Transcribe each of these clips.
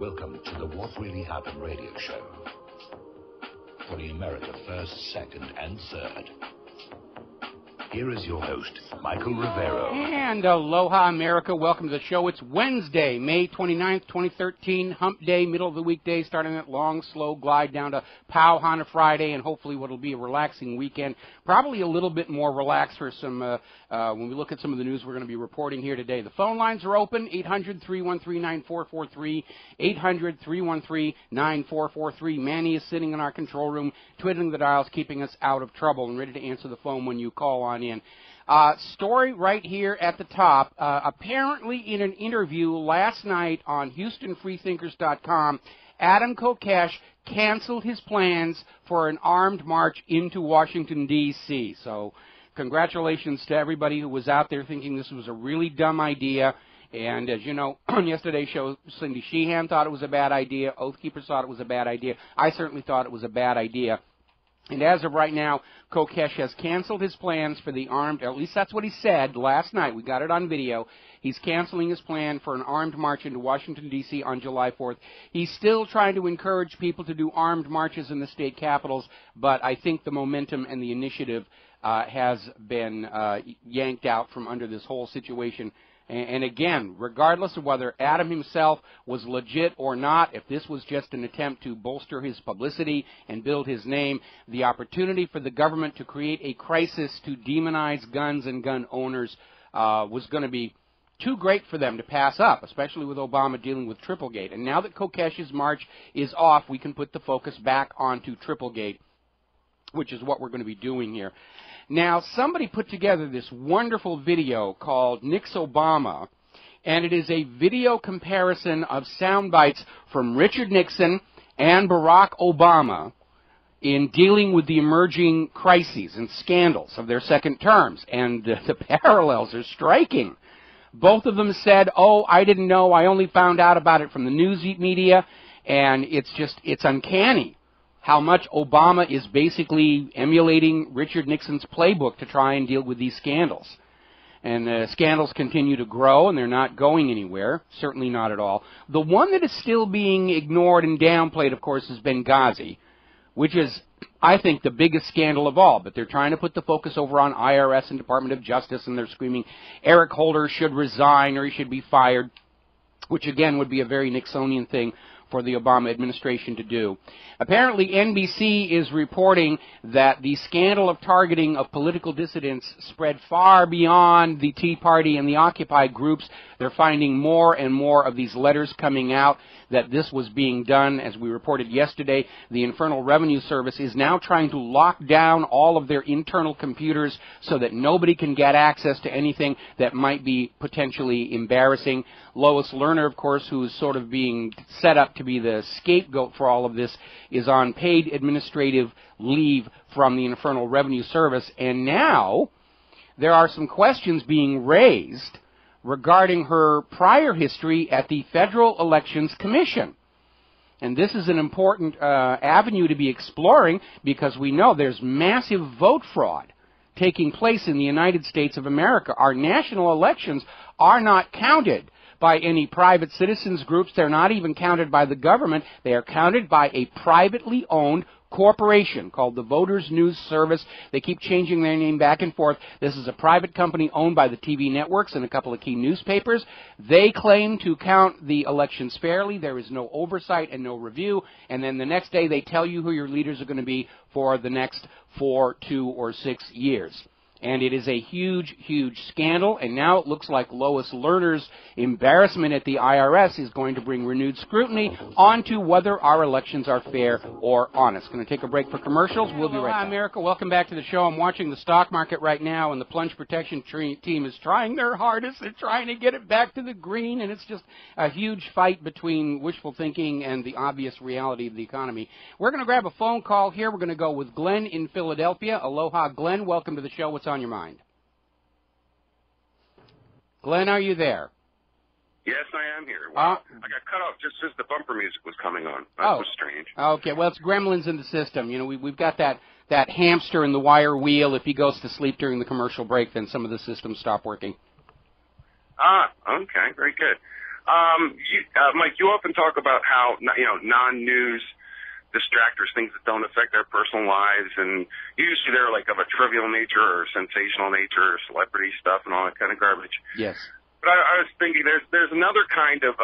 Welcome to the What Really Happened radio show for the America First, Second, and Third. Here is your host, Michael Rivero. And aloha, America. Welcome to the show. It's Wednesday, May 29th, 2013, hump day, middle of the weekday, starting that long, slow glide down to Pow on a Friday, and hopefully what will be a relaxing weekend. Probably a little bit more relaxed for some, when we look at some of the news we're going to be reporting here today. The phone lines are open, 800-313-9443, 800-313-9443. Manny is sitting in our control room, twiddling the dials, keeping us out of trouble, and ready to answer the phone when you call on in. Story right here at the top. Apparently in an interview last night on HoustonFreeThinkers.com, Adam Kokesh canceled his plans for an armed march into Washington, D.C. So congratulations to everybody who was out there thinking this was a really dumb idea. And as you know, on yesterday's show, Cindy Sheehan thought it was a bad idea. Oath Keepers thought it was a bad idea. I certainly thought it was a bad idea. And as of right now, Kokesh has canceled his plans for the armed, at least that's what he said last night. We got it on video. He's canceling his plan for an armed march into Washington, D.C. on July 4th. He's still trying to encourage people to do armed marches in the state capitals, but I think the momentum and the initiative has been yanked out from under this whole situation. And again, regardless of whether Adam himself was legit or not, if this was just an attempt to bolster his publicity and build his name, the opportunity for the government to create a crisis to demonize guns and gun owners was going to be too great for them to pass up, especially with Obama dealing with Triplegate. And now that Kokesh's march is off, we can put the focus back onto Triplegate, which is what we're going to be doing here. Now, somebody put together this wonderful video called Nix Obama, and it is a video comparison of sound bites from Richard Nixon and Barack Obama in dealing with the emerging crises and scandals of their second terms, and the parallels are striking. Both of them said, oh, I didn't know, I only found out about it from the news media, and it's uncanny how much Obama is basically emulating Richard Nixon's playbook to try and deal with these scandals. And scandals continue to grow, and they're not going anywhere, certainly not at all. The one that is still being ignored and downplayed, of course, is Benghazi, which is, I think, the biggest scandal of all. But they're trying to put the focus over on IRS and Department of Justice, and they're screaming Eric Holder should resign or he should be fired, which, again, would be a very Nixonian thing for the Obama administration to do. Apparently, NBC is reporting that the scandal of targeting of political dissidents spread far beyond the Tea Party and the Occupy groups. They're finding more and more of these letters coming out that this was being done. As we reported yesterday, the Internal Revenue Service is now trying to lock down all of their internal computers so that nobody can get access to anything that might be potentially embarrassing. Lois Lerner, of course, who is sort of being set up to be the scapegoat for all of this, is on paid administrative leave from the Internal Revenue Service. And now there are some questions being raised regarding her prior history at the Federal Elections Commission. And this is an important avenue to be exploring because we know there's massive vote fraud taking place in the United States of America. Our national elections are not counted by any private citizens groups. They're not even counted by the government. They are counted by a privately owned corporation called the Voters News Service. They keep changing their name back and forth. This is a private company owned by the TV networks and a couple of key newspapers. They claim to count the elections fairly. There is no oversight and no review. And then the next day they tell you who your leaders are going to be for the next 4, 2, or 6 years. And it is a huge, huge scandal, and now it looks like Lois Lerner's embarrassment at the IRS is going to bring renewed scrutiny onto whether our elections are fair or honest. Going to take a break for commercials. We'll be right back. Hi, America. Welcome back to the show. I'm watching the stock market right now, and the plunge protection team is trying their hardest. They're trying to get it back to the green, and it's just a huge fight between wishful thinking and the obvious reality of the economy. We're going to grab a phone call here. We're going to go with Glenn in Philadelphia. Aloha, Glenn. Welcome to the show. What's on your mind? Glenn, are you there? Yes, I am here. Wow. I got cut off just as the bumper music was coming on. That was strange. Okay, well, it's gremlins in the system. You know, we've got that hamster in the wire wheel. If he goes to sleep during the commercial break, then some of the systems stop working. Ah, okay, very good. Mike, you often talk about how, non-news distractors, things that don't affect their personal lives, and usually they're like of a trivial nature or sensational nature or celebrity stuff and all that kind of garbage. Yes. But I was thinking there's another kind of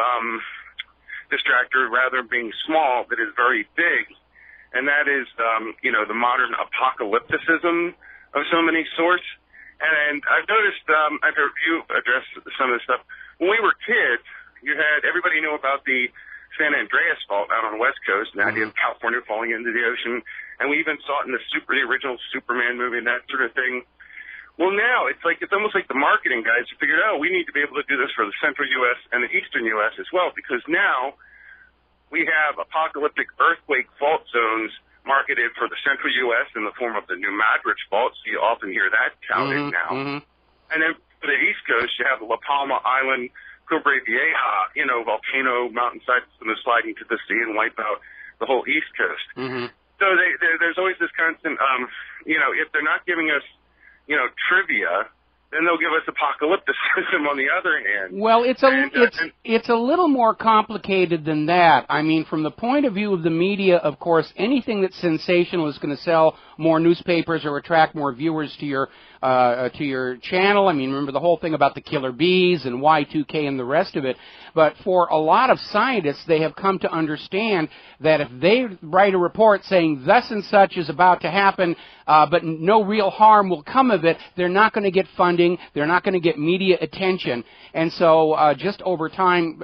distractor, rather than being small, that is very big, and that is, the modern apocalypticism of so many sorts. And I've noticed, I've heard you address some of this stuff. When we were kids, everybody knew about the San Andreas fault out on the West Coast, and the idea of California falling into the ocean, and we even saw it in the original Superman movie and that sort of thing. Well, now it's almost like the marketing guys have figured out we need to be able to do this for the central U.S. and the eastern U.S. as well, because now we have apocalyptic earthquake fault zones marketed for the central U.S. in the form of the New Madrid fault, so you often hear that touted now. And then for the East Coast, you have the La Palma Island, Cumbre Vieja, volcano mountainside system is sliding to the sea and wipe out the whole East Coast. So there's always this constant, if they're not giving us, trivia, then they'll give us apocalypticism on the other hand. Well, it's a little more complicated than that. I mean, from the point of view of the media, of course, anything that's sensational is going to sell more newspapers or attract more viewers to your channel. I mean, remember the whole thing about the killer bees and Y2K and the rest of it. But for a lot of scientists, they have come to understand that if they write a report saying thus and such is about to happen, but no real harm will come of it, they're not going to get funding, they're not going to get media attention. And so just over time,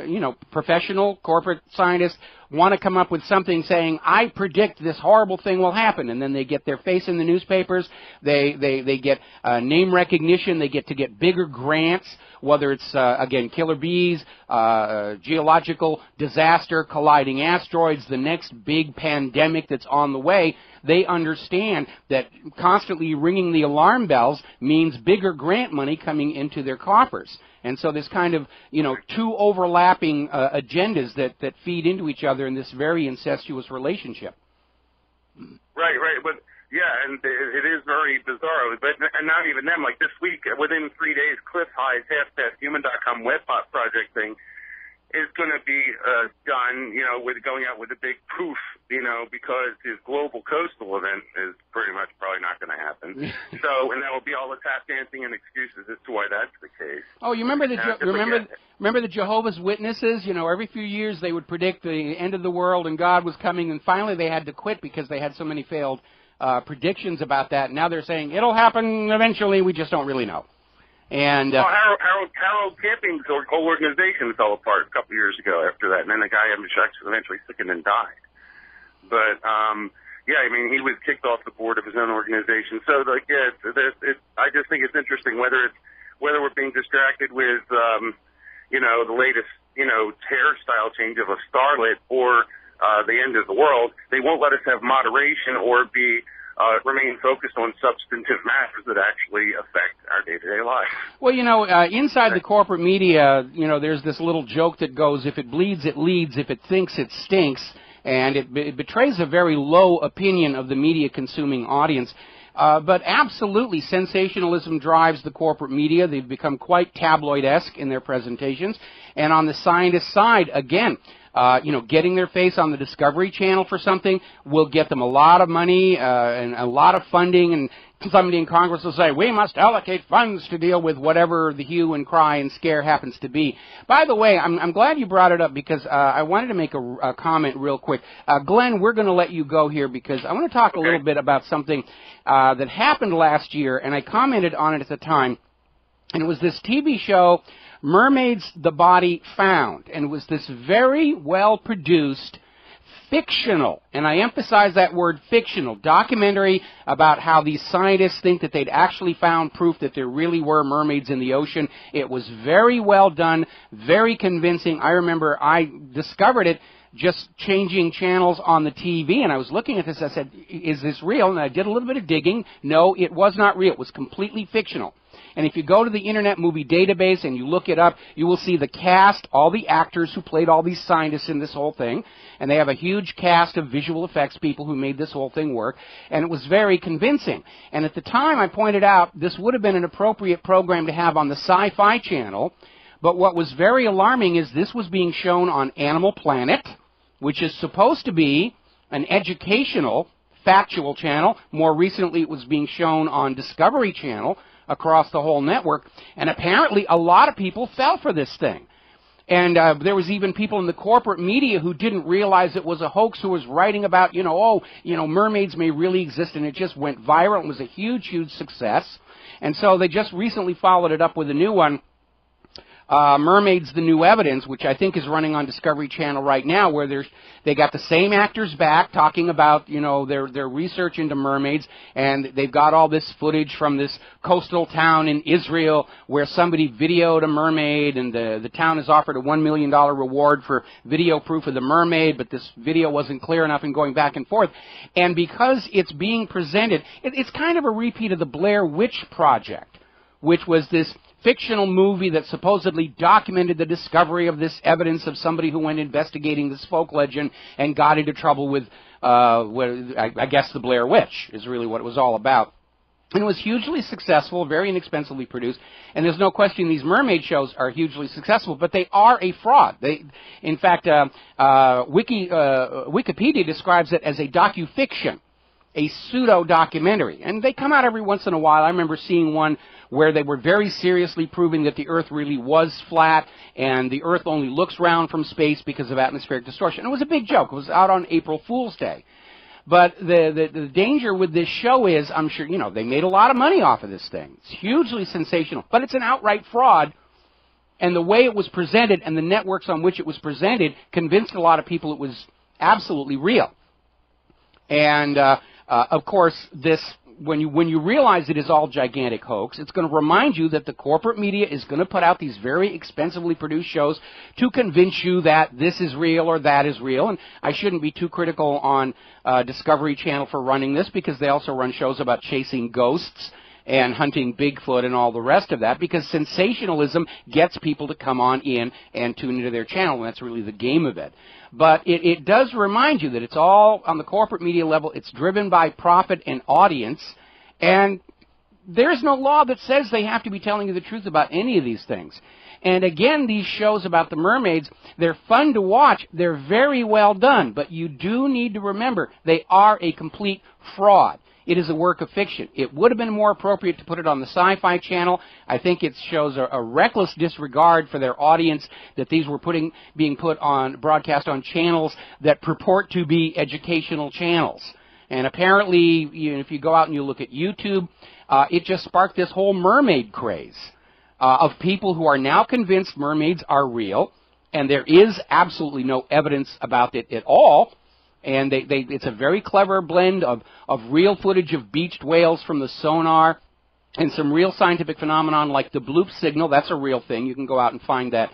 professional, corporate scientists want to come up with something saying, I predict this horrible thing will happen, and then they get their face in the newspapers, they get name recognition, they get to get bigger grants, whether it's, again, killer bees, geological disaster, colliding asteroids, the next big pandemic that's on the way. They understand that constantly ringing the alarm bells means bigger grant money coming into their coffers. And so there's kind of, two overlapping agendas that feed into each other in this very incestuous relationship. Right. But, yeah, and it is very bizarre. But and not even them. Like this week, within 3 days, Cliff High's half-human.com webbot project thing is going to be done, with going out with a big poof, because his global coastal event is pretty much probably not going to happen. And that will be all the tap dancing and excuses as to why that's the case. Oh, you remember remember the Jehovah's Witnesses? Every few years they would predict the end of the world and God was coming, and finally they had to quit because they had so many failed predictions about that. Now they're saying it'll happen eventually. We just don't really know. And Harold Camping's whole organization fell apart a couple of years ago after that, and then the guy eventually sickened and died. But he was kicked off the board of his own organization. So I just think it's interesting whether we're being distracted with the latest hairstyle change of a starlet or the end of the world. They won't let us have moderation or remain focused on substantive matters that actually affect our day-to-day life. Well, inside the corporate media, there's this little joke that goes, if it bleeds, it leads, if it thinks, it stinks, and it betrays a very low opinion of the media-consuming audience. But absolutely, sensationalism drives the corporate media. They've become quite tabloid-esque in their presentations. And on the scientist side, again, getting their face on the Discovery Channel for something will get them a lot of money and a lot of funding, and somebody in Congress will say, we must allocate funds to deal with whatever the hue and cry and scare happens to be. By the way, I'm glad you brought it up because I wanted to make a comment real quick. Glenn, we're going to let you go here because I want to talk a little bit about something that happened last year, and I commented on it at the time, and it was this TV show, Mermaids, the Body Found, and it was this very well-produced, fictional, and I emphasize that word fictional, documentary about how these scientists think that they'd actually found proof that there really were mermaids in the ocean. It was very well done, very convincing. I remember I discovered it just changing channels on the TV, and I was looking at this, I said, is this real? And I did a little bit of digging. No, it was not real. It was completely fictional. And if you go to the Internet Movie Database and you look it up, you will see the cast, all the actors who played all these scientists in this whole thing. And they have a huge cast of visual effects people who made this whole thing work. And it was very convincing. And at the time I pointed out this would have been an appropriate program to have on the Sci-Fi Channel. But what was very alarming is this was being shown on Animal Planet, which is supposed to be an educational, factual channel. More recently, it was being shown on Discovery Channel across the whole network. And apparently, a lot of people fell for this thing. And there was even people in the corporate media who didn't realize it was a hoax, who was writing about, mermaids may really exist, and it just went viral and was a huge, huge success. And so they just recently followed it up with a new one, Mermaids, the New Evidence, which I think is running on Discovery Channel right now, where they got the same actors back talking about, their research into mermaids, and they've got all this footage from this coastal town in Israel where somebody videoed a mermaid, and the town has offered a $1 million reward for video proof of the mermaid, but this video wasn't clear enough and going back and forth. And because it's being presented, it's kind of a repeat of the Blair Witch Project, which was this fictional movie that supposedly documented the discovery of this evidence of somebody who went investigating this folk legend and got into trouble with, I guess, the Blair Witch is really what it was all about. And it was hugely successful, very inexpensively produced, and there's no question these mermaid shows are hugely successful, but they are a fraud. In fact, Wikipedia describes it as a docufiction, a pseudo-documentary, and they come out every once in a while. I remember seeing one where they were very seriously proving that the Earth really was flat, and the Earth only looks round from space because of atmospheric distortion. It was a big joke. It was out on April Fool's Day. But the danger with this show is, I'm sure, they made a lot of money off of this thing. It's hugely sensational, but it's an outright fraud, and the way it was presented and the networks on which it was presented convinced a lot of people it was absolutely real. And, of course, when you realize it is all gigantic hoax, it's going to remind you that the corporate media is going to put out these very expensively produced shows to convince you that this is real or that is real. And I shouldn't be too critical on Discovery Channel for running this, because they also run shows about chasing ghosts and hunting Bigfoot and all the rest of that, because sensationalism gets people to come on in and tune into their channel, and that's really the game of it. But it does remind you that it's all on the corporate media level. It's driven by profit and audience, and there's no law that says they have to be telling you the truth about any of these things. And again, these shows about the mermaids, they're fun to watch. They're very well done, but you do need to remember they are a complete fraud. It is a work of fiction. It would have been more appropriate to put it on the Sci-Fi Channel. I think it shows a reckless disregard for their audience that these were being broadcast on channels that purport to be educational channels. And apparently, if you go out and you look at YouTube, it just sparked this whole mermaid craze of people who are now convinced mermaids are real, and there is absolutely no evidence about it at all. And it's a very clever blend of real footage of beached whales from the sonar and some real scientific phenomenon like the bloop signal. That's a real thing. You can go out and find that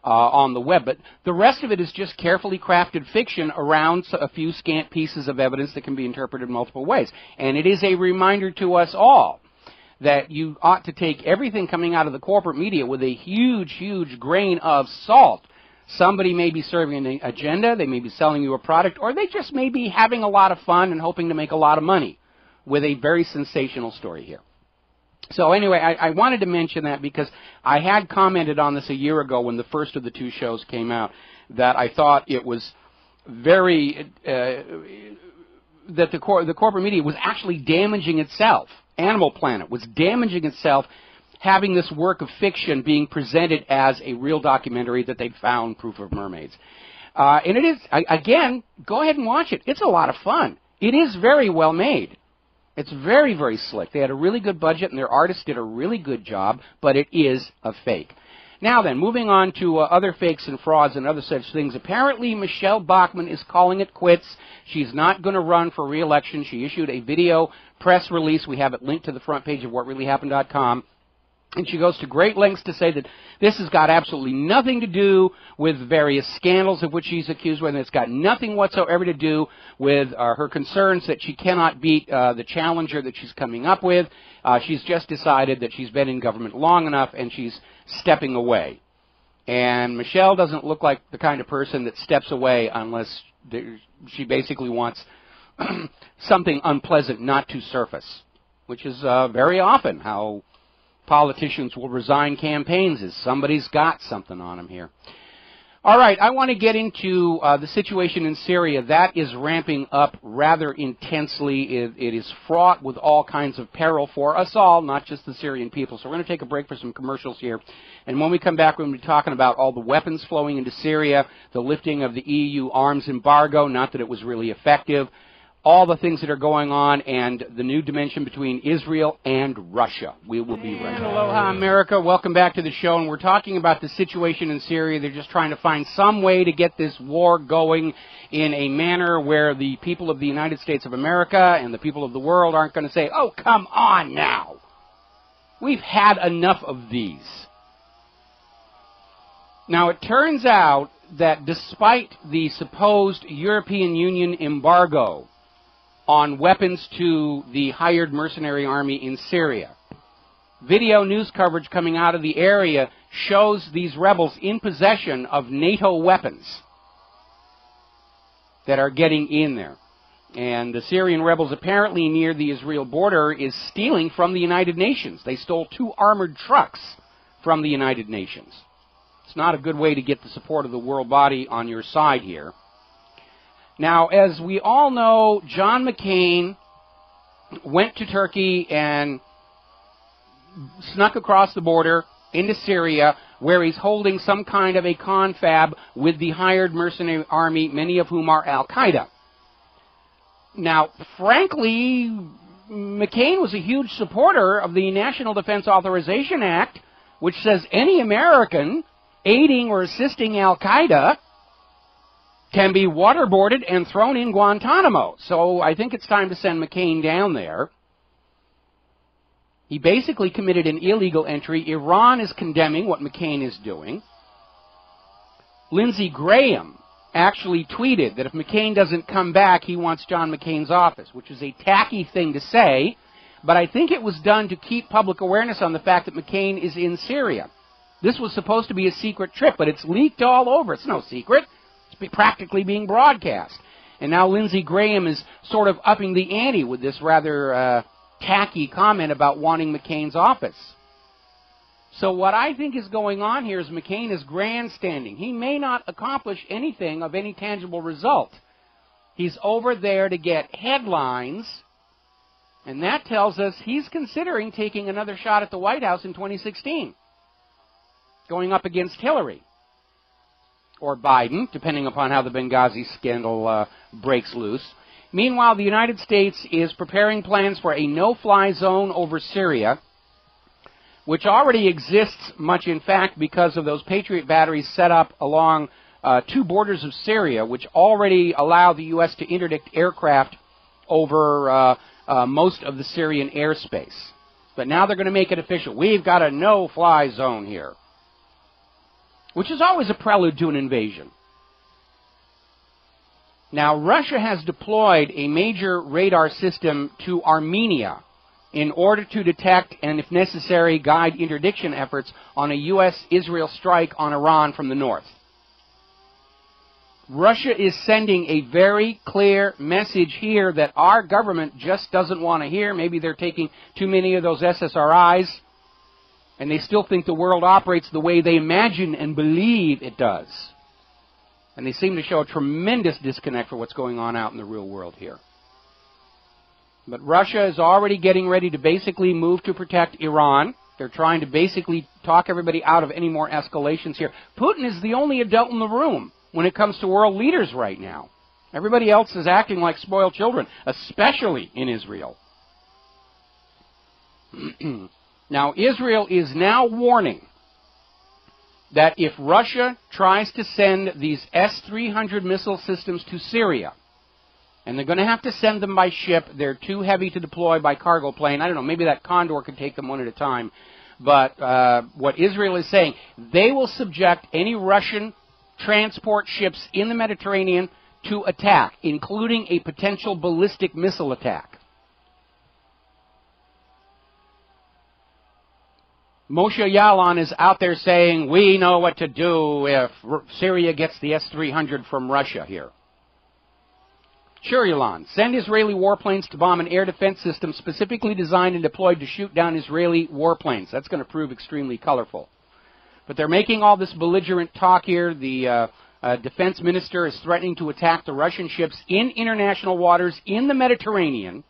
on the web. But the rest of it is just carefully crafted fiction around a few scant pieces of evidence that can be interpreted multiple ways. And it is a reminder to us all that you ought to take everything coming out of the corporate media with a huge, huge grain of salt. Somebody may be serving an agenda, they may be selling you a product, or they just may be having a lot of fun and hoping to make a lot of money with a very sensational story here. So anyway, I wanted to mention that because I had commented on this a year ago when the first of the two shows came out, that I thought it was very, that the corporate media was actually damaging itself. Animal Planet was damaging itself, having this work of fiction being presented as a real documentary that they'd found proof of mermaids. And it is, again, go ahead and watch it. It's a lot of fun. It is very well made. It's very, very slick. They had a really good budget, and their artists did a really good job, but it is a fake. Now then, moving on to other fakes and frauds and other such things. Apparently, Michelle Bachmann is calling it quits. She's not going to run for re-election. She issued a video press release. We have it linked to the front page of whatreallyhappened.com. And she goes to great lengths to say that this has got absolutely nothing to do with various scandals of which she's accused of, and it's got nothing whatsoever to do with her concerns that she cannot beat the challenger that she's coming up with. She's just decided that she's been in government long enough, and she's stepping away. And Michelle doesn't look like the kind of person that steps away unless she basically wants something unpleasant not to surface, which is very often how politicians will resign campaigns is somebody's got something on them here. All right, I want to get into the situation in Syria. That is ramping up rather intensely. It is fraught with all kinds of peril for us all, not just the Syrian people. So we're going to take a break for some commercials here. And when we come back, we're going to be talking about all the weapons flowing into Syria, the lifting of the EU arms embargo, not that it was really effective, all the things that are going on, and the new dimension between Israel and Russia. We will be right back. Aloha, America. Welcome back to the show. And we're talking about the situation in Syria. They're just trying to find some way to get this war going in a manner where the people of the United States of America and the people of the world aren't going to say, oh, come on now. We've had enough of these. Now, it turns out that despite the supposed European Union embargo on weapons to the hired mercenary army in Syria, video news coverage coming out of the area shows these rebels in possession of NATO weapons that are getting in there. And the Syrian rebels apparently near the Israel border is stealing from the United Nations. They stole 2 armored trucks from the United Nations. It's not a good way to get the support of the world body on your side here. Now, as we all know, John McCain went to Turkey and snuck across the border into Syria, where he's holding some kind of a confab with the hired mercenary army, many of whom are Al-Qaeda. Now, frankly, McCain was a huge supporter of the National Defense Authorization Act, which says any American aiding or assisting Al-Qaeda can be waterboarded and thrown in Guantanamo. So I think it's time to send McCain down there. He basically committed an illegal entry. Iran is condemning what McCain is doing. Lindsey Graham actually tweeted that if McCain doesn't come back, he wants John McCain's office, which is a tacky thing to say, but I think it was done to keep public awareness on the fact that McCain is in Syria. This was supposed to be a secret trip, but it's leaked all over. It's no secret. It's practically being broadcast. And now Lindsey Graham is sort of upping the ante with this rather tacky comment about wanting McCain's office. So what I think is going on here is McCain is grandstanding. He may not accomplish anything of any tangible result. He's over there to get headlines, and that tells us he's considering taking another shot at the White House in 2016, going up against Hillary or Biden, depending upon how the Benghazi scandal breaks loose. Meanwhile, the United States is preparing plans for a no-fly zone over Syria, which already exists much, in fact, because of those Patriot batteries set up along 2 borders of Syria, which already allow the U.S. to interdict aircraft over most of the Syrian airspace. But now they're going to make it official. We've got a no-fly zone here, which is always a prelude to an invasion. Now, Russia has deployed a major radar system to Armenia in order to detect and, if necessary, guide interdiction efforts on a U.S.-Israel strike on Iran from the north. Russia is sending a very clear message here that our government just doesn't want to hear. Maybe they're taking too many of those SSRIs, and they still think the world operates the way they imagine and believe it does. And they seem to show a tremendous disconnect for what's going on out in the real world here. But Russia is already getting ready to basically move to protect Iran. They're trying to basically talk everybody out of any more escalations here. Putin is the only adult in the room when it comes to world leaders right now. Everybody else is acting like spoiled children, especially in Israel. Now, Israel is now warning that if Russia tries to send these S-300 missile systems to Syria, and they're going to have to send them by ship, they're too heavy to deploy by cargo plane. I don't know, maybe that Condor could take them one at a time. But what Israel is saying, they will subject any Russian transport ships in the Mediterranean to attack, including a potential ballistic missile attack. Moshe Yaalon is out there saying, we know what to do if Syria gets the S-300 from Russia here. Sure, Elon. Send Israeli warplanes to bomb an air defense system specifically designed and deployed to shoot down Israeli warplanes. That's going to prove extremely colorful. But they're making all this belligerent talk here. The defense minister is threatening to attack the Russian ships in international waters in the Mediterranean.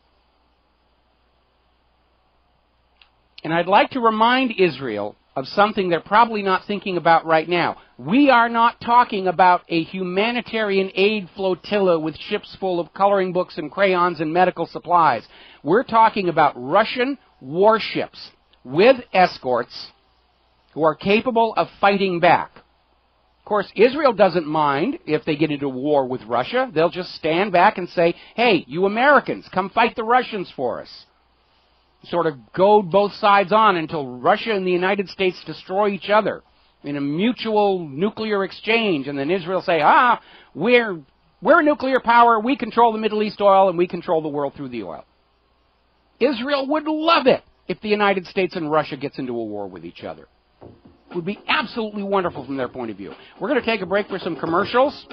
And I'd like to remind Israel of something they're probably not thinking about right now. We are not talking about a humanitarian aid flotilla with ships full of coloring books and crayons and medical supplies. We're talking about Russian warships with escorts who are capable of fighting back. Of course, Israel doesn't mind if they get into war with Russia. They'll just stand back and say, hey, you Americans, come fight the Russians for us. Sort of goad both sides on until Russia and the United States destroy each other in a mutual nuclear exchange. And then Israel say, we're a nuclear power, we control the Middle East oil, and we control the world through the oil. Israel would love it if the United States and Russia gets into a war with each other. It would be absolutely wonderful from their point of view. We're going to take a break for some commercials.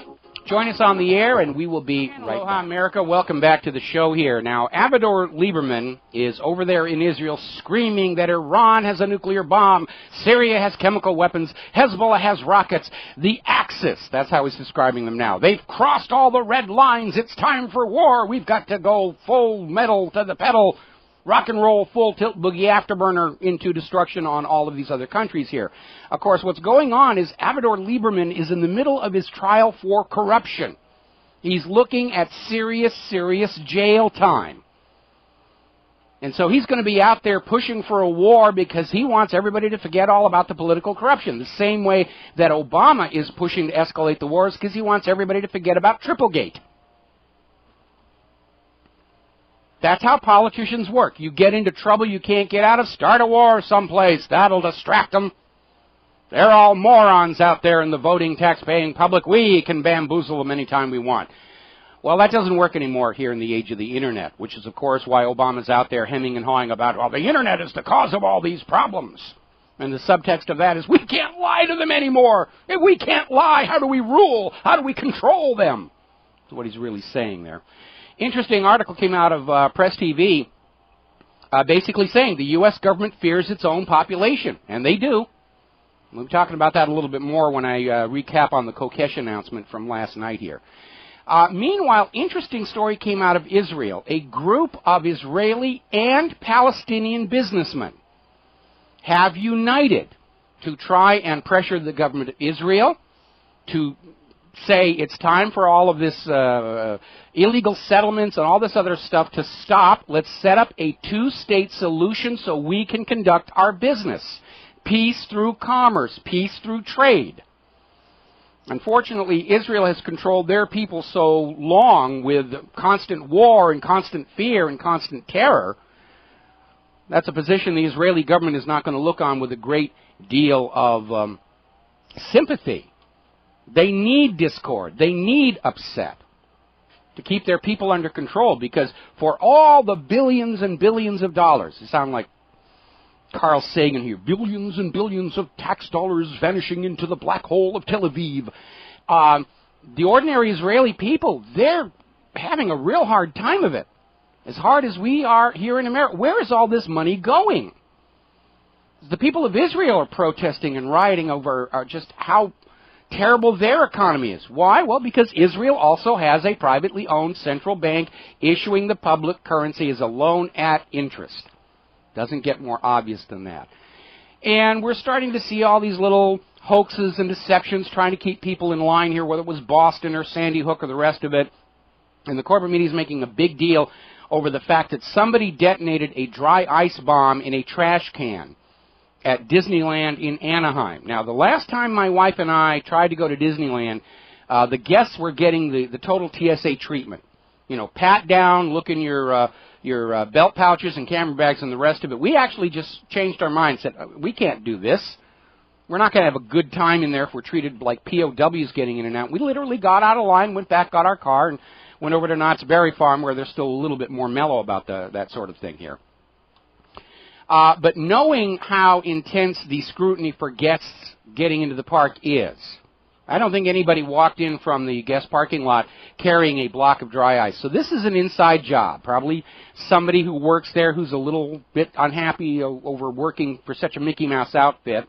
Join us on the air, and we will be right back. Aloha, America. Welcome back to the show here. Now, Avigdor Lieberman is over there in Israel screaming that Iran has a nuclear bomb, Syria has chemical weapons, Hezbollah has rockets. The Axis, that's how he's describing them now. They've crossed all the red lines. It's time for war. We've got to go full metal to the pedal. Rock and roll, full tilt, boogie afterburner into destruction on all of these other countries here. Of course, what's going on is Avigdor Lieberman is in the middle of his trial for corruption. He's looking at serious, serious jail time. And so he's going to be out there pushing for a war because he wants everybody to forget all about the political corruption. The same way that Obama is pushing to escalate the wars because he wants everybody to forget about Triplegate. That's how politicians work. You get into trouble you can't get out of, start a war someplace. That'll distract them. They're all morons out there in the voting, tax-paying public. We can bamboozle them anytime we want. Well, that doesn't work anymore here in the age of the Internet, which is, of course, why Obama's out there hemming and hawing about, well, the Internet is the cause of all these problems. And the subtext of that is, we can't lie to them anymore. If we can't lie, how do we rule? How do we control them? That's what he's really saying there. Interesting article came out of Press TV basically saying the U.S. government fears its own population, and they do. We'll be talking about that a little bit more when I recap on the Kokesh announcement from last night here. Meanwhile, interesting story came out of Israel. A group of Israeli and Palestinian businessmen have united to try and pressure the government of Israel to say it's time for all of this illegal settlements and all this other stuff to stop. Let's set up a two-state solution so we can conduct our business. Peace through commerce, peace through trade. Unfortunately, Israel has controlled their people so long with constant war and constant fear and constant terror. That's a position the Israeli government is not going to look on with a great deal of sympathy. They need discord. They need upset to keep their people under control, because for all the billions and billions of dollars, you sound like Carl Sagan here, billions and billions of tax dollars vanishing into the black hole of Tel Aviv, the ordinary Israeli people, they're having a real hard time of it. As hard as we are here in America. Where is all this money going? The people of Israel are protesting and rioting over just how terrible their economy is. Why? Well, because Israel also has a privately owned central bank issuing the public currency as a loan at interest. Doesn't get more obvious than that. And we're starting to see all these little hoaxes and deceptions trying to keep people in line here, whether it was Boston or Sandy Hook or the rest of it. And the corporate media is making a big deal over the fact that somebody detonated a dry ice bomb in a trash can at Disneyland in Anaheim. Now, the last time my wife and I tried to go to Disneyland, the guests were getting the total TSA treatment. You know, pat down, look in your belt pouches and camera bags and the rest of it. We actually just changed our mind, said, we can't do this. We're not going to have a good time in there if we're treated like POWs getting in and out. We literally got out of line, went back, got our car, and went over to Knott's Berry Farm, where they're still a little bit more mellow about that sort of thing here. But knowing how intense the scrutiny for guests getting into the park is, I don't think anybody walked in from the guest parking lot carrying a block of dry ice. So this is an inside job. Probably somebody who works there who's a little bit unhappy over working for such a Mickey Mouse outfit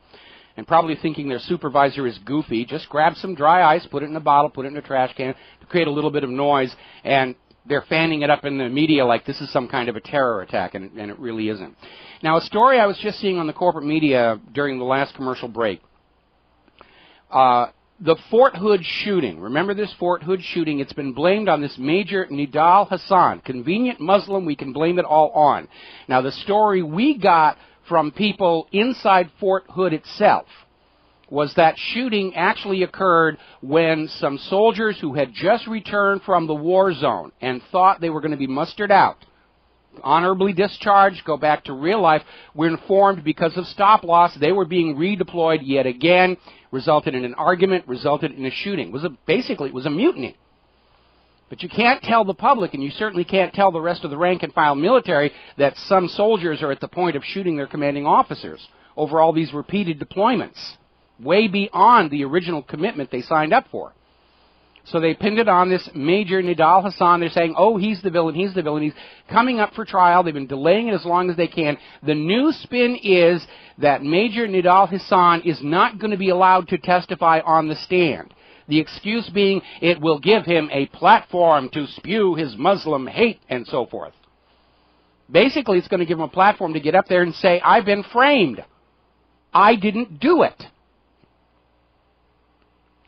and probably thinking their supervisor is goofy. Just grab some dry ice, put it in a bottle, put it in a trash can to create a little bit of noise, and they're fanning it up in the media like this is some kind of a terror attack, and it really isn't. Now, a story I was just seeing on the corporate media during the last commercial break. The Fort Hood shooting. Remember this Fort Hood shooting? It's been blamed on this Major Nidal Hassan. Convenient Muslim, we can blame it all on. Now, the story we got from people inside Fort Hood itself was that shooting actually occurred when some soldiers who had just returned from the war zone and thought they were going to be mustered out, honorably discharged, go back to real life, were informed because of stop loss they were being redeployed yet again, resulted in an argument, resulted in a shooting. Basically, it was a mutiny. But you can't tell the public, and you certainly can't tell the rest of the rank-and-file military, that some soldiers are at the point of shooting their commanding officers over all these repeated deployments, way beyond the original commitment they signed up for. So they pinned it on this Major Nidal Hassan. They're saying, oh, he's the villain, he's the villain. He's coming up for trial. They've been delaying it as long as they can. The new spin is that Major Nidal Hassan is not going to be allowed to testify on the stand. The excuse being it will give him a platform to spew his Muslim hate and so forth. Basically, it's going to give him a platform to get up there and say, I've been framed. I didn't do it.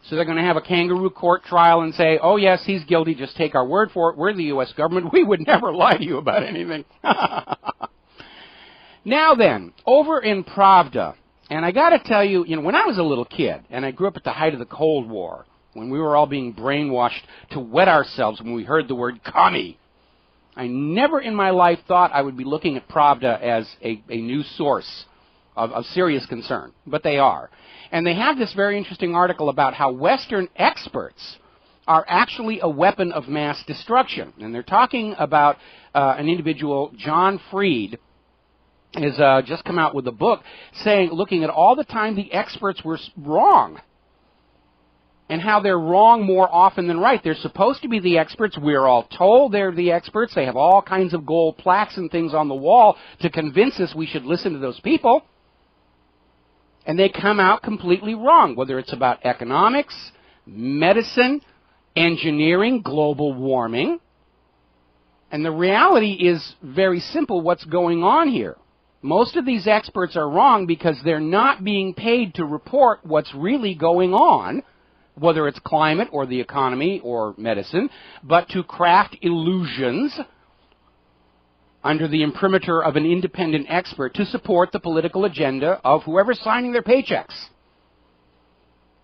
So they're going to have a kangaroo court trial and say, oh, yes, he's guilty. Just take our word for it. We're the U.S. government. We would never lie to you about anything. Now then, over in Pravda, and I got to tell you, when I was a little kid, and I grew up at the height of the Cold War, when we were all being brainwashed to wet ourselves when we heard the word commie, I never in my life thought I would be looking at Pravda as a news source of serious concern, but they are. And they have this very interesting article about how Western experts are actually a weapon of mass destruction. And they're talking about an individual, John Freed, has just come out with a book saying, looking at all the time the experts were wrong and how they're wrong more often than right. They're supposed to be the experts. We're all told they're the experts. They have all kinds of gold plaques and things on the wall to convince us we should listen to those people. And they come out completely wrong, whether it's about economics, medicine, engineering, global warming. And the reality is very simple what's going on here. Most of these experts are wrong because they're not being paid to report what's really going on, whether it's climate or the economy or medicine, but to craft illusions under the imprimatur of an independent expert to support the political agenda of whoever's signing their paychecks.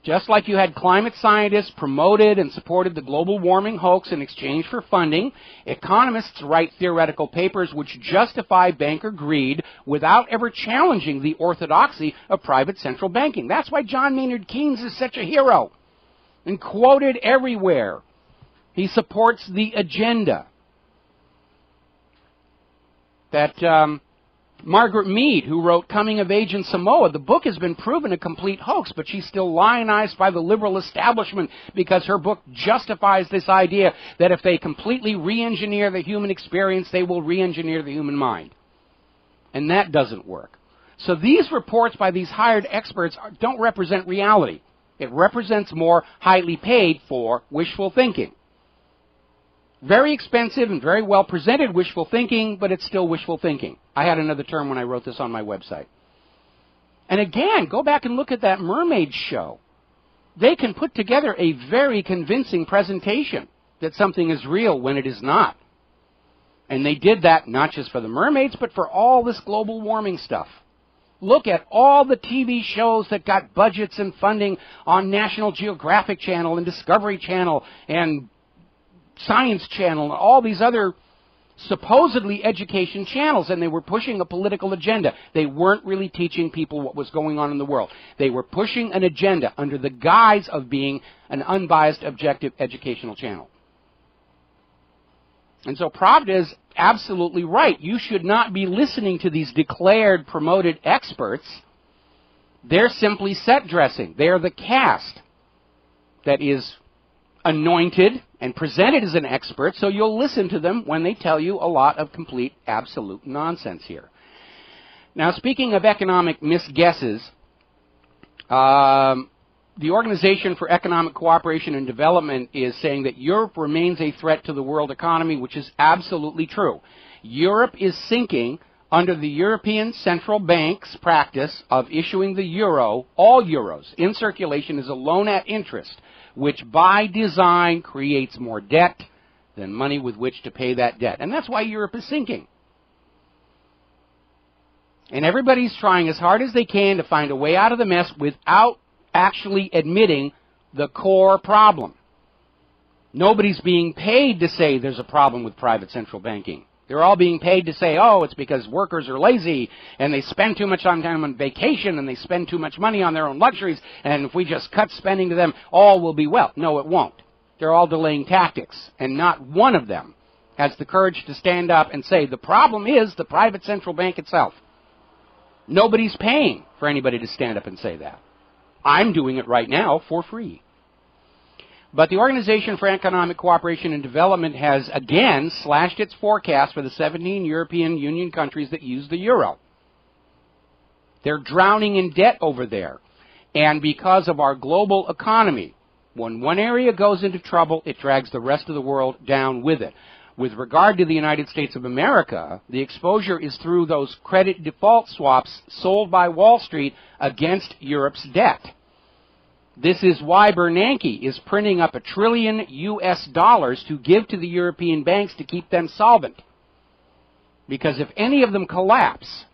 Just like you had climate scientists promoted and supported the global warming hoax in exchange for funding, economists write theoretical papers which justify banker greed without ever challenging the orthodoxy of private central banking. That's why John Maynard Keynes is such a hero and quoted everywhere. He supports the agenda. That Margaret Mead, who wrote Coming of Age in Samoa, the book has been proven a complete hoax, but she's still lionized by the liberal establishment because her book justifies this idea that if they completely re-engineer the human experience, they will re-engineer the human mind. And that doesn't work. So these reports by these hired experts don't represent reality. It represents more highly paid for wishful thinking. Very expensive and very well presented wishful thinking, but it's still wishful thinking. I had another term when I wrote this on my website. And again, go back and look at that mermaid show. They can put together a very convincing presentation that something is real when it is not. And they did that not just for the mermaids, but for all this global warming stuff. Look at all the TV shows that got budgets and funding on National Geographic Channel and Discovery Channel and Science Channel and all these other supposedly education channels, and they were pushing a political agenda. They weren't really teaching people what was going on in the world. They were pushing an agenda under the guise of being an unbiased, objective educational channel. And so Pravda is absolutely right. You should not be listening to these declared, promoted experts. They're simply set dressing. They're the cast. that is anointed and presented as an expert, so you'll listen to them when they tell you a lot of complete, absolute nonsense here. Now, speaking of economic misguesses, the Organization for Economic Cooperation and Development is saying that Europe remains a threat to the world economy, which is absolutely true. Europe is sinking under the European Central Bank's practice of issuing the euro, all euros, in circulation as a loan at interest, which by design creates more debt than money with which to pay that debt. And that's why Europe is sinking. And everybody's trying as hard as they can to find a way out of the mess without actually admitting the core problem. Nobody's being paid to say there's a problem with private central banking. They're all being paid to say, oh, it's because workers are lazy and they spend too much time on vacation and they spend too much money on their own luxuries, and if we just cut spending to them, all will be well. No, it won't. They're all delaying tactics, and not one of them has the courage to stand up and say the problem is the private central bank itself. Nobody's paying for anybody to stand up and say that. I'm doing it right now for free. But the Organization for Economic Cooperation and Development has again slashed its forecast for the 17 European Union countries that use the euro. They're drowning in debt over there. And because of our global economy, when one area goes into trouble, it drags the rest of the world down with it. With regard to the United States of America, the exposure is through those credit default swaps sold by Wall Street against Europe's debt. This is why Bernanke is printing up $1 trillion US to give to the European banks to keep them solvent. Because if any of them collapse,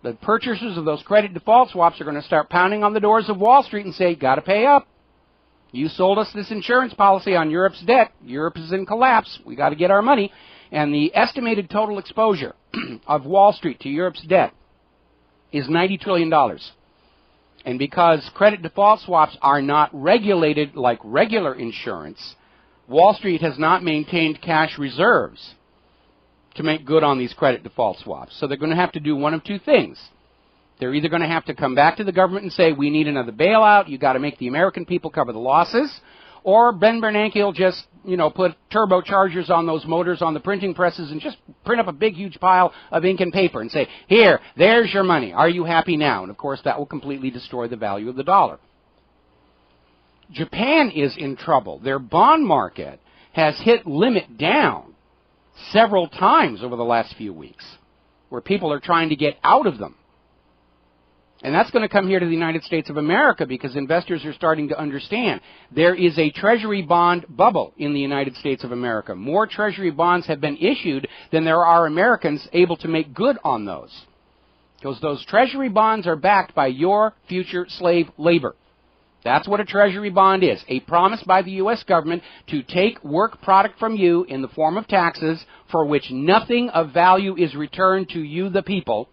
the purchasers of those credit default swaps are going to start pounding on the doors of Wall Street and say, got to pay up. You sold us this insurance policy on Europe's debt. Europe is in collapse. We got to get our money. And the estimated total exposure of Wall Street to Europe's debt is $90 trillion. And because credit default swaps are not regulated like regular insurance, Wall Street has not maintained cash reserves to make good on these credit default swaps. So they're going to have to do one of two things. They're either going to have to come back to the government and say, we need another bailout, you've got to make the American people cover the losses, or Ben Bernanke will just, put turbochargers on those motors on the printing presses and just print up a big, huge pile of ink and paper and say, here, there's your money. Are you happy now? And, of course, that will completely destroy the value of the dollar. Japan is in trouble. Their bond market has hit limit down several times over the last few weeks, where people are trying to get out of them. And that's going to come here to the United States of America because investors are starting to understand there is a Treasury bond bubble in the United States of America. More Treasury bonds have been issued than there are Americans able to make good on those. Because those Treasury bonds are backed by your future slave labor. That's what a Treasury bond is, a promise by the U.S. government to take work product from you in the form of taxes for which nothing of value is returned to you, the people,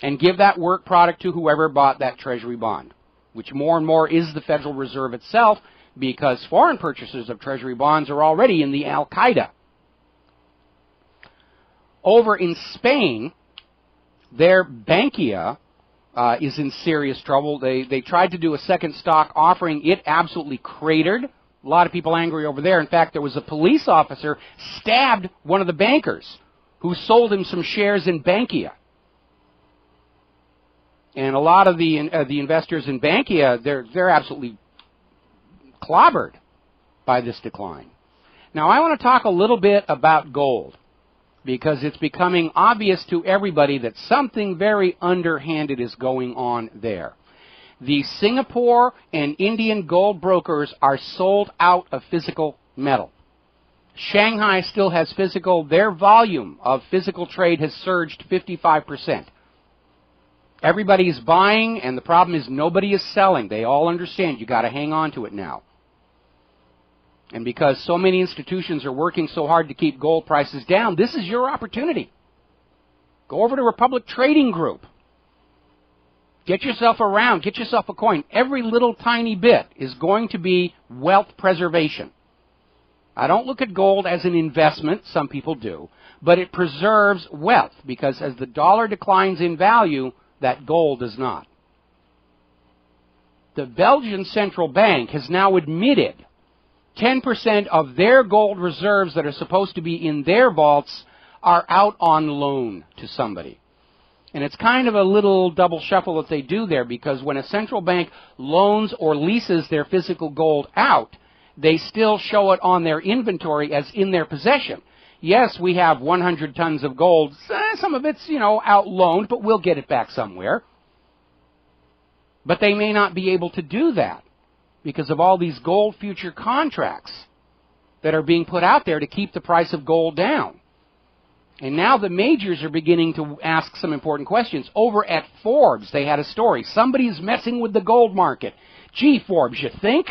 and give that work product to whoever bought that Treasury bond, which more and more is the Federal Reserve itself, because foreign purchasers of Treasury bonds are already in the Al-Qaeda. Over in Spain, their Bankia is in serious trouble. They tried to do a second stock offering. It absolutely cratered. A lot of people angry over there. In fact, there was a police officer stabbed one of the bankers who sold him some shares in Bankia. And a lot of the investors in Bankia, they're absolutely clobbered by this decline. Now, I want to talk a little bit about gold, because it's becoming obvious to everybody that something very underhanded is going on there. The Singapore and Indian gold brokers are sold out of physical metal. Shanghai still has physical. Their volume of physical trade has surged 55%. Everybody's buying, and the problem is nobody is selling. They all understand you got to hang on to it now. And because so many institutions are working so hard to keep gold prices down, this is your opportunity. Go over to Republic Trading Group. Get yourself around. Get yourself a coin. Every little tiny bit is going to be wealth preservation. I don't look at gold as an investment. Some people do. But it preserves wealth, because as the dollar declines in value, that gold does not. the Belgian central bank has now admitted 10% of their gold reserves that are supposed to be in their vaults are out on loan to somebody. And it's kind of a little double shuffle that they do there, because when a central bank loans or leases their physical gold out, they still show it on their inventory as in their possession. Yes, we have 100 tons of gold. Some of it's, out loaned, but we'll get it back somewhere. But they may not be able to do that because of all these gold future contracts that are being put out there to keep the price of gold down. And now the majors are beginning to ask some important questions. Over at Forbes, they had a story. Somebody's messing with the gold market. Gee, Forbes, you think?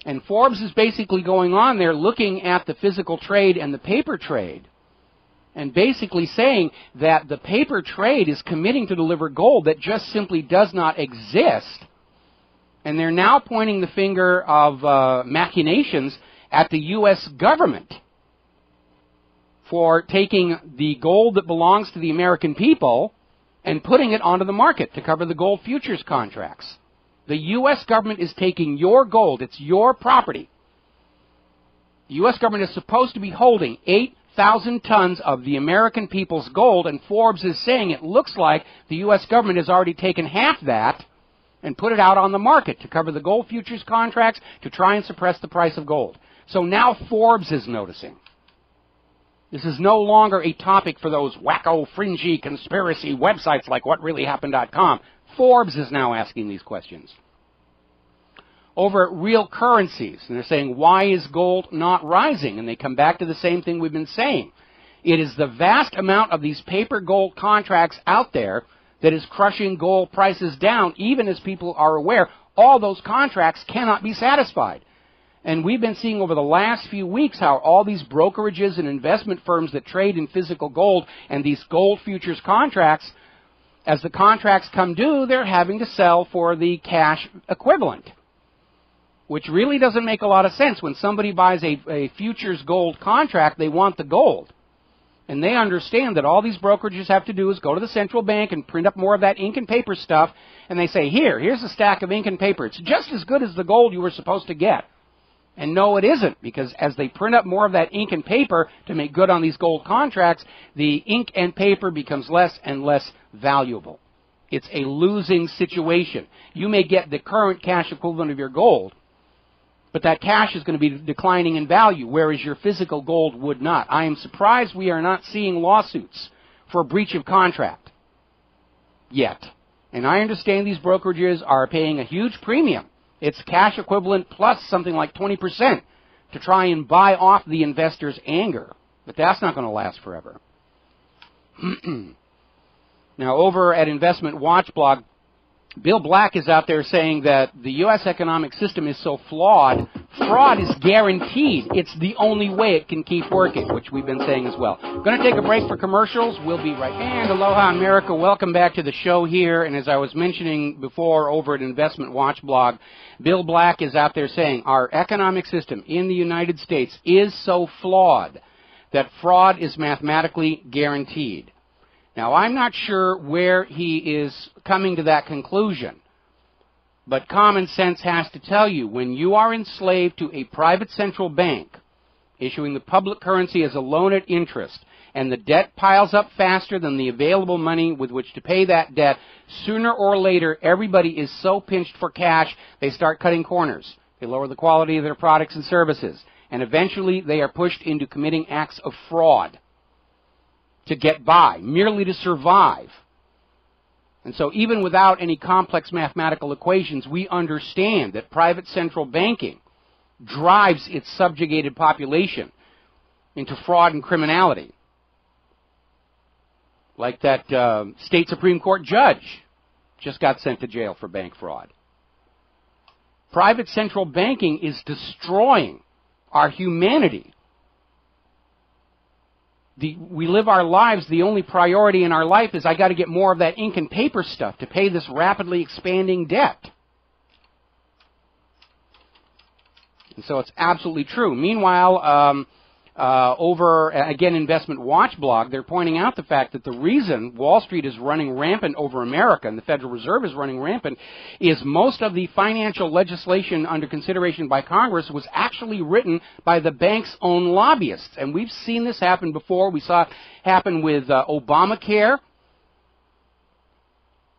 And Forbes is basically going on there looking at the physical trade and the paper trade, and basically saying that the paper trade is committing to deliver gold that just simply does not exist. And they're now pointing the finger of machinations at the U.S. government for taking the gold that belongs to the American people and putting it onto the market to cover the gold futures contracts. The U.S. government is taking your gold. It's your property. The U.S. government is supposed to be holding 8,000 tons of the American people's gold, and Forbes is saying it looks like the U.S. government has already taken half that and put it out on the market to cover the gold futures contracts to try and suppress the price of gold. So now Forbes is noticing. This is no longer a topic for those wacko, fringy, conspiracy websites like WhatReallyHappened.com. Forbes is now asking these questions. Over at Real Currencies, and they're saying, why is gold not rising? And they come back to the same thing we've been saying. It is the vast amount of these paper gold contracts out there that is crushing gold prices down, even as people are aware all those contracts cannot be satisfied. And we've been seeing over the last few weeks how all these brokerages and investment firms that trade in physical gold and these gold futures contracts, as the contracts come due, they're having to sell for the cash equivalent, which really doesn't make a lot of sense. When somebody buys a futures gold contract, they want the gold. And they understand that all these brokerages have to do is go to the central bank and print up more of that ink and paper stuff, and they say, here's a stack of ink and paper. It's just as good as the gold you were supposed to get. And no, it isn't, because as they print up more of that ink and paper to make good on these gold contracts, the ink and paper becomes less and less valuable. It's a losing situation. You may get the current cash equivalent of your gold, but that cash is going to be declining in value, whereas your physical gold would not. I am surprised we are not seeing lawsuits for breach of contract yet. And I understand these brokerages are paying a huge premium. It's cash equivalent plus something like 20% to try and buy off the investor's anger. But that's not going to last forever. Now, over at Investment Watch blog, Bill Black is out there saying that the U.S. economic system is so flawed, fraud is guaranteed. It's the only way it can keep working, which we've been saying as well. Going to take a break for commercials. We'll be right back. And aloha, America. Welcome back to the show here. And as I was mentioning before over at Investment Watch blog, Bill Black is out there saying our economic system in the United States is so flawed that fraud is mathematically guaranteed. Now, I'm not sure where he is coming to that conclusion, but common sense has to tell you when you are enslaved to a private central bank issuing the public currency as a loan at interest, and the debt piles up faster than the available money with which to pay that debt, sooner or later everybody is so pinched for cash they start cutting corners. They lower the quality of their products and services, and eventually they are pushed into committing acts of fraud to get by, merely to survive. And so even without any complex mathematical equations, we understand that private central banking drives its subjugated population into fraud and criminality. Like that state Supreme Court judge just got sent to jail for bank fraud. Private central banking is destroying our humanity. We live our lives, the only priority in our life is I got to get more of that ink and paper stuff to pay this rapidly expanding debt. And so it's absolutely true. Meanwhile, over, again, Investment Watch blog, they're pointing out the fact that the reason Wall Street is running rampant over America and the Federal Reserve is running rampant is most of the financial legislation under consideration by Congress was actually written by the bank's own lobbyists. And we've seen this happen before. We saw it happen with Obamacare,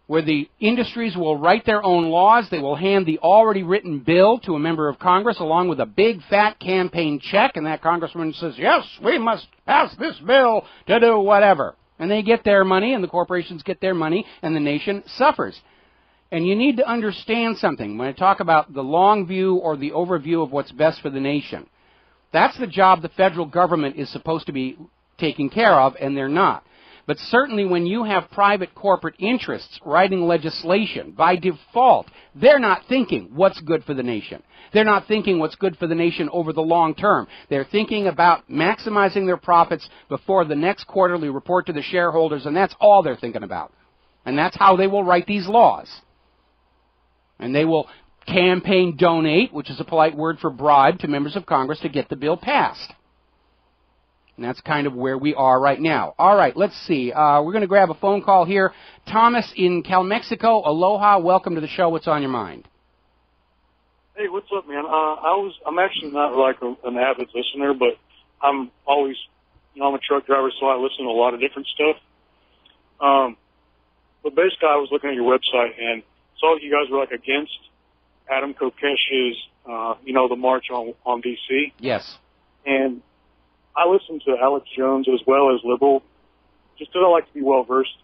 where the industries will write their own laws. They will hand the already written bill to a member of Congress along with a big fat campaign check, and that congressman says, yes, we must pass this bill to do whatever. And they get their money, and the corporations get their money, and the nation suffers. And you need to understand something. When I talk about the long view or the overview of what's best for the nation, that's the job the federal government is supposed to be taking care of, and they're not. But certainly when you have private corporate interests writing legislation, by default, they're not thinking what's good for the nation. They're not thinking what's good for the nation over the long term. They're thinking about maximizing their profits before the next quarterly report to the shareholders, and that's all they're thinking about. And that's how they will write these laws. And they will campaign donate, which is a polite word for bribe, to members of Congress to get the bill passed. And that's kind of where we are right now. All right, let's see. We're going to grab a phone call here. Thomas in Cal Mexico. Aloha. Welcome to the show. What's on your mind? Hey, what's up, man? I'm actually not like an avid listener, but I'm always, I'm a truck driver, so I listen to a lot of different stuff. But basically, I was looking at your website and saw that you guys were like against Adam Kokesh's, the march on D.C. Yes. And I listen to Alex Jones as well as liberal, just because I like to be well-versed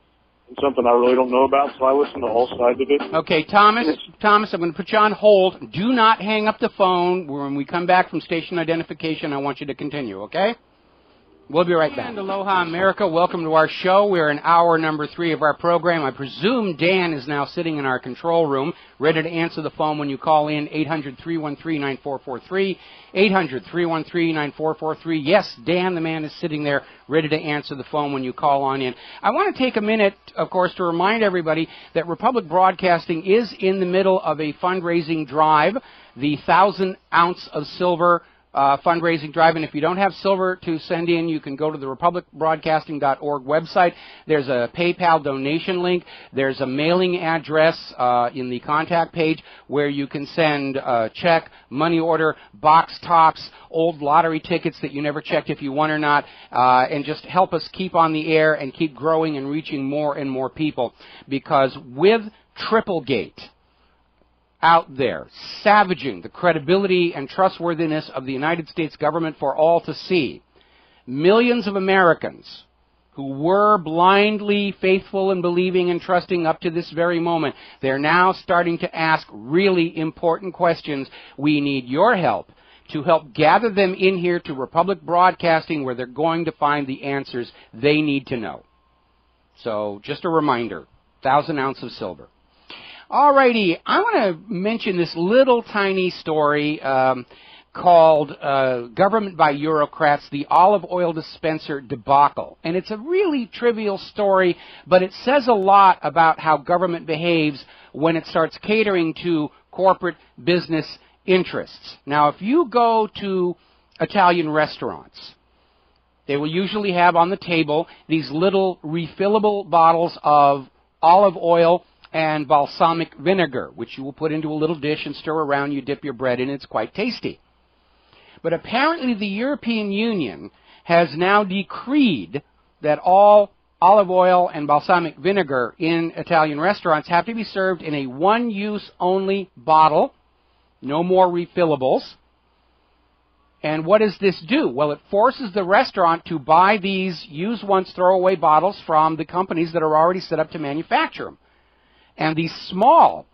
in something I really don't know about, so I listen to all sides of it. Okay, Thomas, I'm going to put you on hold. Do not hang up the phone. When we come back from station identification, I want you to continue, okay? We'll be right back. And aloha, America. Welcome to our show. We're in hour number 3 of our program. I presume Dan is now sitting in our control room, ready to answer the phone when you call in, 800-313-9443, 800-313-9443. Yes, Dan, the man, is sitting there, ready to answer the phone when you call on in. I want to take a minute, of course, to remind everybody that Republic Broadcasting is in the middle of a fundraising drive, the 1,000 ounce of silver fundraising drive, and if you don't have silver to send in, you can go to the republicbroadcasting.org website. There's a PayPal donation link. There's a mailing address in the contact page where you can send check, money order, box tops, old lottery tickets that you never checked if you won or not, and just help us keep on the air and keep growing and reaching more and more people. Because with Triplegate out there, savaging the credibility and trustworthiness of the United States government for all to see, millions of Americans who were blindly faithful and believing and trusting up to this very moment, they're now starting to ask really important questions. We need your help to help gather them in here to Republic Broadcasting, where they're going to find the answers they need to know. So just a reminder, 1,000 ounce of silver. All righty, I want to mention this little tiny story called Government by Bureaucrats, the Olive Oil Dispenser Debacle. And it's a really trivial story, but it says a lot about how government behaves when it starts catering to corporate business interests. Now, if you go to Italian restaurants, they will usually have on the table these little refillable bottles of olive oil and balsamic vinegar, which you will put into a little dish and stir around. You dip your bread in. It's quite tasty. But apparently the European Union has now decreed that all olive oil and balsamic vinegar in Italian restaurants have to be served in a one-use only bottle, no more refillables. And what does this do? Well, it forces the restaurant to buy these use-once, throw-away bottles from the companies that are already set up to manufacture them. And these small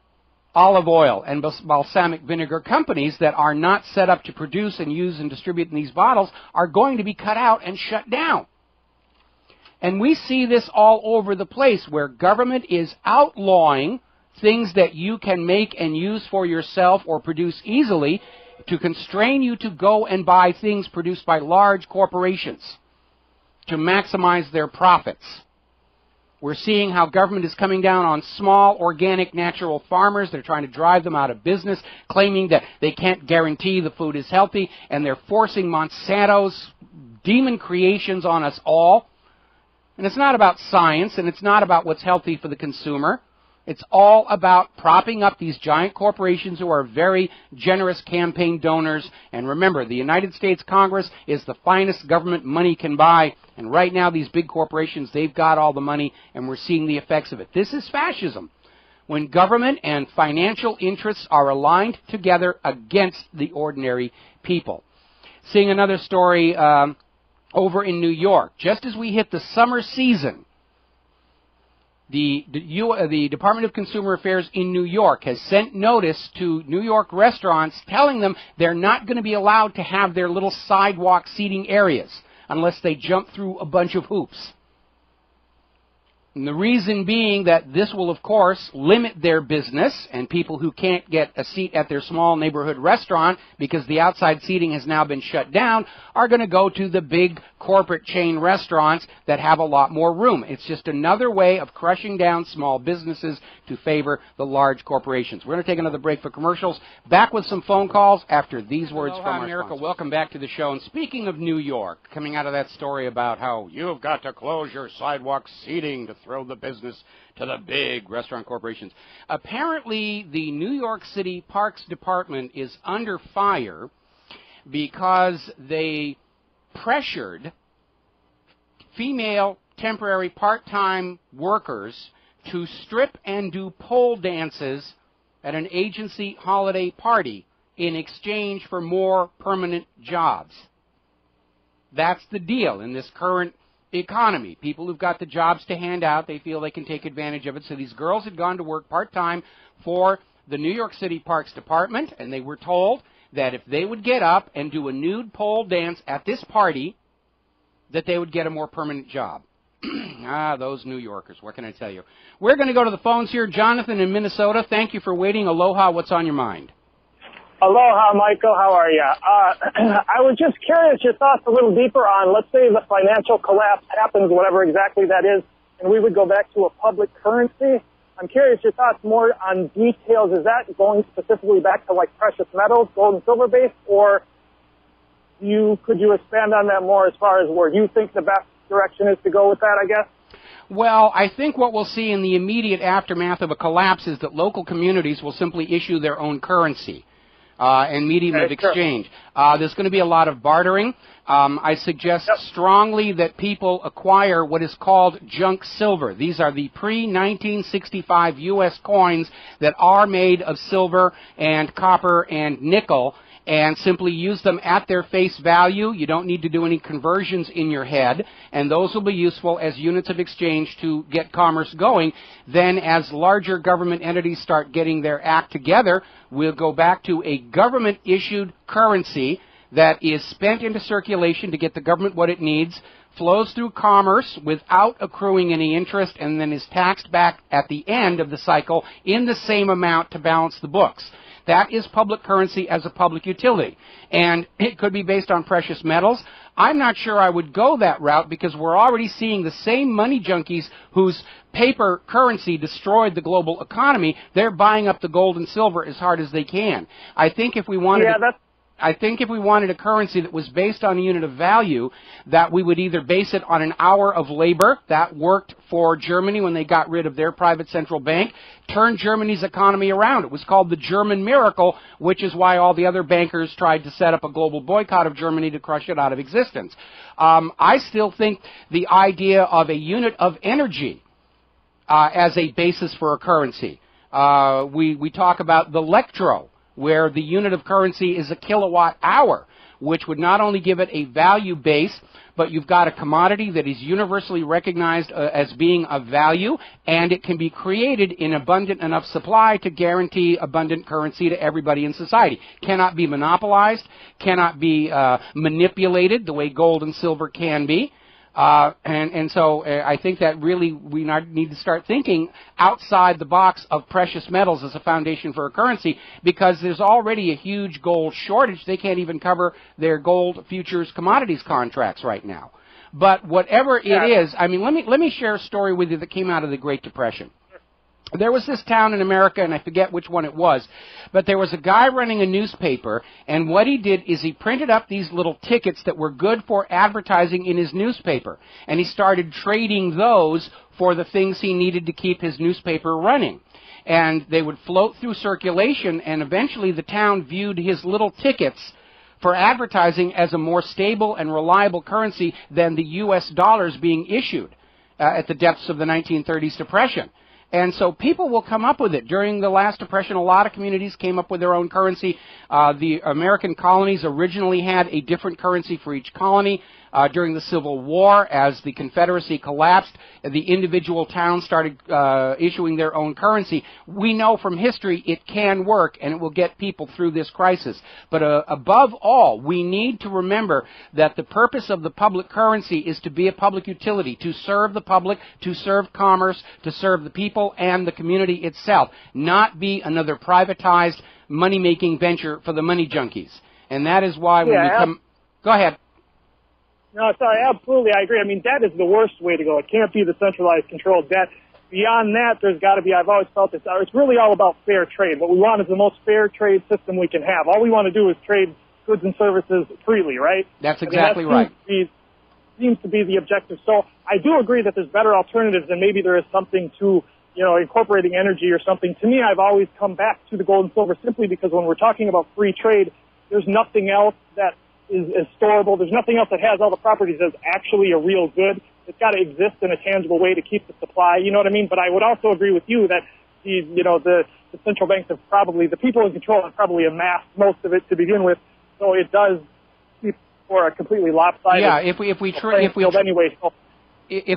olive oil and balsamic vinegar companies that are not set up to produce and use and distribute in these bottles are going to be cut out and shut down. And we see this all over the place, where government is outlawing things that you can make and use for yourself or produce easily to constrain you to go and buy things produced by large corporations to maximize their profits. We're seeing how government is coming down on small, organic, natural farmers. They're trying to drive them out of business, claiming that they can't guarantee the food is healthy, and they're forcing Monsanto's demon creations on us all. And it's not about science, and it's not about what's healthy for the consumer. It's all about propping up these giant corporations who are very generous campaign donors. And remember, the United States Congress is the finest government money can buy. And right now, these big corporations, they've got all the money, and we're seeing the effects of it. This is fascism, when government and financial interests are aligned together against the ordinary people. Seeing another story over in New York. Just as we hit the summer season, the Department of Consumer Affairs in New York has sent notice to New York restaurants telling them they're not going to be allowed to have their little sidewalk seating areas unless they jump through a bunch of hoops. And the reason being that this will, of course, limit their business, and people who can't get a seat at their small neighborhood restaurant because the outside seating has now been shut down are going to go to the big corporate chain restaurants that have a lot more room. It's just another way of crushing down small businesses to favor the large corporations. We're going to take another break for commercials. Back with some phone calls after these words from our America. Welcome back to the show. And speaking of New York, coming out of that story about how you've got to close your sidewalk seating to throw the business to the big restaurant corporations. Apparently, the New York City Parks Department is under fire because they pressured female temporary part-time workers to strip and do pole dances at an agency holiday party in exchange for more permanent jobs. That's the deal in this current economy. People who've got the jobs to hand out, they feel they can take advantage of it. So these girls had gone to work part-time for the New York City Parks Department, and they were told that if they would get up and do a nude pole dance at this party, that they would get a more permanent job. Those New Yorkers, what can I tell you? We're going to go to the phones here. Jonathan in Minnesota, thank you for waiting. Aloha, what's on your mind? Aloha, Michael. How are you? I was just curious your thoughts a little deeper on, let's say the financial collapse happens, whatever exactly that is, and we would go back to a public currency. I'm curious your thoughts more on details. Is that going specifically back to like precious metals, gold and silver based, or could you expand on that more as far as where you think the best direction is to go with that, I guess? Well, I think what we'll see in the immediate aftermath of a collapse is that local communities will simply issue their own currency and medium of exchange. There's going to be a lot of bartering. I suggest strongly that people acquire what is called junk silver. These are the pre-1965 U.S. coins that are made of silver and copper and nickel, and simply use them at their face value. You don't need to do any conversions in your head, and those will be useful as units of exchange to get commerce going. Then as larger government entities start getting their act together, we'll go back to a government-issued currency that is spent into circulation to get the government what it needs, flows through commerce without accruing any interest, and then is taxed back at the end of the cycle in the same amount to balance the books. That is public currency as a public utility. And it could be based on precious metals. I'm not sure I would go that route because we're already seeing the same money junkies whose paper currency destroyed the global economy. They're buying up the gold and silver as hard as they can. I think if we wanted a currency that was based on a unit of value, that we would either base it on an hour of labor. That worked for Germany when they got rid of their private central bank, turned Germany's economy around. It was called the German miracle, which is why all the other bankers tried to set up a global boycott of Germany to crush it out of existence. I still think the idea of a unit of energy as a basis for a currency. We talk about the electro, where the unit of currency is a kilowatt hour, which would not only give it a value base, but you've got a commodity that is universally recognized as being of value, and it can be created in abundant enough supply to guarantee abundant currency to everybody in society. Cannot be monopolized, cannot be manipulated the way gold and silver can be. So I think that really we need to start thinking outside the box of precious metals as a foundation for a currency, because there's already a huge gold shortage. They can't even cover their gold futures commodities contracts right now. But whatever it is, I mean, let me share a story with you that came out of the Great Depression. There was this town in America, and I forget which one it was, but there was a guy running a newspaper, and what he did is he printed up these little tickets that were good for advertising in his newspaper, and he started trading those for the things he needed to keep his newspaper running. And they would float through circulation, and eventually the town viewed his little tickets for advertising as a more stable and reliable currency than the U.S. dollars being issued at the depths of the 1930s Depression. And so people will come up with it. During the last Depression, a lot of communities came up with their own currency. The American colonies originally had a different currency for each colony. During the Civil War, as the Confederacy collapsed, the individual towns started issuing their own currency. We know from history it can work, and it will get people through this crisis. But above all, we need to remember that the purpose of the public currency is to be a public utility, to serve the public, to serve commerce, to serve the people and the community itself, not be another privatized money-making venture for the money junkies. And that is why when we come... Go ahead. No, sorry, absolutely, I agree. I mean, debt is the worst way to go. It can't be the centralized controlled debt. Beyond that, there's got to be, I've always felt this, it's really all about fair trade. What we want is the most fair trade system we can have. All we want to do is trade goods and services freely, right? That's exactly right. Seems to be the objective. So I do agree that there's better alternatives, and maybe there is something to, incorporating energy or something. To me, I've always come back to the gold and silver simply because when we're talking about free trade, there's nothing else that is storable. There's nothing else that has all the properties as actually a real good. It's got to exist in a tangible way to keep the supply. You know what I mean? But I would also agree with you that the central banks have probably, the people in control have probably amassed most of it to begin with. So it does keep for a completely lopsided. Yeah, if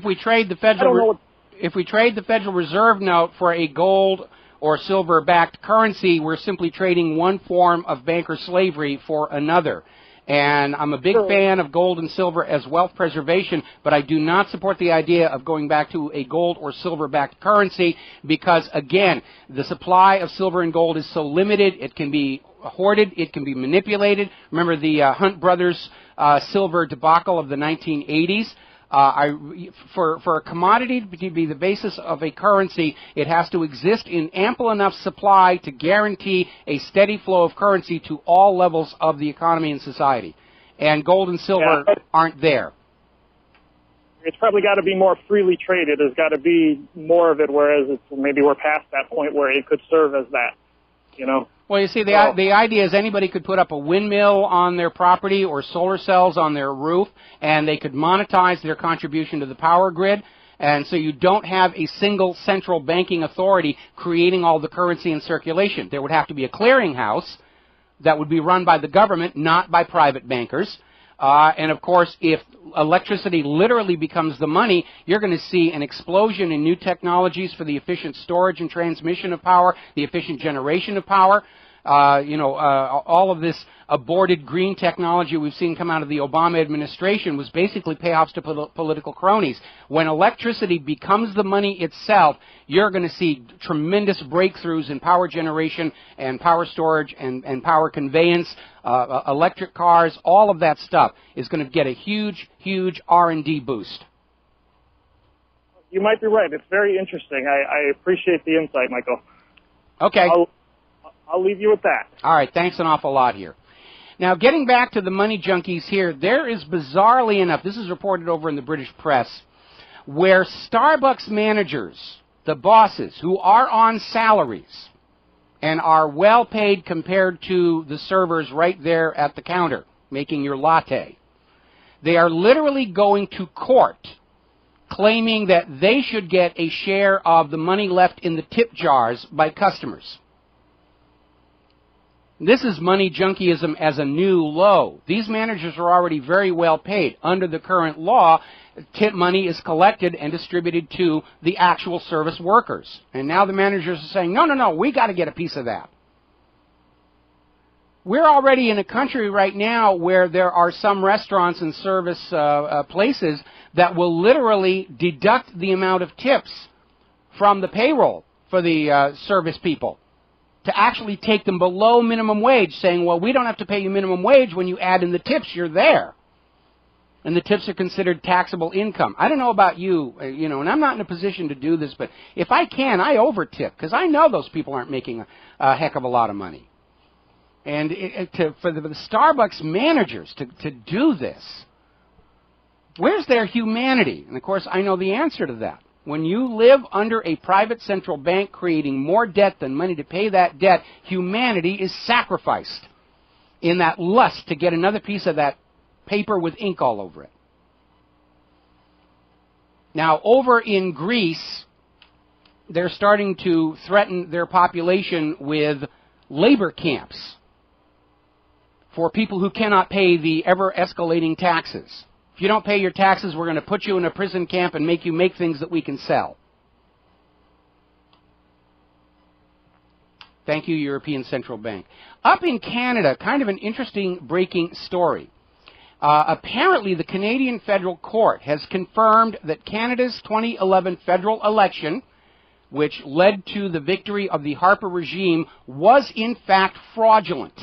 we trade the Federal Reserve note for a gold or silver-backed currency, we're simply trading one form of banker slavery for another. And I'm a big fan of gold and silver as wealth preservation, but I do not support the idea of going back to a gold or silver-backed currency because, again, the supply of silver and gold is so limited, it can be hoarded, it can be manipulated. Remember the Hunt Brothers silver debacle of the 1980s? For a commodity to be the basis of a currency, it has to exist in ample enough supply to guarantee a steady flow of currency to all levels of the economy and society. And gold and silver aren't there. It's probably got to be more freely traded. There's got to be more of it, whereas maybe we're past that point where it could serve as that, Well, you see, the idea is anybody could put up a windmill on their property or solar cells on their roof, and they could monetize their contribution to the power grid. And so you don't have a single central banking authority creating all the currency in circulation. There would have to be a clearinghouse that would be run by the government, not by private bankers. And, of course, if electricity literally becomes the money, you're going to see an explosion in new technologies for the efficient storage and transmission of power, the efficient generation of power. All of this aborted green technology we've seen come out of the Obama administration was basically payoffs to political cronies. When electricity becomes the money itself, you're going to see tremendous breakthroughs in power generation and power storage and power conveyance, electric cars, all of that stuff is going to get a huge, huge R&D boost. You might be right. It's very interesting. I appreciate the insight, Michael. Okay. I'll leave you with that. All right, thanks an awful lot here. Now, getting back to the money junkies here, there is bizarrely enough, this is reported over in the British press, where Starbucks managers, the bosses, who are on salaries and are well paid compared to the servers right there at the counter making your latte, they are literally going to court claiming that they should get a share of the money left in the tip jars by customers. This is money junkyism as a new low. These managers are already very well paid. Under the current law, tip money is collected and distributed to the actual service workers. And now the managers are saying, no, we got to get a piece of that. We're already in a country right now where there are some restaurants and service places that will literally deduct the amount of tips from the payroll for the service people, to actually take them below minimum wage, saying, well, we don't have to pay you minimum wage when you add in the tips, you're there. and the tips are considered taxable income. I don't know about you, and I'm not in a position to do this, but if I can, I over-tip, because I know those people aren't making a heck of a lot of money. And for the Starbucks managers to do this, where's their humanity? And, of course, I know the answer to that. When you live under a private central bank creating more debt than money to pay that debt, humanity is sacrificed in that lust to get another piece of that paper with ink all over it. Now, over in Greece, they're starting to threaten their population with labor camps for people who cannot pay the ever-escalating taxes. If you don't pay your taxes, we're going to put you in a prison camp and make you make things that we can sell. Thank you, European Central Bank. Up in Canada, kind of an interesting breaking story. Apparently, the Canadian Federal Court has confirmed that Canada's 2011 federal election, which led to the victory of the Harper regime, was in fact fraudulent.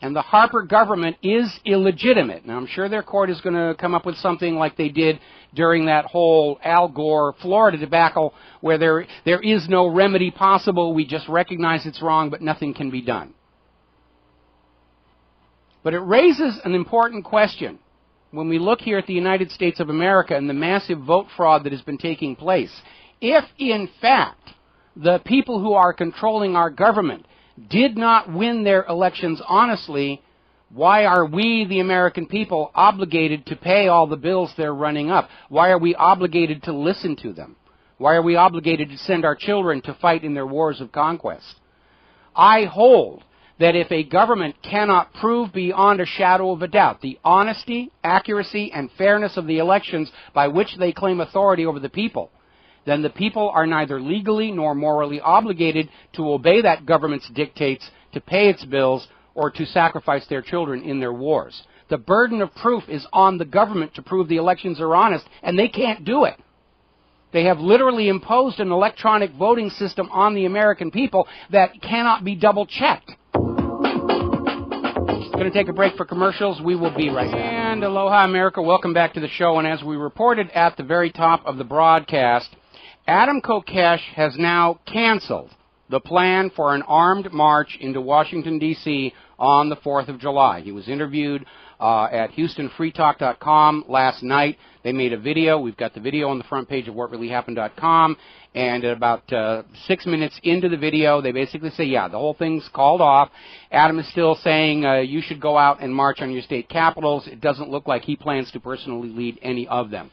And the Harper government is illegitimate. Now, I'm sure their court is going to come up with something like they did during that whole Al Gore Florida debacle, where there is no remedy possible. We just recognize it's wrong, but nothing can be done. But it raises an important question. When we look here at the United States of America and the massive vote fraud that has been taking place, if, in fact, the people who are controlling our government did not win their elections honestly, why are we, the American people, obligated to pay all the bills they're running up? Why are we obligated to listen to them? Why are we obligated to send our children to fight in their wars of conquest? I hold that if a government cannot prove beyond a shadow of a doubt the honesty, accuracy, and fairness of the elections by which they claim authority over the people, then the people are neither legally nor morally obligated to obey that government's dictates, to pay its bills, or to sacrifice their children in their wars. The burden of proof is on the government to prove the elections are honest, and they can't do it. They have literally imposed an electronic voting system on the American people that cannot be double-checked. Going to take a break for commercials. We will be right back. And aloha, America. Welcome back to the show. And as we reported at the very top of the broadcast, Adam Kokesh has now canceled the plan for an armed march into Washington, D.C. on the 4th of July. He was interviewed at HoustonFreeTalk.com last night. They made a video. We've got the video on the front page of WhatReallyHappened.com. And at about 6 minutes into the video, they basically say, yeah, the whole thing's called off. Adam is still saying you should go out and march on your state capitals. It doesn't look like he plans to personally lead any of them.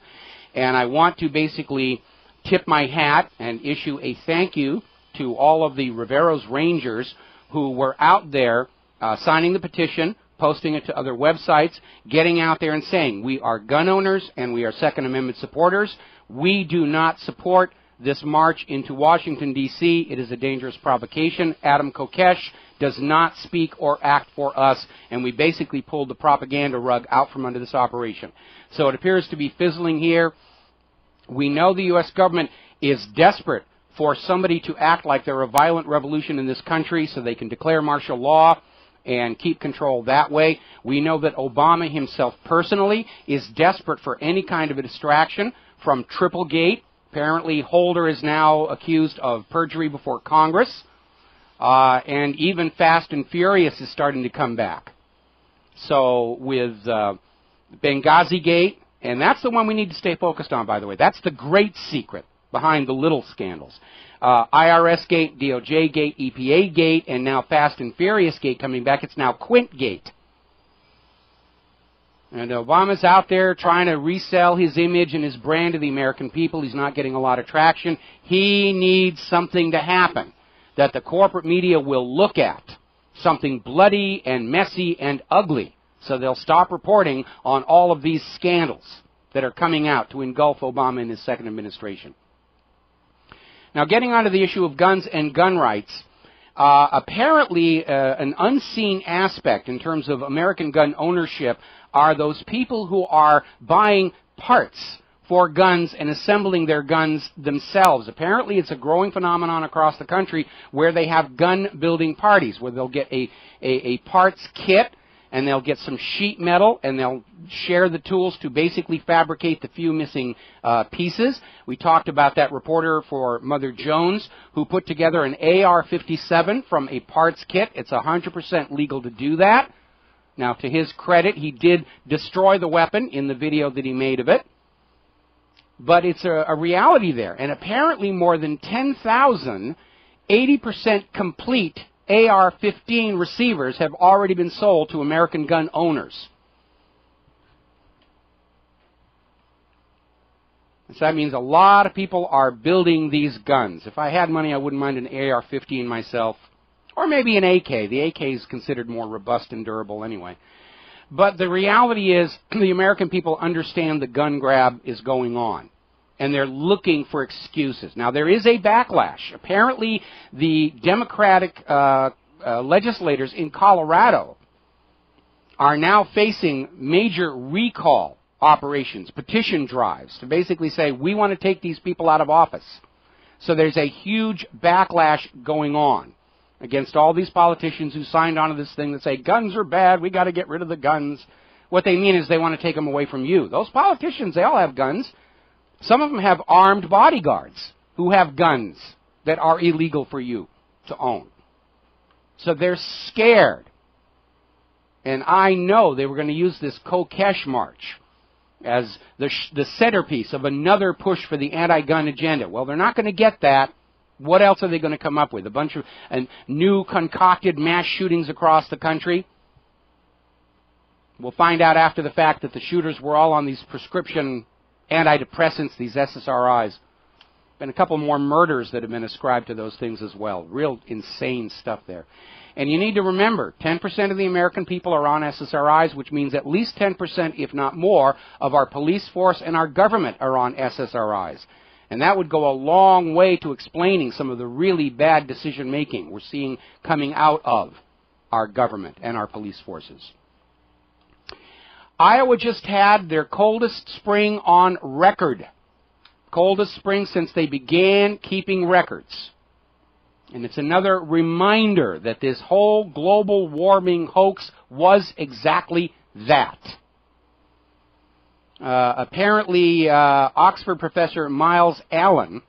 And I want to basically tip my hat and issue a thank you to all of the Rivero's Rangers who were out there signing the petition, posting it to other websites, getting out there and saying, we are gun owners and we are Second Amendment supporters. We do not support this march into Washington, D.C. It is a dangerous provocation. Adam Kokesh does not speak or act for us, and we basically pulled the propaganda rug out from under this operation. So it appears to be fizzling here. We know the U.S. government is desperate for somebody to act like they're a violent revolution in this country so they can declare martial law and keep control that way. We know that Obama himself personally is desperate for any kind of a distraction from Triplegate. Apparently, Holder is now accused of perjury before Congress. And even Fast and Furious is starting to come back. So with Benghazi Gate, and that's the one we need to stay focused on, by the way. That's the great secret behind the little scandals. IRS Gate, DOJ Gate, EPA Gate, and now Fast and Furious Gate coming back. It's now Quint Gate. And Obama's out there trying to resell his image and his brand to the American people. He's not getting a lot of traction. He needs something to happen that the corporate media will look at. Something bloody and messy and ugly. So they'll stop reporting on all of these scandals that are coming out to engulf Obama and his second administration. Now, getting on to the issue of guns and gun rights, apparently an unseen aspect in terms of American gun ownership are those people who are buying parts for guns and assembling their guns themselves. Apparently, it's a growing phenomenon across the country where they have gun-building parties, where they'll get a parts kit, and they'll get some sheet metal, and they'll share the tools to basically fabricate the few missing pieces. We talked about that reporter for Mother Jones who put together an AR-57 from a parts kit. It's 100% legal to do that. Now, to his credit, he did destroy the weapon in the video that he made of it. But it's a reality there. And apparently more than 10,000 80% complete AR-15 receivers have already been sold to American gun owners. So that means a lot of people are building these guns. If I had money, I wouldn't mind an AR-15 myself. Or maybe an AK. The AK is considered more robust and durable anyway. But the reality is the American people understand the gun grab is going on. And they're looking for excuses. Now, there is a backlash. Apparently, the Democratic legislators in Colorado are now facing major recall operations, petition drives, to basically say, we want to take these people out of office. So there's a huge backlash going on against all these politicians who signed on to this thing that say, guns are bad, we got to get rid of the guns. What they mean is they want to take them away from you. Those politicians, they all have guns. Some of them have armed bodyguards who have guns that are illegal for you to own. So they're scared. And I know they were going to use this Kokesh March as the centerpiece of another push for the anti-gun agenda. Well, they're not going to get that. What else are they going to come up with? A bunch of new concocted mass shootings across the country? We'll find out after the fact that the shooters were all on these prescription antidepressants, these SSRIs. Been a couple more murders that have been ascribed to those things as well. Real insane stuff there. And you need to remember, 10% of the American people are on SSRIs, which means at least 10%, if not more, of our police force and our government are on SSRIs. And that would go a long way to explaining some of the really bad decision-making we're seeing coming out of our government and our police forces. Iowa just had their coldest spring on record. Coldest spring since they began keeping records. And it's another reminder that this whole global warming hoax was exactly that. Apparently, Oxford professor Miles Allen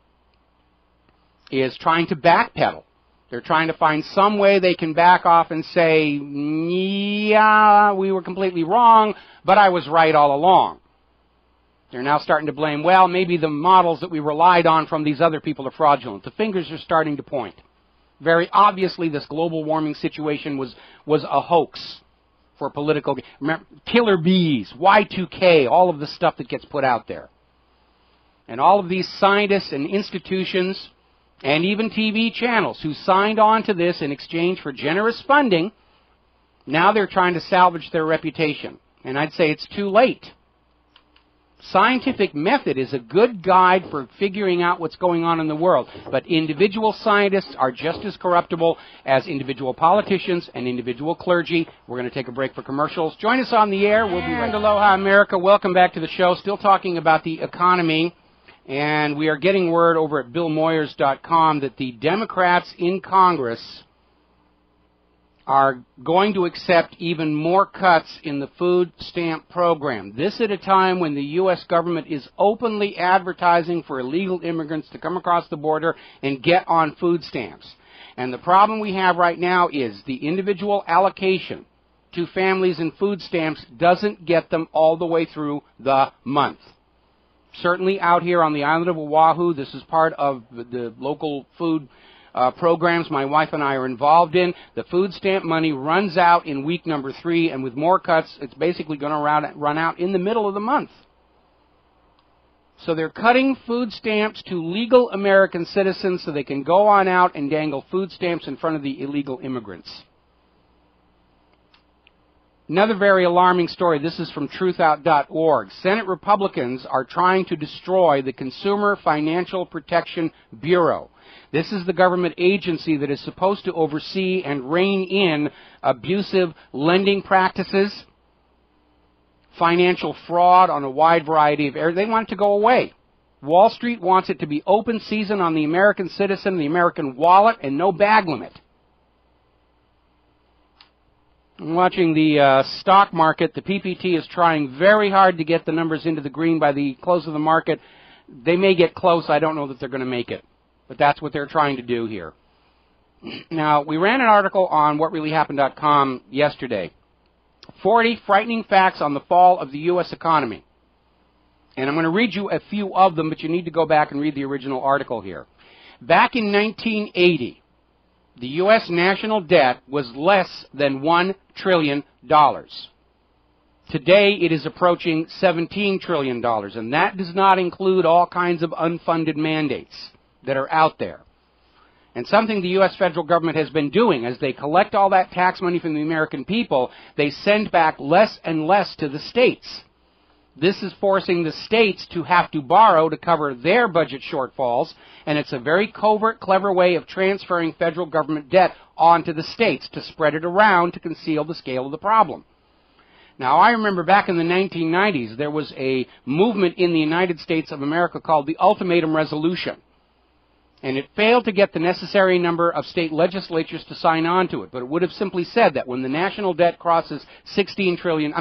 is trying to backpedal. They're trying to find some way they can back off and say, yeah, we were completely wrong, but I was right all along. They're now starting to blame, well, maybe the models that we relied on from these other people are fraudulent. The fingers are starting to point. Very obviously, this global warming situation was a hoax for political... Remember, killer bees, Y2K, all of the stuff that gets put out there. And all of these scientists and institutions and even TV channels who signed on to this in exchange for generous funding, now they're trying to salvage their reputation. And I'd say it's too late. Scientific method is a good guide for figuring out what's going on in the world, but individual scientists are just as corruptible as individual politicians and individual clergy. We're going to take a break for commercials. Join us on the air. We'll be right back. Aloha, America. Welcome back to the show. Still talking about the economy, and we are getting word over at BillMoyers.com that the Democrats in Congress are going to accept even more cuts in the food stamp program. This at a time when the U.S. government is openly advertising for illegal immigrants to come across the border and get on food stamps. And the problem we have right now is the individual allocation to families in food stamps doesn't get them all the way through the month. Certainly out here on the island of Oahu, this is part of the local food programs my wife and I are involved in. The food stamp money runs out in week number 3, and with more cuts, it's basically going to run out in the middle of the month. So they're cutting food stamps to legal American citizens so they can go on out and dangle food stamps in front of the illegal immigrants. Another very alarming story. This is from truthout.org. Senate Republicans are trying to destroy the Consumer Financial Protection Bureau. This is the government agency that is supposed to oversee and rein in abusive lending practices, financial fraud on a wide variety of areas. They want it to go away. Wall Street wants it to be open season on the American citizen, the American wallet, and no bag limit. I'm watching the stock market. The PPT is trying very hard to get the numbers into the green by the close of the market. They may get close. I don't know that they're going to make it. But that's what they're trying to do here. Now, we ran an article on whatreallyhappened.com yesterday. 40 frightening facts on the fall of the U.S. economy. And I'm going to read you a few of them, but you need to go back and read the original article here. Back in 1980, the U.S. national debt was less than $1 trillion. Today, it is approaching $17 trillion, and that does not include all kinds of unfunded mandates that are out there. And something the U.S. federal government has been doing, as they collect all that tax money from the American people, they send back less and less to the states. This is forcing the states to have to borrow to cover their budget shortfalls, and it's a very covert, clever way of transferring federal government debt onto the states to spread it around to conceal the scale of the problem. Now, I remember back in the 1990s, there was a movement in the United States of America called the Ultimatum Resolution. And it failed to get the necessary number of state legislatures to sign on to it. But it would have simply said that when the national debt crosses $6 trillion.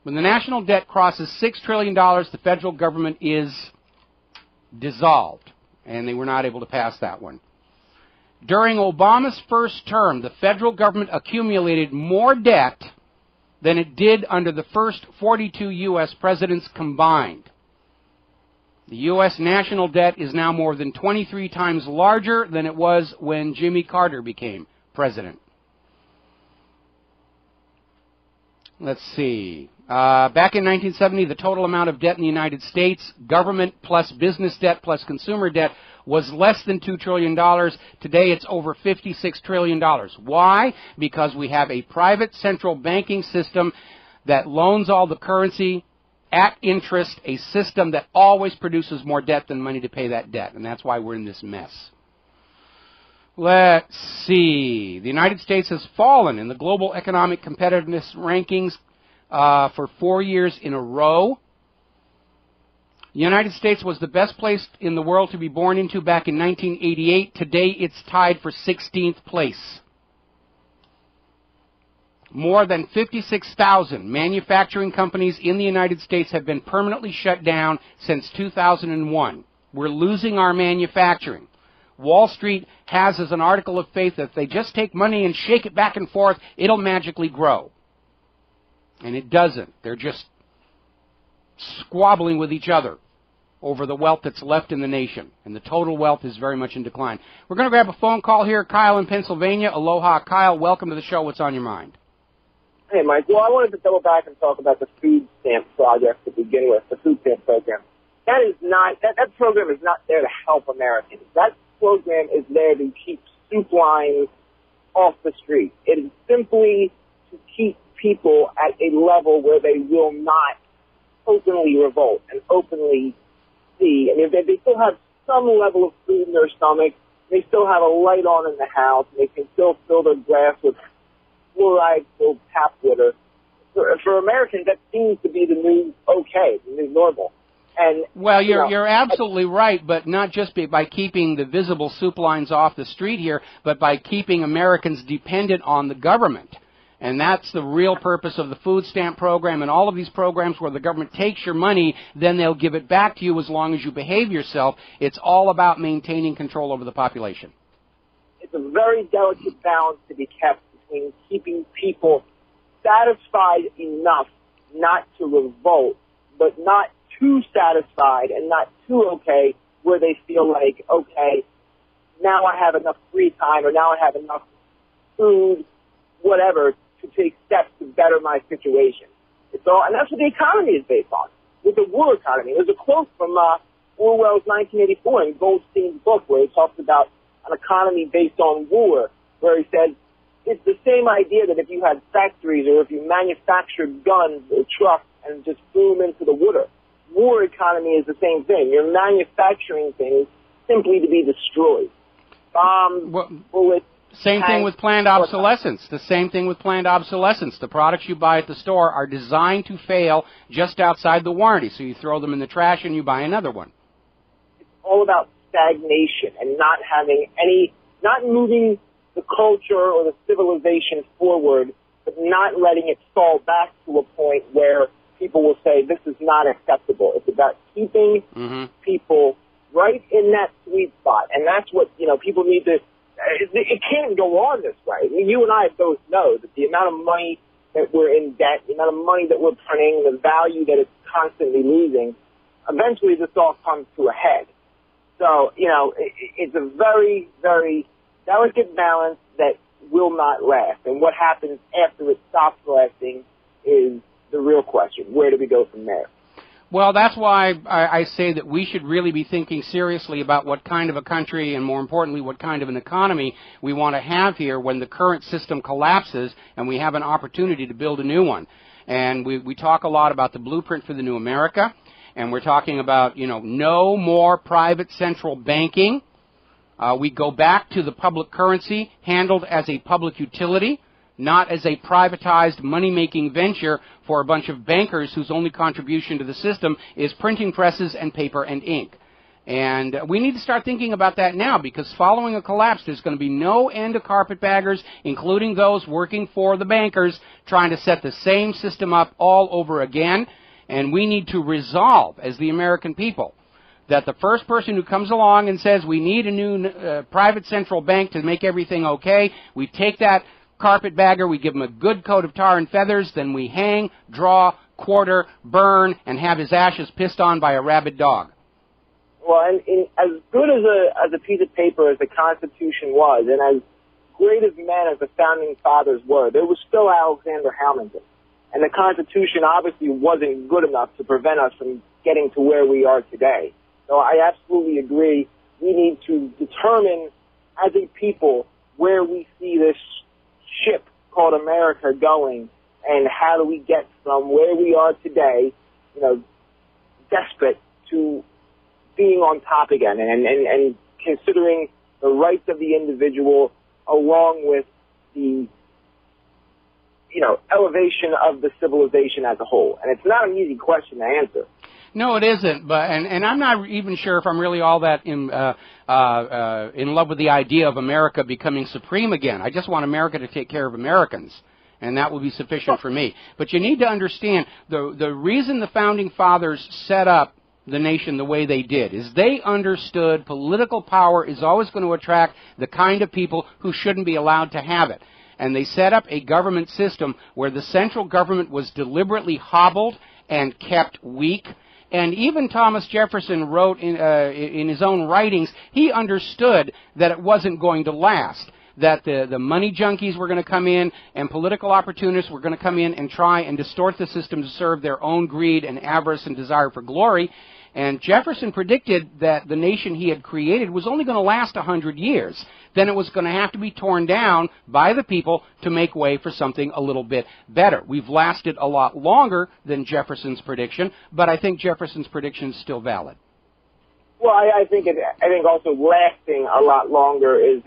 When the national debt crosses $6 trillion, the federal government is dissolved. And they were not able to pass that one. During Obama's first term, the federal government accumulated more debt than it did under the first 42 U.S. presidents combined. The U.S. national debt is now more than 23 times larger than it was when Jimmy Carter became president. Let's see. Back in 1970, the total amount of debt in the United States, government plus business debt plus consumer debt, was less than $2 trillion. Today, it's over $56 trillion. Why? Because we have a private central banking system that loans all the currency at interest, a system that always produces more debt than money to pay that debt. And that's why we're in this mess. Let's see. The United States has fallen in the global economic competitiveness rankings for 4 years in a row. The United States was the best place in the world to be born into back in 1988. Today, it's tied for 16th place. More than 56,000 manufacturing companies in the United States have been permanently shut down since 2001. We're losing our manufacturing. Wall Street has as an article of faith that if they just take money and shake it back and forth, it'll magically grow. And it doesn't. They're just squabbling with each other over the wealth that's left in the nation. And the total wealth is very much in decline. We're going to grab a phone call here. Kyle in Pennsylvania. Aloha, Kyle. Welcome to the show. What's on your mind? Hey, Mike. Well, I wanted to double back and talk about the food stamp project to begin with, the food stamp program. That is not, that program is not there to help Americans. That program is there to keep soup lines off the street. It is simply to keep people at a level where they will not openly revolt and openly see. And if they still have some level of food in their stomach, they still have a light on in the house, and they can still fill their glass with fluoride-filled tap water. For Americans, that seems to be the new okay, the new normal. And well, you're absolutely right, but not just by keeping the visible soup lines off the street here, but by keeping Americans dependent on the government. And that's the real purpose of the food stamp program and all of these programs where the government takes your money, then they'll give it back to you as long as you behave yourself. It's all about maintaining control over the population. It's a very delicate balance to be kept between keeping people satisfied enough not to revolt, but not too satisfied and not too okay where they feel like, okay, now I have enough free time or now I have enough food, whatever, to take steps to better my situation. It's all, and that's what the economy is based on. With the war economy. There's a quote from Orwell's 1984 in Goldstein's book where he talks about an economy based on war, where he says it's the same idea that if you had factories or if you manufactured guns or trucks and just threw them into the water. War economy is the same thing. You're manufacturing things simply to be destroyed. Bullets. Same thing with planned obsolescence. The same thing with planned obsolescence. The products you buy at the store are designed to fail just outside the warranty, so you throw them in the trash and you buy another one. It's all about stagnation and not having any, not moving the culture or the civilization forward, but not letting it fall back to a point where people will say this is not acceptable. It's about keeping people right in that sweet spot, and that's what, you know, people need to. It can't go on this way. I mean, you and I both know that the amount of money that we're in debt, the amount of money that we're printing, the value that it's constantly losing, eventually this all comes to a head. So, you know, it's a very, very delicate balance that will not last. And what happens after it stops lasting is the real question. Where do we go from there? Well, that's why I say that we should really be thinking seriously about what kind of a country and, more importantly, what kind of an economy we want to have here when the current system collapses and we have an opportunity to build a new one. And we talk a lot about the blueprint for the new America, and we're talking about, you know, no more private central banking. We go back to the public currency handled as a public utility, not as a privatized money-making venture for a bunch of bankers whose only contribution to the system is printing presses and paper and ink. And we need to start thinking about that now, because following a collapse, there's going to be no end of carpetbaggers, including those working for the bankers, trying to set the same system up all over again. And we need to resolve, as the American people, that the first person who comes along and says we need a new private central bank to make everything okay, we take that carpetbagger, we give him a good coat of tar and feathers, then we hang, draw, quarter, burn, and have his ashes pissed on by a rabid dog. Well, and as good as a piece of paper as the Constitution was, and as great as men as the Founding Fathers were, there was still Alexander Hamilton. And the Constitution obviously wasn't good enough to prevent us from getting to where we are today. So I absolutely agree. We need to determine as a people where we see this ship called America going, and how do we get from where we are today, you know, desperate, to being on top again, and considering the rights of the individual along with the, you know, elevation of the civilization as a whole. And it's not an easy question to answer. No, it isn't, but and I'm not even sure if I'm really all that in love with the idea of America becoming supreme again. I just want America to take care of Americans, and that will be sufficient for me. But you need to understand the reason the Founding Fathers set up the nation the way they did is they understood political power is always going to attract the kind of people who shouldn't be allowed to have it. And they set up a government system where the central government was deliberately hobbled and kept weak. And even Thomas Jefferson wrote in his own writings, he understood that it wasn't going to last, that the money junkies were going to come in and political opportunists were going to come in and try and distort the system to serve their own greed and avarice and desire for glory. And Jefferson predicted that the nation he had created was only going to last 100 years. Then it was going to have to be torn down by the people to make way for something a little bit better. We've lasted a lot longer than Jefferson's prediction, but I think Jefferson's prediction is still valid. Well, I think also lasting a lot longer is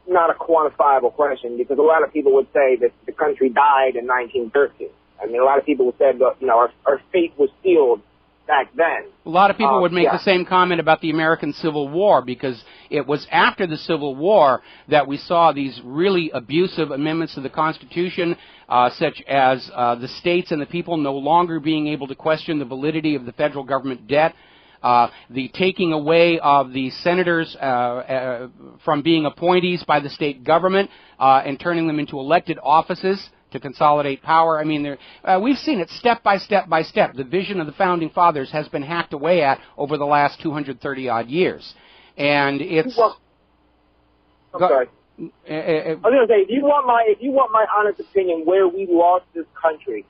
not a quantifiable question, because a lot of people would say that the country died in 1913. I mean, a lot of people would say that, you know, our fate was sealed back then. A lot of people would make the same comment about the American Civil War, because it was after the Civil War that we saw these really abusive amendments to the Constitution, such as the states and the people no longer being able to question the validity of the federal government debt, the taking away of the senators from being appointees by the state government and turning them into elected offices to consolidate power. I mean, we've seen it step by step by step. The vision of the Founding Fathers has been hacked away at over the last 230-odd years. And it's... Well, I'm sorry. I was going to say, if you want my honest opinion, where we lost this country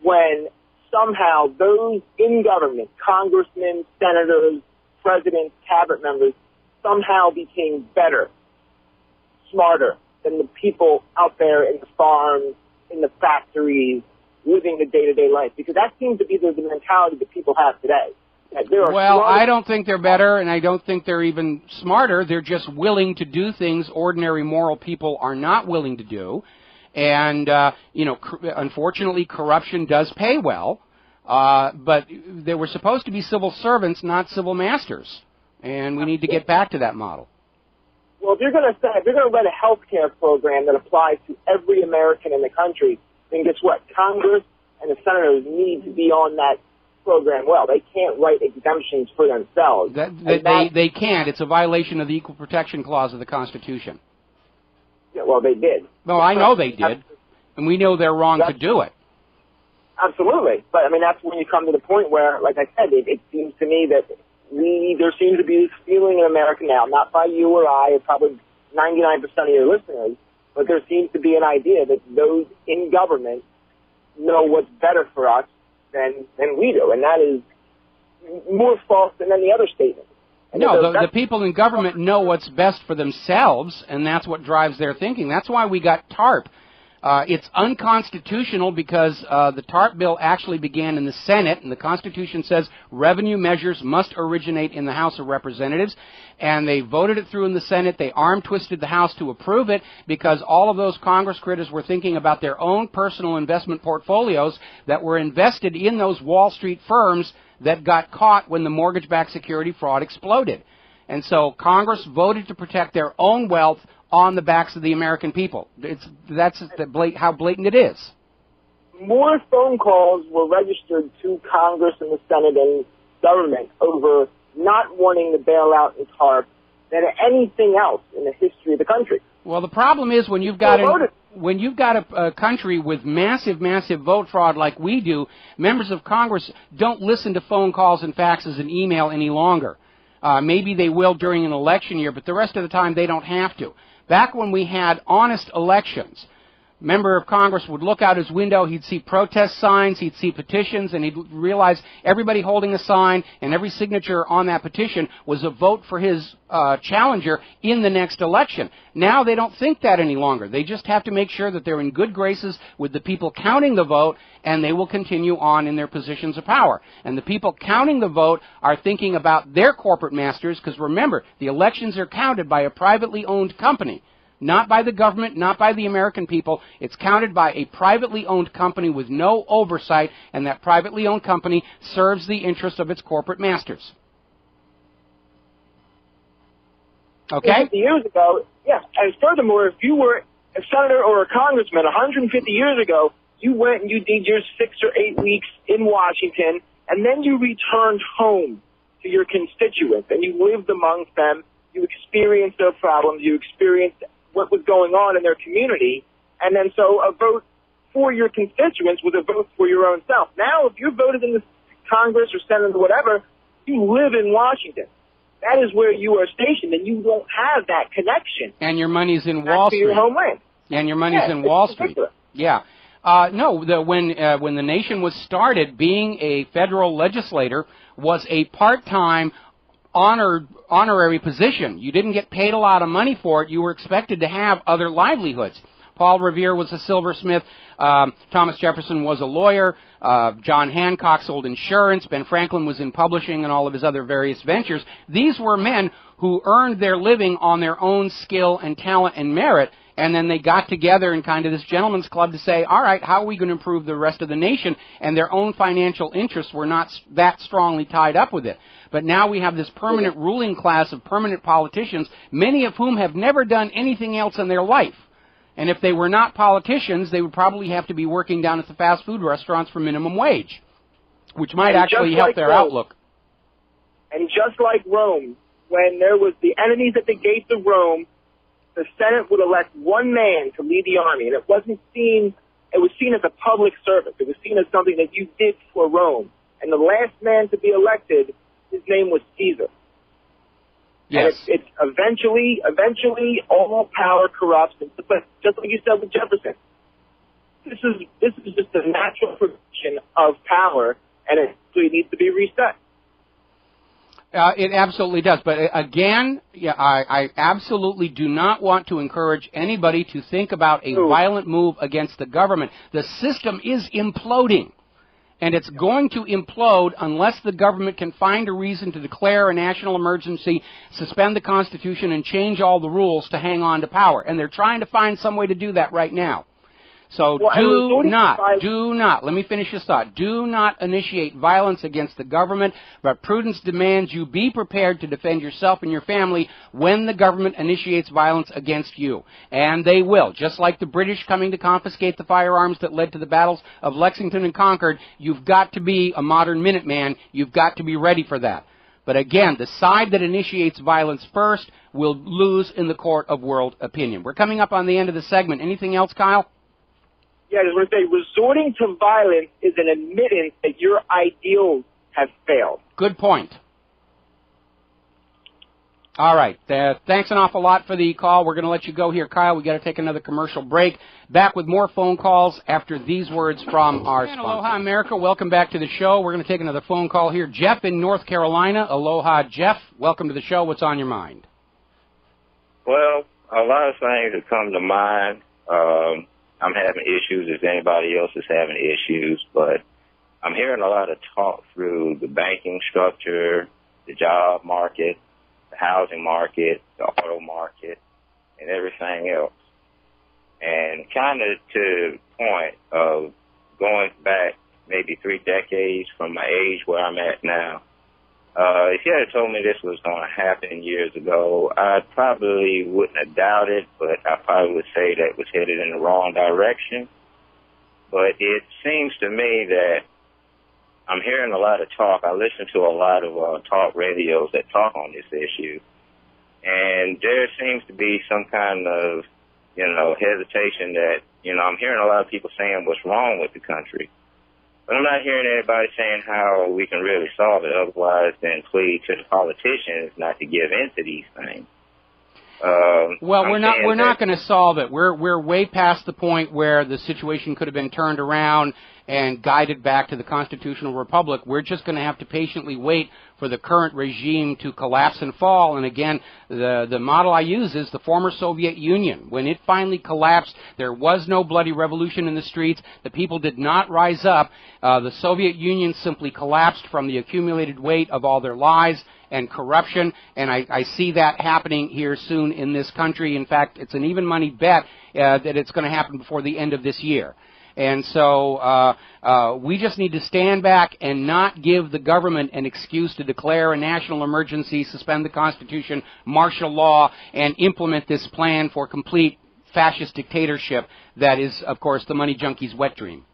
when somehow those in government, congressmen, senators, presidents, cabinet members, somehow became better, smarter than the people out there in the farms, in the factories, living the day-to-day life. Because that seems to be the mentality that people have today. Well, I don't think they're better, and I don't think they're even smarter. They're just willing to do things ordinary moral people are not willing to do. And, you know, unfortunately, corruption does pay well. But they were supposed to be civil servants, not civil masters. And we need to get back to that model. Well, if you're going to run a health care program that applies to every American in the country, then guess what? Congress and the senators need to be on that program. Well, they can't write exemptions for themselves. They can't. It's a violation of the Equal Protection Clause of the Constitution. Yeah, well, they did. No, I know they did, and we know they're wrong to do it. Absolutely. But, I mean, that's when you come to the point where, like I said, it seems to me that there seems to be this feeling in America now, not by you or I, or probably 99% of your listeners, but there seems to be an idea that those in government know what's better for us than we do, and that is more false than any other statement. And no, the people in government know what's best for themselves, and that's what drives their thinking. That's why we got TARP. It's unconstitutional because the TARP bill actually began in the Senate, and the Constitution says revenue measures must originate in the House of Representatives, and they voted it through in the Senate. They arm-twisted the House to approve it because all of those Congress critters were thinking about their own personal investment portfolios that were invested in those Wall Street firms that got caught when the mortgage-backed security fraud exploded. And so Congress voted to protect their own wealth on the backs of the American people. That's how blatant it is. More phone calls were registered to Congress and the Senate and government over not wanting the bailout and TARP than anything else in the history of the country. Well, the problem is when you've got a country with massive vote fraud like we do, members of Congress don't listen to phone calls and faxes and email any longer. Maybe they will during an election year, but the rest of the time they don't have to. Back when we had honest elections, a member of Congress would look out his window, he'd see protest signs, he'd see petitions, and he'd realize everybody holding a sign and every signature on that petition was a vote for his challenger in the next election. Now they don't think that any longer. They just have to make sure that they're in good graces with the people counting the vote, and they will continue on in their positions of power. And the people counting the vote are thinking about their corporate masters, because remember, the elections are counted by a privately owned company. Not by the government, not by the American people. It's counted by a privately owned company with no oversight, and that privately owned company serves the interest of its corporate masters. Okay? 50 years ago, yeah. And furthermore, if you were a senator or a congressman 150 years ago, you went and you did your 6 or 8 weeks in Washington, and then you returned home to your constituents, and you lived amongst them. You experienced their problems. You experienced what was going on in their community, and then so a vote for your constituents was a vote for your own self. Now, if you're voted in the Congress or Senate or whatever, you live in Washington. That is where you are stationed, and you don't have that connection. And your money's in Wall Street. Your homeland. And your money's in Wall Street. Yeah. When the nation was started, being a federal legislator was a part-time honorary position. You didn't get paid a lot of money for it. You were expected to have other livelihoods. Paul Revere was a silversmith. Thomas Jefferson was a lawyer. John Hancock sold insurance. Ben Franklin was in publishing and all of his other various ventures. These were men who earned their living on their own skill and talent and merit, and then they got together in kind of this gentleman's club to say, all right, how are we going to improve the rest of the nation? And their own financial interests were not that strongly tied up with it. But now we have this permanent ruling class of permanent politicians, many of whom have never done anything else in their life. And if they were not politicians, they would probably have to be working down at the fast food restaurants for minimum wage, which might actually help their outlook. And just like Rome, when there was the enemies at the gates of Rome, the Senate would elect one man to lead the army, and it was seen as a public service. It was seen as something that you did for Rome. And the last man to be elected, his name was Caesar. Yes. And it's eventually all power corrupts. But just like you said with Jefferson, this is just the natural progression of power, and it needs to be reset. It absolutely does. But again, I absolutely do not want to encourage anybody to think about a violent move against the government. The system is imploding. And it's going to implode unless the government can find a reason to declare a national emergency, suspend the Constitution, and change all the rules to hang on to power. And they're trying to find some way to do that right now. So do not, let me finish this thought, do not initiate violence against the government, but prudence demands you be prepared to defend yourself and your family when the government initiates violence against you. And they will. Just like the British coming to confiscate the firearms that led to the battles of Lexington and Concord, you've got to be a modern Minuteman. You've got to be ready for that. But again, the side that initiates violence first will lose in the court of world opinion. We're coming up on the end of the segment. Anything else, Kyle? Yeah, I just want to say, resorting to violence is an admittance that your ideals have failed. Good point. All right. Thanks an awful lot for the call. We're going to let you go here, Kyle. We've got to take another commercial break. Back with more phone calls after these words from our sponsor. Aloha, America. Welcome back to the show. We're going to take another phone call here. Jeff in North Carolina. Aloha, Jeff. Welcome to the show. What's on your mind? Well, a lot of things that come to mind. I'm having issues as anybody else is having issues, but I'm hearing a lot of talk through the banking structure, the job market, the housing market, the auto market, and everything else. And kind of to the point of going back maybe 3 decades from my age where I'm at now, if you had told me this was going to happen years ago, I probably wouldn't have doubted, but I probably would say that it was headed in the wrong direction. But it seems to me that I'm hearing a lot of talk. I listen to a lot of talk radios that talk on this issue. And there seems to be some kind of, hesitation that, I'm hearing a lot of people saying what's wrong with the country. But I'm not hearing anybody saying how we can really solve it, otherwise than plead to the politicians not to give in to these things. Well, we're not going to solve it. We're way past the point where the situation could have been turned around and guided back to the constitutional republic. We're just going to have to patiently wait for the current regime to collapse and fall. And again, the model I use is the former Soviet Union. When it finally collapsed, there was no bloody revolution in the streets. The people did not rise up. The Soviet Union simply collapsed from the accumulated weight of all their lies and corruption, and I see that happening here soon in this country. In fact, it's an even money bet that it's going to happen before the end of this year. And so we just need to stand back and not give the government an excuse to declare a national emergency, suspend the Constitution, martial law, and implement this plan for complete fascist dictatorship that is, of course, the money junkie's wet dream.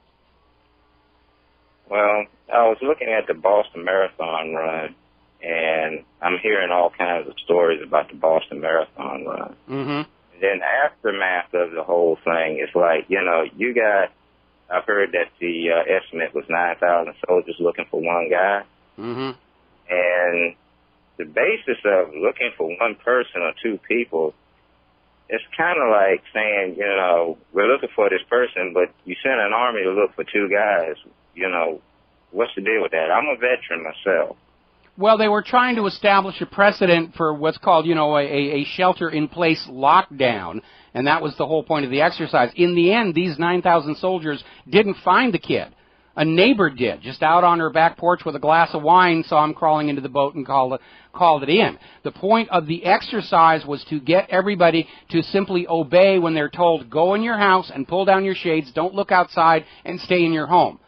Well, I was looking at the Boston Marathon run, and I'm hearing all kinds of stories about the Boston Marathon run. Mm-hmm. And then the aftermath of the whole thing is like, I've heard that the estimate was 9,000 soldiers looking for one guy. Mm-hmm. And the basis of looking for one person or two people, it's kind of like saying, we're looking for this person, but you send an army to look for two guys. What's the deal with that? I'm a veteran myself. Well, they were trying to establish a precedent for what's called, a shelter-in-place lockdown, and that was the whole point of the exercise. In the end, these 9,000 soldiers didn't find the kid. A neighbor did, just out on her back porch with a glass of wine, saw him crawling into the boat and called it in. The point of the exercise was to get everybody to simply obey when they're told, go in your house and pull down your shades, don't look outside, and stay in your home,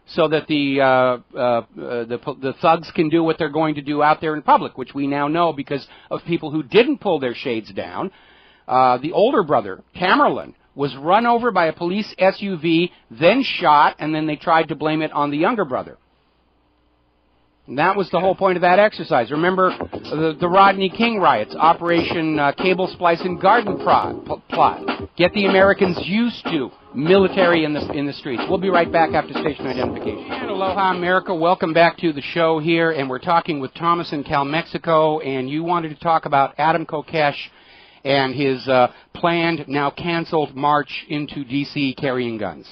so that the thugs can do what they're going to do out there in public, which we now know because of people who didn't pull their shades down. The older brother, Tamerlan, was run over by a police SUV, then shot, and then they tried to blame it on the younger brother. And that was the whole point of that exercise. Remember the Rodney King riots, Operation Cable Splice and Garden Plot. Get the Americans used to military in the streets. We'll be right back after station identification. And aloha, America. Welcome back to the show here, and we're talking with Thomas in Cal, Mexico, and you wanted to talk about Adam Kokesh and his planned, now canceled march into D.C. carrying guns.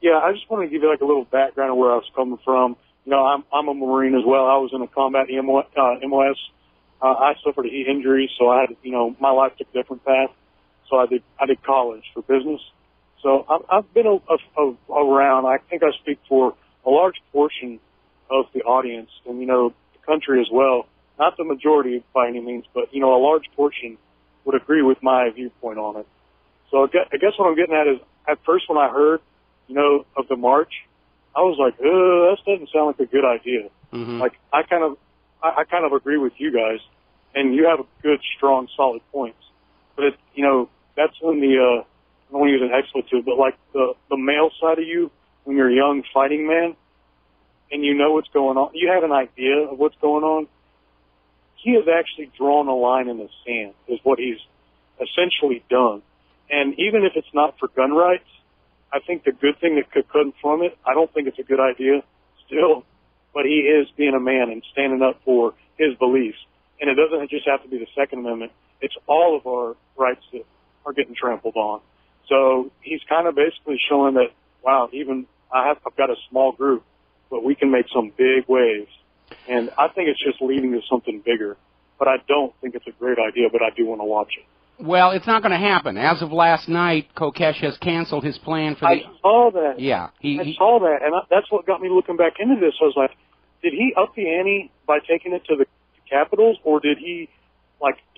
Yeah, I just want to give you a little background of where I was coming from. I'm a Marine as well. I was in a combat MOS. I suffered a heat injury, so I had, my life took a different path. So I did college for business. So I've been around. I think I speak for a large portion of the audience and, the country as well. Not the majority by any means, but, a large portion would agree with my viewpoint on it. So I guess what I'm getting at is, at first when I heard, of the march, I was like, that doesn't sound like a good idea. Mm-hmm. Like, I kind of agree with you guys, and you have a good, strong, solid points. But that's when I don't want to use an expletive, but like the male side of you, when you're a young fighting man, and you know what's going on, you have an idea of what's going on. He has actually drawn a line in the sand, is what he's essentially done. And even if it's not for gun rights, I think the good thing that could come from it, I don't think it's a good idea still, but he is being a man and standing up for his beliefs. And it doesn't just have to be the Second Amendment. It's all of our rights that are getting trampled on. So he's kind of basically showing that, wow, even I've got a small group, but we can make some big waves. And I think it's just leading to something bigger. But I don't think it's a great idea, but I do want to watch it. Well, it's not going to happen. As of last night, Kokesh has canceled his plan for the... I saw that. Yeah. I saw that, and that's what got me looking back into this. I was like, did he up the ante by taking it to the Capitals, or did he,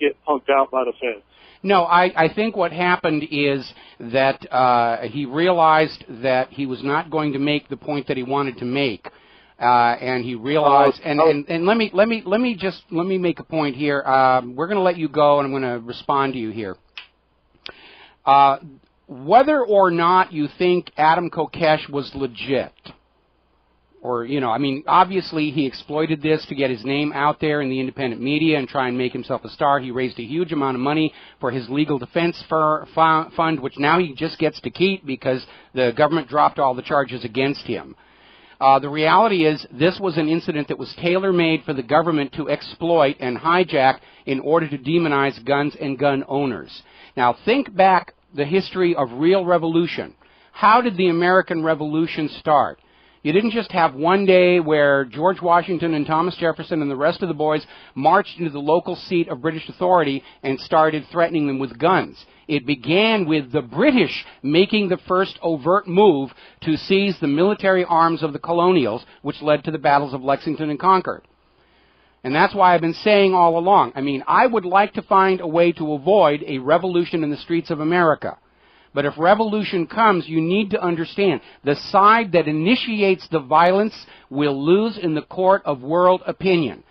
get punked out by the Feds? No, I think what happened is that he realized that he was not going to make the point that he wanted to make. And he realized, and let me make a point here. We're going to let you go, and I'm going to respond to you here. Whether or not you think Adam Kokesh was legit, or, obviously he exploited this to get his name out there in the independent media and try and make himself a star. He raised a huge amount of money for his legal defense fund, which now he just gets to keep because the government dropped all the charges against him. The reality is this was an incident that was tailor-made for the government to exploit and hijack in order to demonize guns and gun owners. Now, think back the history of real revolution. How did the American Revolution start? You didn't just have one day where George Washington and Thomas Jefferson and the rest of the boys marched into the local seat of British authority and started threatening them with guns. It began with the British making the first overt move to seize the military arms of the colonials, which led to the battles of Lexington and Concord. And that's why I've been saying all along, I would like to find a way to avoid a revolution in the streets of America. But if revolution comes, you need to understand the side that initiates the violence will lose in the court of world opinion.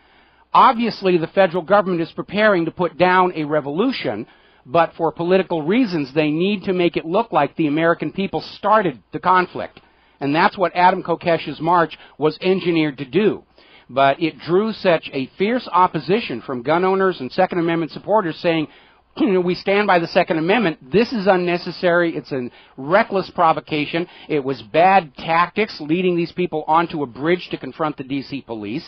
Obviously, the federal government is preparing to put down a revolution, but for political reasons, they need to make it look like the American people started the conflict. And that's what Adam Kokesh's march was engineered to do. But it drew such a fierce opposition from gun owners and Second Amendment supporters saying, we stand by the Second Amendment. This is unnecessary. It's a reckless provocation. It was bad tactics leading these people onto a bridge to confront the D.C. police.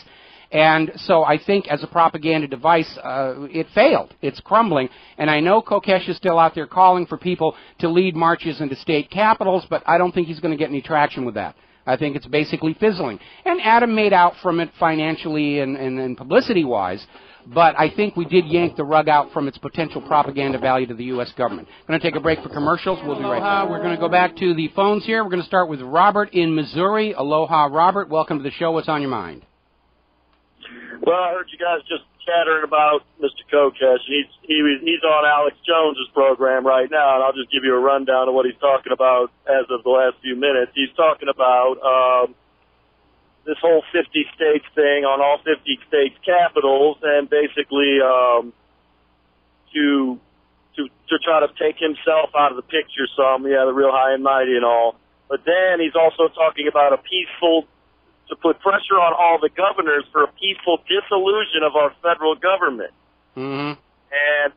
And so I think as a propaganda device, it failed. It's crumbling. And I know Kokesh is still out there calling for people to lead marches into state capitals, but I don't think he's going to get any traction with that. I think it's basically fizzling. And Adam made out from it financially and publicity-wise, but I think we did yank the rug out from its potential propaganda value to the U.S. government. Going to take a break for commercials. We'll be right back. We're going to go back to the phones here. We're going to start with Robert in Missouri. Aloha, Robert. Welcome to the show. What's on your mind? Well, I heard you guys just chattering about Mr. Kokesh. He's on Alex Jones's program right now, and I'll just give you a rundown of what he's talking about as of the last few minutes. He's talking about this whole 50 states thing on all 50 states' capitals, and basically to try to take himself out of the picture some, the real high and mighty and all. But then he's also talking about to put pressure on all the governors for a peaceful dissolution of our federal government. Mm-hmm. And,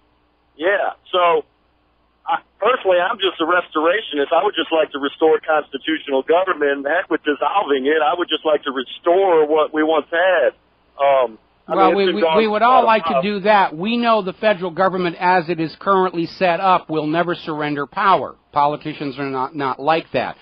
so personally, I'm just a restorationist. I would just like to restore constitutional government. Heck with dissolving it. I would just like to restore what we once had. We would all like to do that. We know the federal government, as it is currently set up, will never surrender power. Politicians are not like that.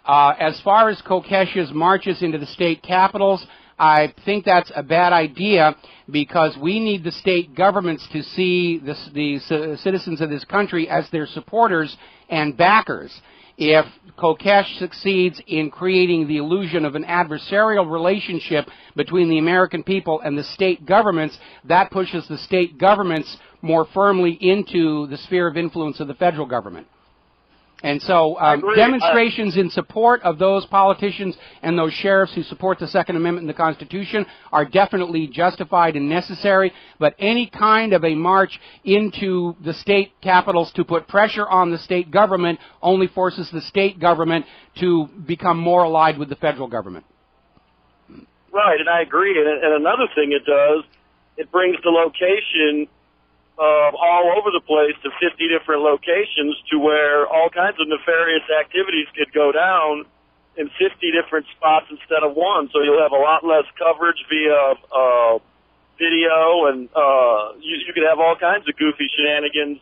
As far as Kokesh's marches into the state capitals, I think that's a bad idea because we need the state governments to see the citizens of this country as their supporters and backers. If Kokesh succeeds in creating the illusion of an adversarial relationship between the American people and the state governments, that pushes the state governments more firmly into the sphere of influence of the federal government. And so demonstrations in support of those politicians and those sheriffs who support the Second Amendment and the Constitution are definitely justified and necessary, but any kind of a march into the state capitals to put pressure on the state government only forces the state government to become more allied with the federal government. Right, and I agree. And another thing it does, it brings the location all over the place to 50 different locations to where all kinds of nefarious activities could go down in 50 different spots instead of one. So you'll have a lot less coverage via video, and you could have all kinds of goofy shenanigans.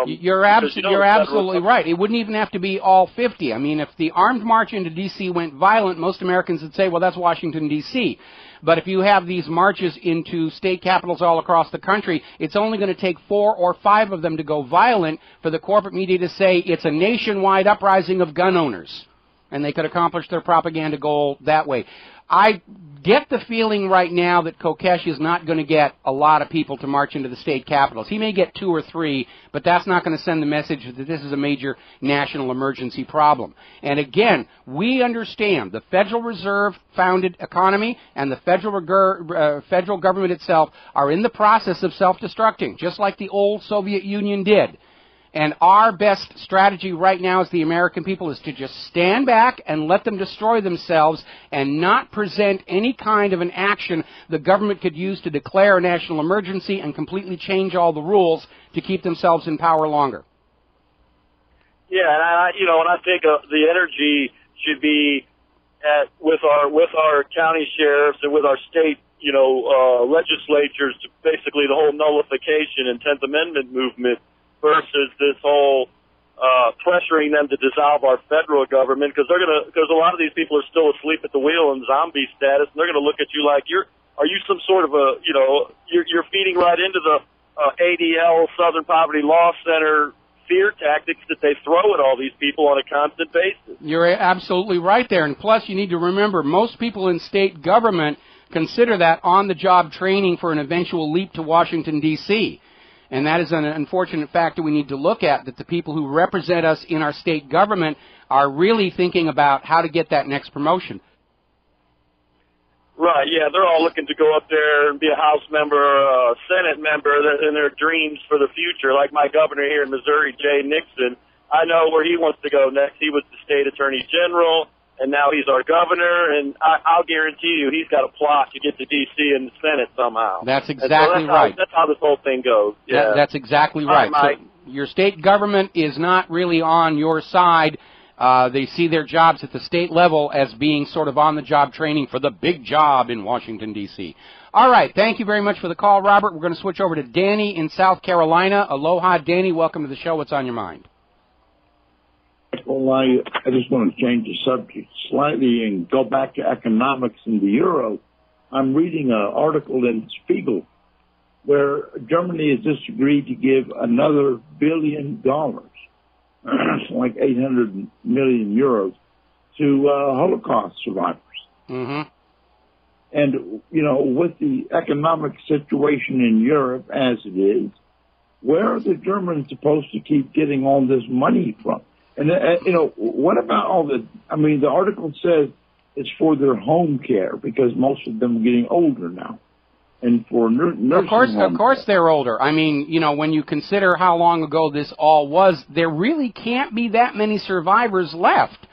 You're absolutely right. It wouldn't even have to be all 50. I mean, if the armed march into D.C. went violent, most Americans would say, well, that's Washington, D.C. But if you have these marches into state capitals all across the country, it's only going to take 4 or 5 of them to go violent for the corporate media to say it's a nationwide uprising of gun owners. And they could accomplish their propaganda goal that way. I get the feeling right now that Kokesh is not going to get a lot of people to march into the state capitals. He may get 2 or 3, but that's not going to send the message that this is a major national emergency problem. And again, we understand the Federal Reserve-founded economy and the federal government itself are in the process of self-destructing, just like the old Soviet Union did. And our best strategy right now as the American people is to just stand back and let them destroy themselves and not present any kind of an action the government could use to declare a national emergency and completely change all the rules to keep themselves in power longer. Yeah, and I think the energy should be with our county sheriffs and with our state, legislatures, to basically the whole nullification and 10th Amendment movement, versus this whole pressuring them to dissolve our federal government, because a lot of these people are still asleep at the wheel in zombie status, and they're going to look at you like are you some sort of you're feeding right into the ADL, Southern Poverty Law Center fear tactics that they throw at all these people on a constant basis. You're absolutely right there, and plus you need to remember most people in state government consider that on-the-job training for an eventual leap to Washington, D.C., and that is an unfortunate factor we need to look at, that the people who represent us in our state government are really thinking about how to get that next promotion. Right, yeah, they're all looking to go up there and be a House member or a Senate member in their dreams for the future, like my governor here in Missouri, Jay Nixon. I know where he wants to go next. He was the state attorney general, and now he's our governor, and I'll guarantee you he's got a plot to get to D.C. and the Senate somehow. That's exactly right. That's how this whole thing goes. Yeah. That's exactly right. Mike. So your state government is not really on your side. They see their jobs at the state level as being sort of on-the-job training for the big job in Washington, D.C. All right. Thank you very much for the call, Robert. We're going to switch over to Danny in South Carolina. Aloha, Danny. Welcome to the show. What's on your mind? Well, I just want to change the subject slightly and go back to economics and the euro. I'm reading an article in Spiegel where Germany has just agreed to give another $1 billion, like 800 million euros, to Holocaust survivors. Mm-hmm. And, with the economic situation in Europe as it is, where are the Germans supposed to keep getting all this money from? And, what about all the article says it's for their home care because most of them are getting older now. And for nursing Of course they're older. I mean, when you consider how long ago this all was, there really can't be that many survivors left,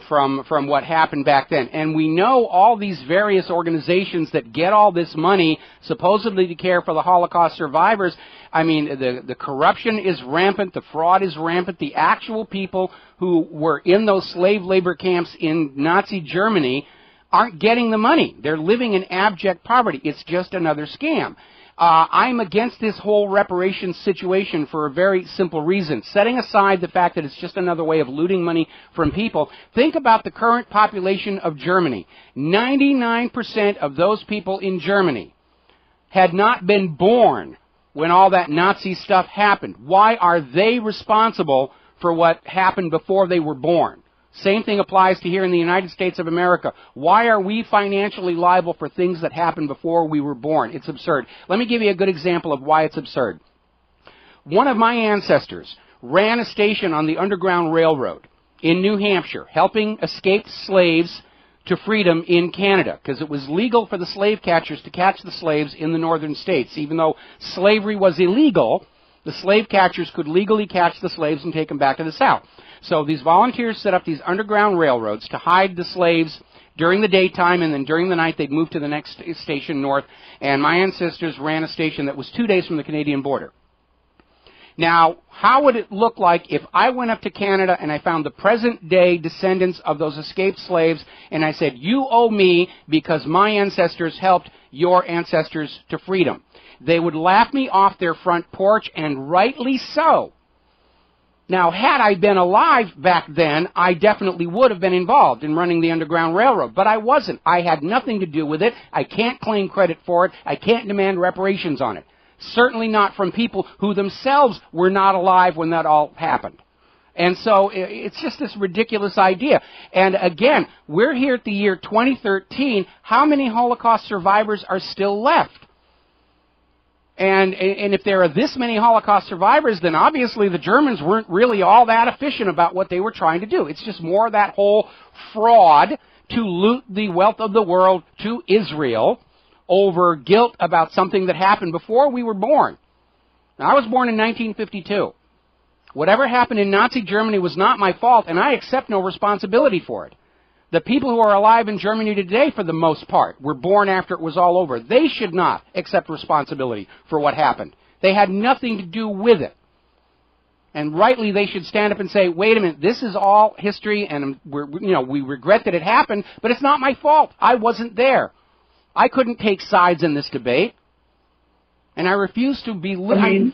from what happened back then. And we know all these various organizations that get all this money supposedly to care for the Holocaust survivors. I mean, the corruption is rampant, the fraud is rampant. The actual people who were in those slave labor camps in Nazi Germany aren't getting the money. They're living in abject poverty. It's just another scam. I'm against this whole reparations situation for a very simple reason. Setting aside the fact that it's just another way of looting money from people, think about the current population of Germany. 99% of those people in Germany had not been born when all that Nazi stuff happened. Why are they responsible for what happened before they were born? Same thing applies to here in the United States of America. Why are we financially liable for things that happened before we were born? It's absurd. Let me give you a good example of why it's absurd. One of my ancestors ran a station on the Underground Railroad in New Hampshire, helping escaped slaves to freedom in Canada, because it was legal for the slave catchers to catch the slaves in the northern states. Even though slavery was illegal, the slave catchers could legally catch the slaves and take them back to the South. So these volunteers set up these underground railroads to hide the slaves during the daytime, and then during the night they'd move to the next station north, and my ancestors ran a station that was 2 days from the Canadian border. Now, how would it look like if I went up to Canada and I found the present-day descendants of those escaped slaves, and I said, you owe me because my ancestors helped your ancestors to freedom? They would laugh me off their front porch, and rightly so. Now, had I been alive back then, I definitely would have been involved in running the Underground Railroad, but I wasn't. I had nothing to do with it. I can't claim credit for it. I can't demand reparations on it. Certainly not from people who themselves were not alive when that all happened. And so it's just this ridiculous idea. And again, we're here at the year 2013. How many Holocaust survivors are still left? And if there are this many Holocaust survivors, then obviously the Germans weren't really all that efficient about what they were trying to do. It's just more of that whole fraud to loot the wealth of the world to Israel over guilt about something that happened before we were born. Now, I was born in 1952. Whatever happened in Nazi Germany was not my fault, and I accept no responsibility for it. The people who are alive in Germany today, for the most part, were born after it was all over. They should not accept responsibility for what happened. They had nothing to do with it. And rightly, they should stand up and say, wait a minute, this is all history, and we regret that it happened, but it's not my fault. I wasn't there. I couldn't take sides in this debate. And I refuse to be... we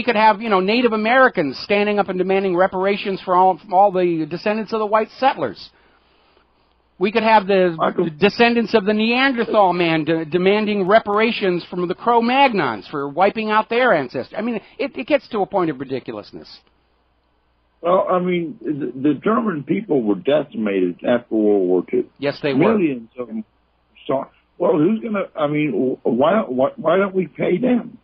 could have, Native Americans standing up and demanding reparations for all the descendants of the white settlers. We could have the descendants of the Neanderthal man demanding reparations from the Cro-Magnons for wiping out their ancestors. I mean, it gets to a point of ridiculousness. Well, I mean, the German people were decimated after World War II. Yes, they were. Millions of them. Well, who's going to, why don't we pay them?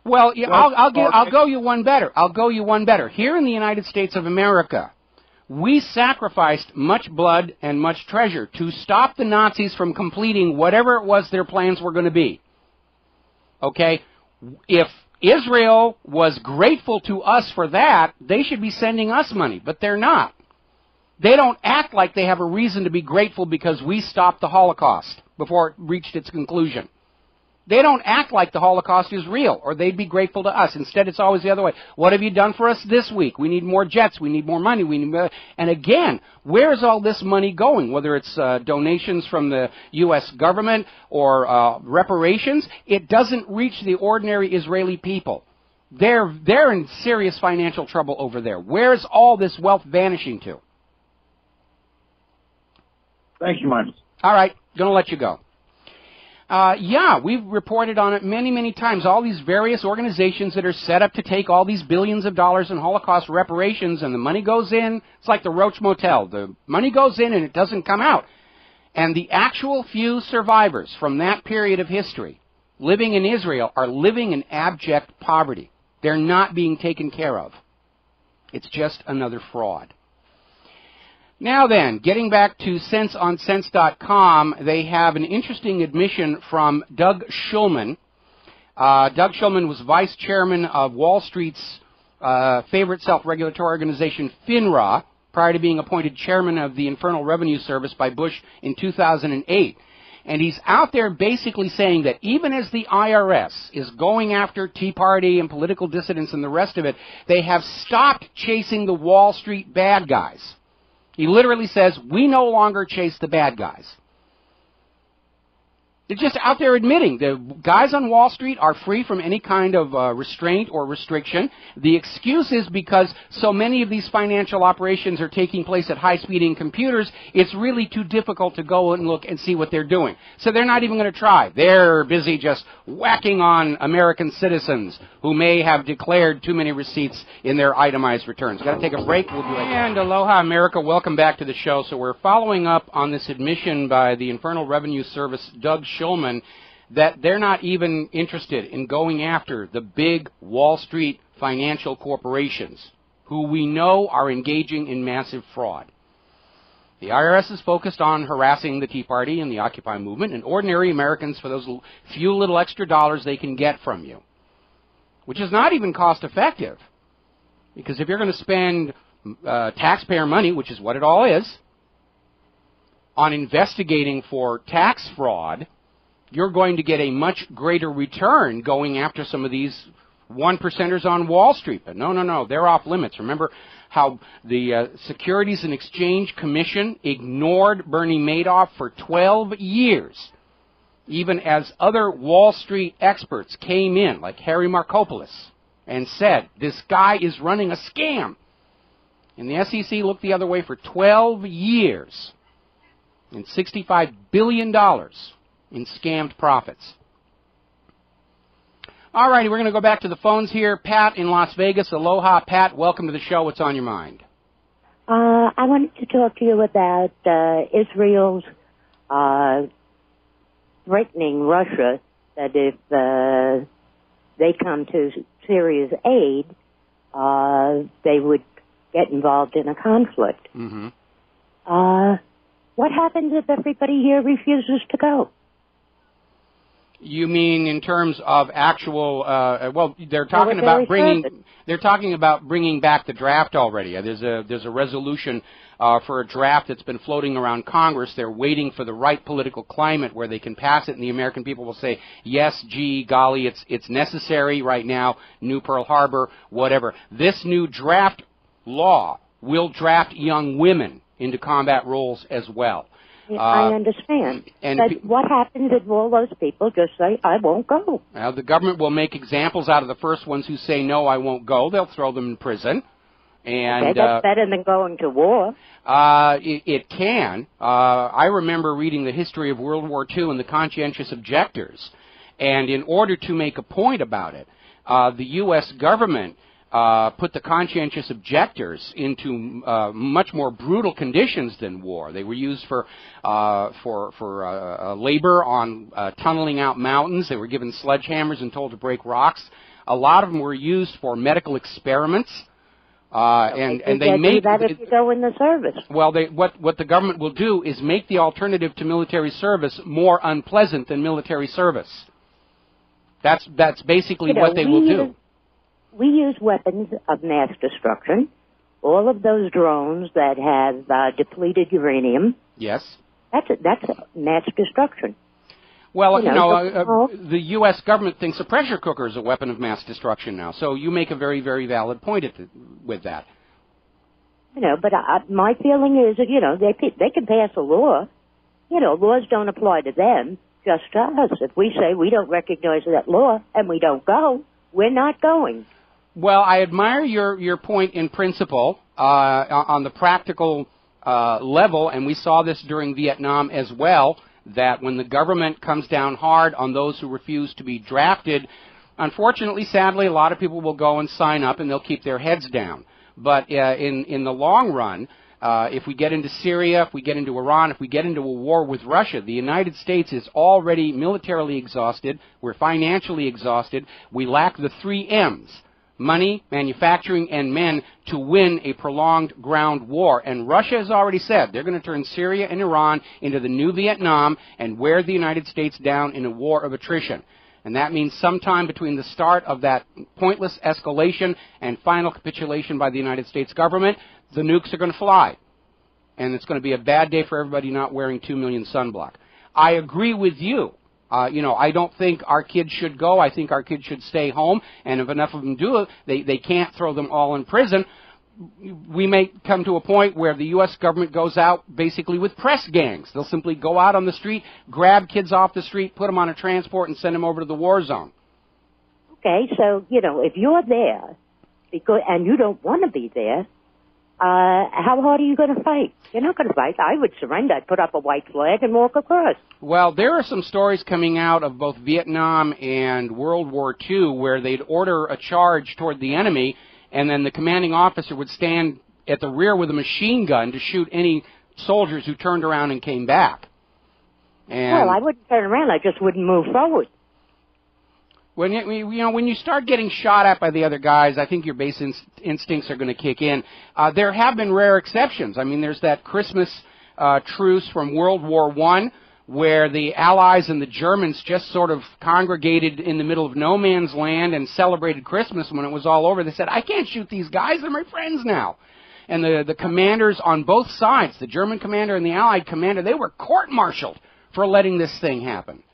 Well, yeah, I'll go you one better. I'll go you one better. Here in the United States of America, we sacrificed much blood and much treasure to stop the Nazis from completing whatever it was their plans were going to be. Okay? If Israel was grateful to us for that, they should be sending us money, but they're not. They don't act like they have a reason to be grateful because we stopped the Holocaust before it reached its conclusion. They don't act like the Holocaust is real, or they'd be grateful to us. Instead, it's always the other way. What have you done for us this week? We need more jets. We need more money. We need more. And again, where's all this money going? Whether it's donations from the U.S. government or reparations, it doesn't reach the ordinary Israeli people. They're in serious financial trouble over there. Where's all this wealth vanishing to? Thank you, Michael. All right, going to let you go. Yeah, we've reported on it many, many times. All these various organizations that are set up to take all these billions of dollars in Holocaust reparations, and the money goes in. It's like the Roach Motel. The money goes in and it doesn't come out. And the actual few survivors from that period of history living in Israel are living in abject poverty. They're not being taken care of. It's just another fraud. Now then, getting back to senseonsense.com, they have an interesting admission from Doug Shulman. Doug Shulman was vice chairman of Wall Street's favorite self-regulatory organization, FINRA, prior to being appointed chairman of the Internal Revenue Service by Bush in 2008. And he's out there basically saying that even as the IRS is going after Tea Party and political dissidents and the rest of it, they have stopped chasing the Wall Street bad guys. He literally says, we no longer chase the bad guys. They're just out there admitting the guys on Wall Street are free from any kind of restraint or restriction. The excuse is because so many of these financial operations are taking place at high-speeding computers, it's really too difficult to go and look and see what they're doing. So they're not even going to try. They're busy just whacking on American citizens who may have declared too many receipts in their itemized returns. Got to take a break. We'll be right back. And aloha, America. Welcome back to the show. So we're following up on this admission by the Internal Revenue Service, Doug Shulman, that they're not even interested in going after the big Wall Street financial corporations who we know are engaging in massive fraud. The IRS is focused on harassing the Tea Party and the Occupy movement and ordinary Americans for those few little extra dollars they can get from you, which is not even cost effective. Because if you're going to spend taxpayer money, which is what it all is, on investigating for tax fraud, you're going to get a much greater return going after some of these 1%ers on Wall Street. But no, they're off limits. Remember how the Securities and Exchange Commission ignored Bernie Madoff for 12 years, even as other Wall Street experts came in, like Harry Markopolos, and said, this guy is running a scam. And the SEC looked the other way for 12 years and $65 billion in scammed profits. All righty, we're going to go back to the phones here. Pat in Las Vegas. Aloha, Pat. Welcome to the show. What's on your mind? I wanted to talk to you about Israel's threatening Russia that if they come to Syria's aid, they would get involved in a conflict. Mm-hmm. What happens if everybody here refuses to go? You mean in terms of actual? Well, they're talking about bringing. They're talking about bringing back the draft already. There's a resolution for a draft that's been floating around Congress. They're waiting for the right political climate where they can pass it, and the American people will say, yes, gee, golly, it's necessary right now. New Pearl Harbor, whatever. This new draft law will draft young women into combat roles as well. I understand. But what happens if all those people just say, I won't go? Well, the government will make examples out of the first ones who say, no, I won't go. They'll throw them in prison. And okay, that's better than going to war. It can. I remember reading the history of World War II and the conscientious objectors. And in order to make a point about it, the U.S. government put the conscientious objectors into much more brutal conditions than war. They were used for labor on tunneling out mountains. They were given sledgehammers and told to break rocks. A lot of them were used for medical experiments. And they make that if you go in the service. Well, what the government will do is make the alternative to military service more unpleasant than military service. That's basically what they will do. We use weapons of mass destruction. All of those drones that have depleted uranium. Yes. That's mass destruction. Well, the U.S. government thinks a pressure cooker is a weapon of mass destruction now. So you make a very, very valid point with that. But my feeling is that, they can pass a law. Laws don't apply to them, just to us. If we say we don't recognize that law and we don't go, we're not going. Well, I admire your point in principle on the practical level, and we saw this during Vietnam as well, that when the government comes down hard on those who refuse to be drafted, unfortunately, sadly, a lot of people will go and sign up and they'll keep their heads down. But in the long run, if we get into Syria, if we get into Iran, if we get into a war with Russia, the United States is already militarily exhausted. We're financially exhausted. We lack the 3 M's. Money, manufacturing, and men to win a prolonged ground war. And Russia has already said they're going to turn Syria and Iran into the new Vietnam and wear the United States down in a war of attrition. And that means sometime between the start of that pointless escalation and final capitulation by the United States government, the nukes are going to fly. And it's going to be a bad day for everybody not wearing 2 million sunblock. I agree with you. I don't think our kids should go. I think our kids should stay home. And if enough of them do it, they can't throw them all in prison. We may come to a point where the U.S. government goes out basically with press gangs. They'll simply go out on the street, grab kids off the street, put them on a transport, and send them over to the war zone. Okay, so, if you're there and you don't want to be there, how hard are you going to fight? You're not going to fight. I would surrender. I'd put up a white flag and walk across. Well, there are some stories coming out of both Vietnam and World War II where they'd order a charge toward the enemy, and then the commanding officer would stand at the rear with a machine gun to shoot any soldiers who turned around and came back. And well, I wouldn't turn around. I just wouldn't move forward. When when you start getting shot at by the other guys, I think your base instincts are going to kick in. There have been rare exceptions. I mean, there's that Christmas truce from World War I, where the Allies and the Germans just sort of congregated in the middle of no man's land and celebrated Christmas. When it was all over, they said, "I can't shoot these guys; they're my friends now." And the commanders on both sides, the German commander and the Allied commander, they were court-martialed for letting this thing happen.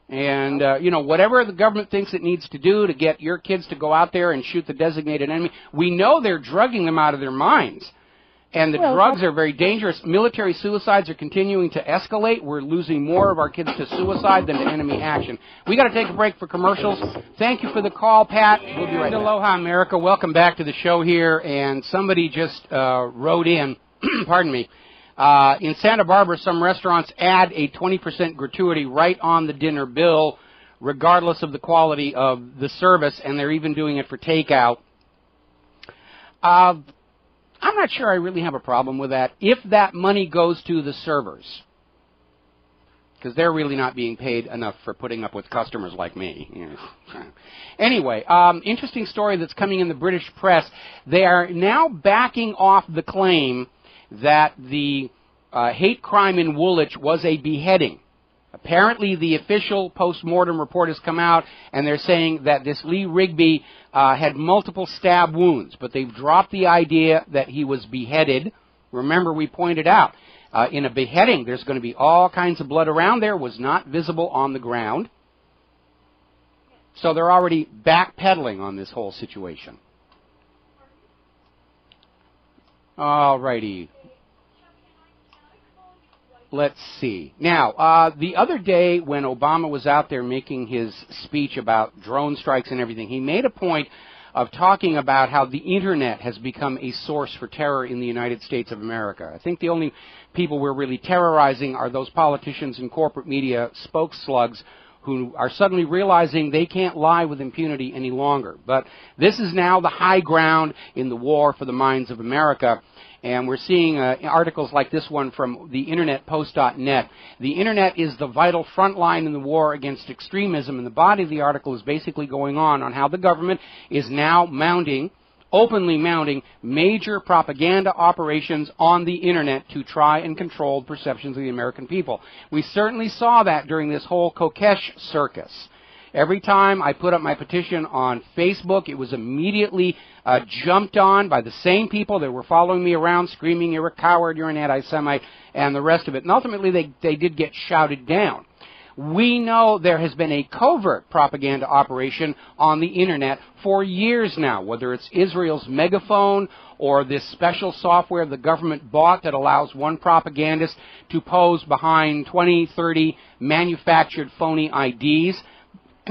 And, whatever the government thinks it needs to do to get your kids to go out there and shoot the designated enemy, we know they're drugging them out of their minds. And the drugs are very dangerous. Military suicides are continuing to escalate. We're losing more of our kids to suicide than to enemy action. We got to take a break for commercials. Thank you for the call, Pat. We'll be right back. Aloha, America. Welcome back to the show here. And somebody just wrote in, pardon me, in Santa Barbara, some restaurants add a 20% gratuity right on the dinner bill, regardless of the quality of the service, and they're even doing it for takeout. I'm not sure I really have a problem with that if that money goes to the servers, because they're really not being paid enough for putting up with customers like me. Anyway, interesting story that's coming in the British press. They are now backing off the claim that the hate crime in Woolwich was a beheading. Apparently, the official post-mortem report has come out, and they're saying that this Lee Rigby had multiple stab wounds, but they've dropped the idea that he was beheaded. Remember, we pointed out, in a beheading, there's going to be all kinds of blood around there, was not visible on the ground. So they're already backpedaling on this whole situation. All righty. Let's see. Now, the other day when Obama was out there making his speech about drone strikes and everything, he made a point of talking about how the Internet has become a source for terror in the United States of America. I think the only people we're really terrorizing are those politicians and corporate media spokeslugs who are suddenly realizing they can't lie with impunity any longer. But this is now the high ground in the war for the minds of America. And we're seeing articles like this one from the InternetPost.net. The Internet is the vital front line in the war against extremism, and the body of the article is basically going on how the government is now openly mounting major propaganda operations on the Internet to try and control perceptions of the American people. We certainly saw that during this whole Kokesh circus. Every time I put up my petition on Facebook, it was immediately jumped on by the same people that were following me around, screaming, "You're a coward, you're an anti-Semite," and the rest of it. And ultimately, they did get shouted down. We know there has been a covert propaganda operation on the Internet for years now, whether it's Israel's Megaphone or this special software the government bought that allows one propagandist to pose behind 20, 30 manufactured phony IDs.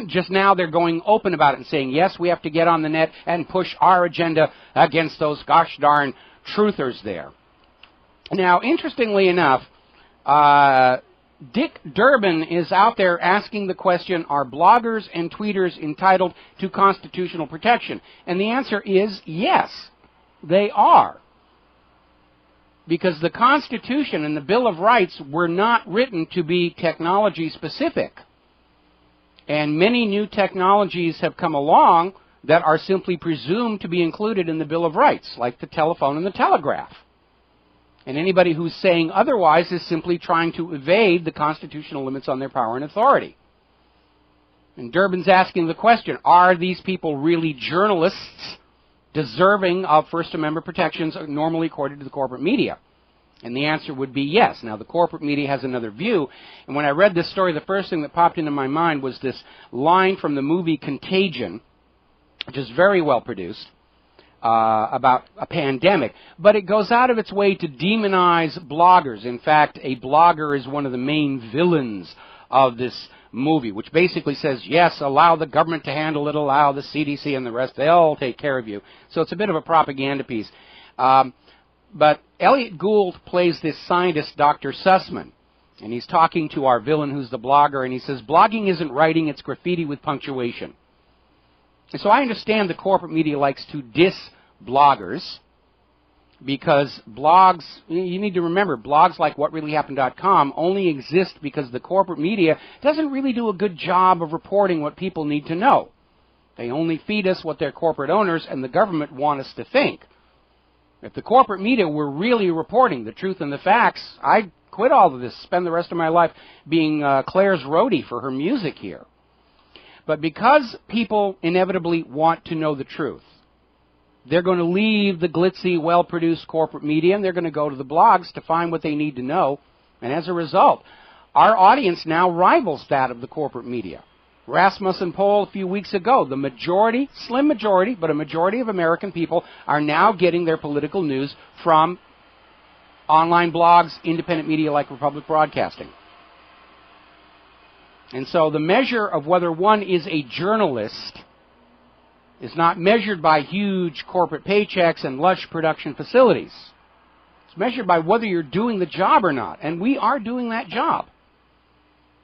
Just now they're going open about it and saying, yes, we have to get on the net and push our agenda against those gosh darn truthers there. Now, interestingly enough, Dick Durbin is out there asking the question, are bloggers and tweeters entitled to constitutional protection? And the answer is yes, they are. Because the Constitution and the Bill of Rights were not written to be technology specific. And many new technologies have come along that are simply presumed to be included in the Bill of Rights, like the telephone and the telegraph. And anybody who's saying otherwise is simply trying to evade the constitutional limits on their power and authority. And Durbin's asking the question, are these people really journalists deserving of First Amendment protections normally accorded to the corporate media? And the answer would be yes. Now, the corporate media has another view. And when I read this story, the first thing that popped into my mind was this line from the movie Contagion, which is very well produced, about a pandemic. But it goes out of its way to demonize bloggers. In fact, a blogger is one of the main villains of this movie, which basically says, yes, allow the government to handle it, allow the CDC and the rest, they'll take care of you. So it's a bit of a propaganda piece. But Elliot Gould plays this scientist, Dr. Sussman, and he's talking to our villain who's the blogger, and he says, blogging isn't writing, it's graffiti with punctuation. And so I understand the corporate media likes to diss bloggers, because blogs, you need to remember, blogs like whatreallyhappened.com only exist because the corporate media doesn't really do a good job of reporting what people need to know. They only feed us what their corporate owners and the government want us to think. If the corporate media were really reporting the truth and the facts, I'd quit all of this, spend the rest of my life being Claire's roadie for her music here. But because people inevitably want to know the truth, they're going to leave the glitzy, well-produced corporate media, and they're going to go to the blogs to find what they need to know. And as a result, our audience now rivals that of the corporate media. Rasmussen poll a few weeks ago, the majority, slim majority, but a majority of American people are now getting their political news from online blogs, independent media like Republic Broadcasting. And so the measure of whether one is a journalist is not measured by huge corporate paychecks and lush production facilities. It's measured by whether you're doing the job or not, and we are doing that job.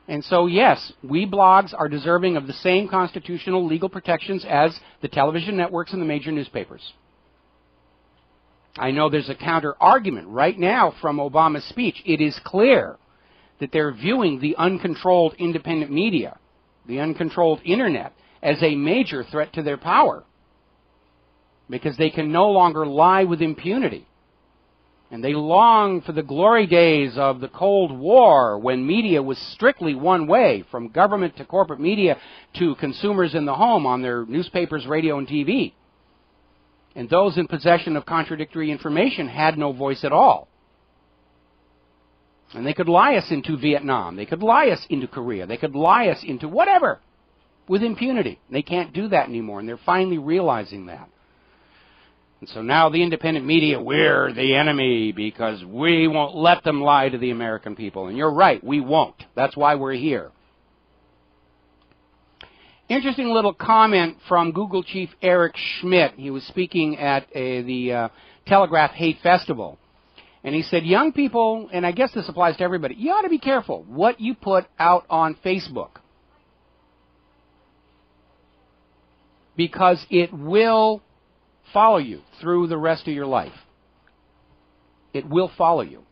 And so, yes, we blogs are deserving of the same constitutional legal protections as the television networks and the major newspapers. I know there's a counter-argument right now from Obama's speech. It is clear that they're viewing the uncontrolled independent media, the uncontrolled Internet, as a major threat to their power because they can no longer lie with impunity. And they long for the glory days of the Cold War when media was strictly one way, from government to corporate media to consumers in the home on their newspapers, radio, and TV. And those in possession of contradictory information had no voice at all. And they could lie us into Vietnam. They could lie us into Korea. They could lie us into whatever with impunity. They can't do that anymore, and they're finally realizing that. And so now the independent media, we're the enemy because we won't let them lie to the American people. And you're right, we won't. That's why we're here. Interesting little comment from Google chief Eric Schmidt. He was speaking at the Telegraph Hate Festival. And he said, young people, and I guess this applies to everybody, you ought to be careful what you put out on Facebook. Because it will follow you through the rest of your life. It will follow you.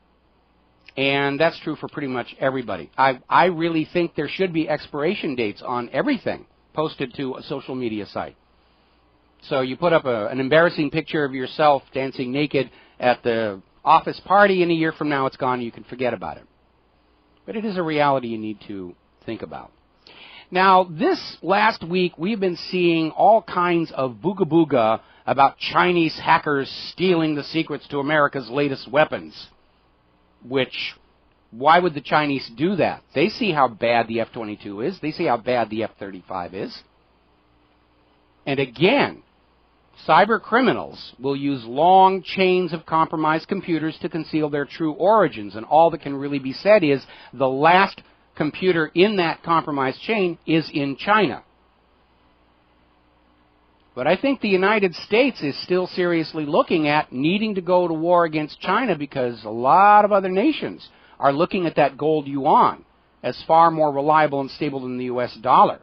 And that's true for pretty much everybody. I really think there should be expiration dates on everything posted to a social media site. So you put up an embarrassing picture of yourself dancing naked at the office party, and a year from now it's gone and you can forget about it. But it is a reality you need to think about. Now, this last week we've been seeing all kinds of booga-booga about Chinese hackers stealing the secrets to America's latest weapons. Which, why would the Chinese do that? They see how bad the F-22 is. They see how bad the F-35 is. And again, cyber criminals will use long chains of compromised computers to conceal their true origins. And all that can really be said is the last computer in that compromised chain is in China. But I think the United States is still seriously looking at needing to go to war against China because a lot of other nations are looking at that gold yuan as far more reliable and stable than the U.S. dollar.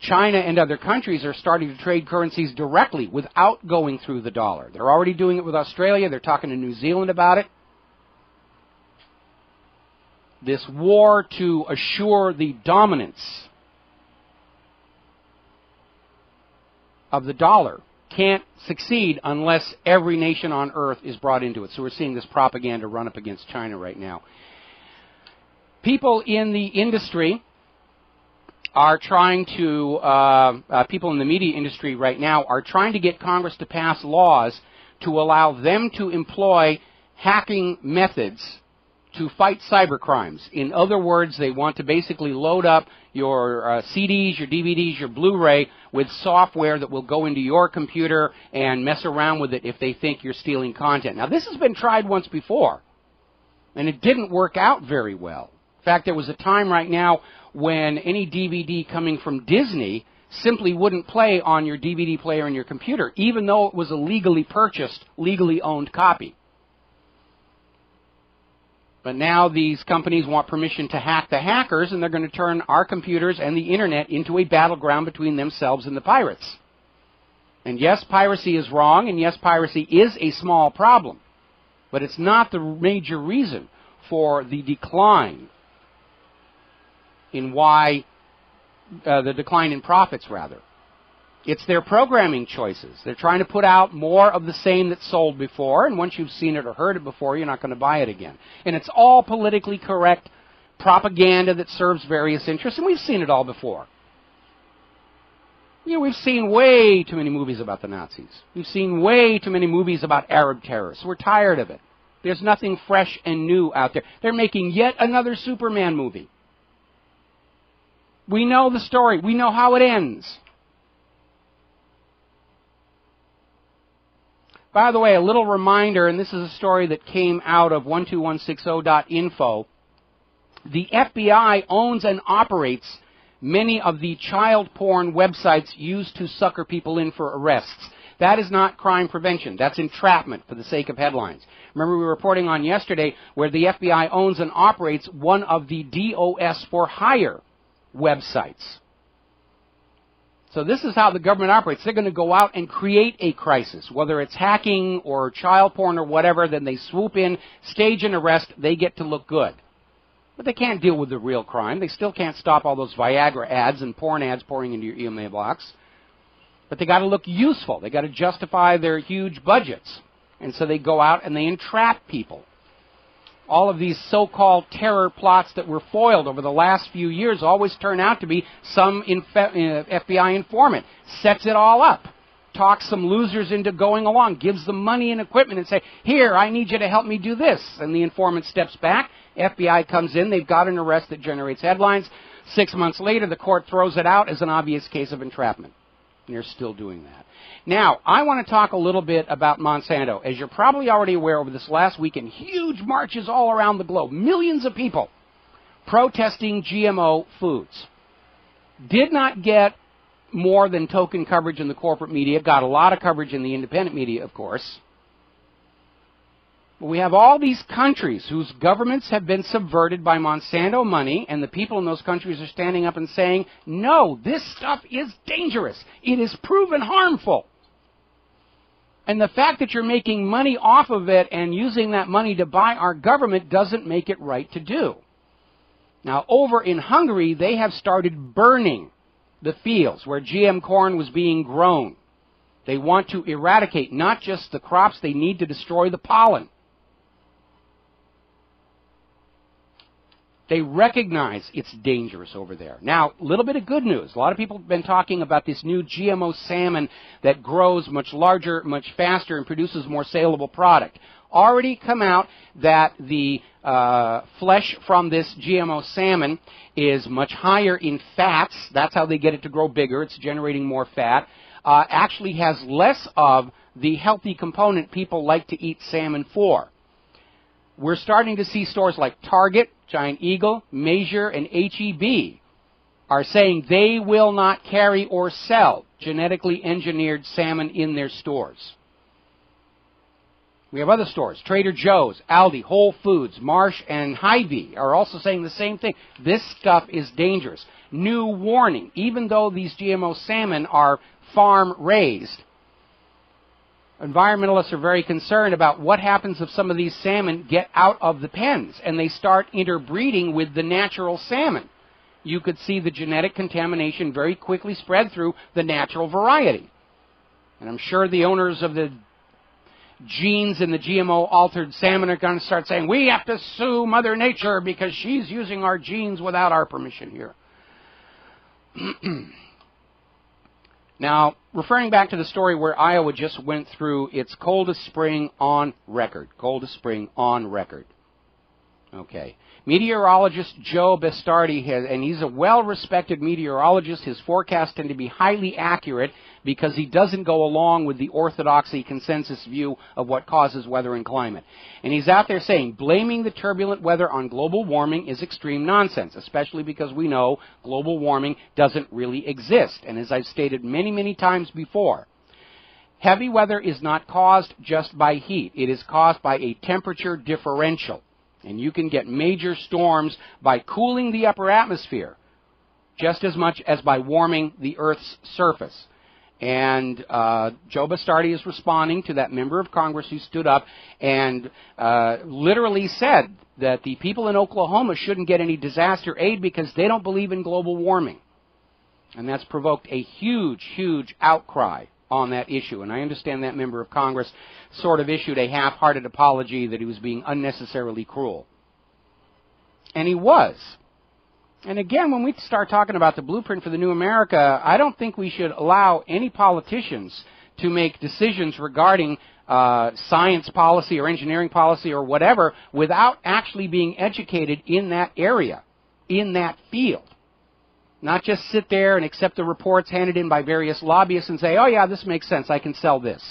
China and other countries are starting to trade currencies directly without going through the dollar. They're already doing it with Australia. They're talking to New Zealand about it. This war to assure the dominance of the dollar can't succeed unless every nation on earth is brought into it. So we're seeing this propaganda run up against China right now. People in the industry are trying to, people in the media industry right now are trying to get Congress to pass laws to allow them to employ hacking methods to fight cyber crimes. In other words, they want to basically load up your CDs, your DVDs, your Blu-ray with software that will go into your computer and mess around with it if they think you're stealing content. Now, this has been tried once before, and it didn't work out very well. In fact, there was a time right now when any DVD coming from Disney simply wouldn't play on your DVD player in your computer, even though it was a legally purchased, legally owned copy. But now these companies want permission to hack the hackers, and they're going to turn our computers and the Internet into a battleground between themselves and the pirates. And yes, piracy is wrong, and yes, piracy is a small problem. But it's not the major reason for the decline in the decline in profits, rather. It's their programming choices. They're trying to put out more of the same that sold before, and once you've seen it or heard it before, you're not going to buy it again. And it's all politically correct propaganda that serves various interests, and we've seen it all before. You know, we've seen way too many movies about the Nazis. We've seen way too many movies about Arab terrorists. We're tired of it. There's nothing fresh and new out there. They're making yet another Superman movie. We know the story. We know how it ends. By the way, a little reminder, and this is a story that came out of 12160.info. The FBI owns and operates many of the child porn websites used to sucker people in for arrests. That is not crime prevention. That's entrapment for the sake of headlines. Remember, we were reporting on yesterday where the FBI owns and operates one of the DOS for hire websites. So this is how the government operates. They're going to go out and create a crisis, whether it's hacking or child porn or whatever, then they swoop in, stage an arrest, they get to look good. But they can't deal with the real crime. They still can't stop all those Viagra ads and porn ads pouring into your email box. But they got to look useful. They got to justify their huge budgets. And so they go out and they entrap people. All of these so-called terror plots that were foiled over the last few years always turn out to be some FBI informant. Sets it all up. Talks some losers into going along. Gives them money and equipment and say, here, I need you to help me do this. And the informant steps back. FBI comes in. They've got an arrest that generates headlines. 6 months later, the court throws it out as an obvious case of entrapment. And they're still doing that. Now, I want to talk a little bit about Monsanto. As you're probably already aware, over this last weekend, huge marches all around the globe. Millions of people protesting GMO foods. Did not get more than token coverage in the corporate media. Got a lot of coverage in the independent media, of course. We have all these countries whose governments have been subverted by Monsanto money, and the people in those countries are standing up and saying, no, this stuff is dangerous. It is proven harmful. And the fact that you're making money off of it and using that money to buy our government doesn't make it right to do. Now, over in Hungary, they have started burning the fields where GM corn was being grown. They want to eradicate not just the crops, they need to destroy the pollen. They recognize it's dangerous over there. Now, a little bit of good news. A lot of people have been talking about this new GMO salmon that grows much larger, much faster, and produces more saleable product. Already come out that the flesh from this GMO salmon is much higher in fats. That's how they get it to grow bigger. It's generating more fat. Actually has less of the healthy component people like to eat salmon for. We're starting to see stores like Target, Giant Eagle, Measure, and H-E-B are saying they will not carry or sell genetically engineered salmon in their stores. We have other stores, Trader Joe's, Aldi, Whole Foods, Marsh, and Hy-Vee are also saying the same thing. This stuff is dangerous. New warning, even though these GMO salmon are farm-raised, environmentalists are very concerned about what happens if some of these salmon get out of the pens and they start interbreeding with the natural salmon. You could see the genetic contamination very quickly spread through the natural variety. And I'm sure the owners of the genes in the GMO-altered salmon are going to start saying, we have to sue Mother Nature because she's using our genes without our permission here. Now, referring back to the story where Iowa just went through its coldest spring on record. Coldest spring on record. Okay. Meteorologist Joe Bastardi, and he's a well-respected meteorologist. His forecasts tend to be highly accurate because he doesn't go along with the orthodoxy consensus view of what causes weather and climate. And he's out there saying blaming the turbulent weather on global warming is extreme nonsense, especially because we know global warming doesn't really exist. And as I've stated many, many times before, heavy weather is not caused just by heat. It is caused by a temperature differential. And you can get major storms by cooling the upper atmosphere just as much as by warming the Earth's surface. And Joe Bastardi is responding to that member of Congress who stood up and literally said that the people in Oklahoma shouldn't get any disaster aid because they don't believe in global warming. And that's provoked a huge, huge outcry on that issue. And I understand that member of Congress sort of issued a half-hearted apology that he was being unnecessarily cruel. And he was. And again, when we start talking about the blueprint for the new America, I don't think we should allow any politicians to make decisions regarding science policy or engineering policy or whatever without actually being educated in that area, in that field. Not just sit there and accept the reports handed in by various lobbyists and say, oh yeah, this makes sense, I can sell this.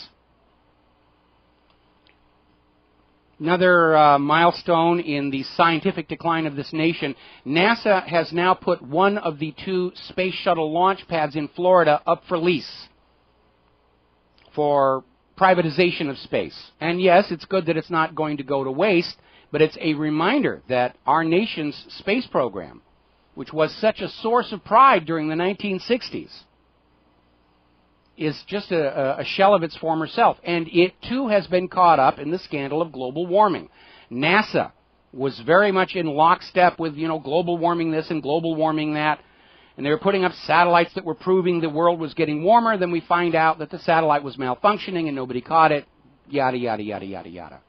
Another milestone in the scientific decline of this nation, NASA has now put one of the 2 space shuttle launch pads in Florida up for lease for privatization of space. And yes, it's good that it's not going to go to waste, but it's a reminder that our nation's space program, which was such a source of pride during the 1960s, is just a shell of its former self. And it, too, has been caught up in the scandal of global warming. NASA was very much in lockstep with, global warming this and global warming that. And they were putting up satellites that were proving the world was getting warmer. Then we find out that the satellite was malfunctioning and nobody caught it. Yada, yada, yada, yada, yada.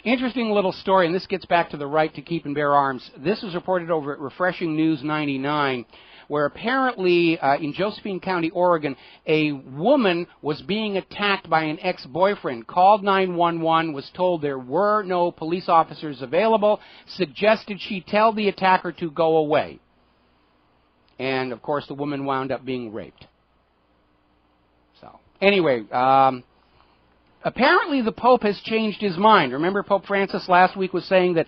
Interesting little story, and this gets back to the right to keep and bear arms. This was reported over at Refreshing News 99, where apparently in Josephine County, Oregon, a woman was being attacked by an ex-boyfriend, called 911, was told there were no police officers available, suggested she tell the attacker to go away. And, of course, the woman wound up being raped. So, anyway, apparently the Pope has changed his mind. Remember Pope Francis last week was saying that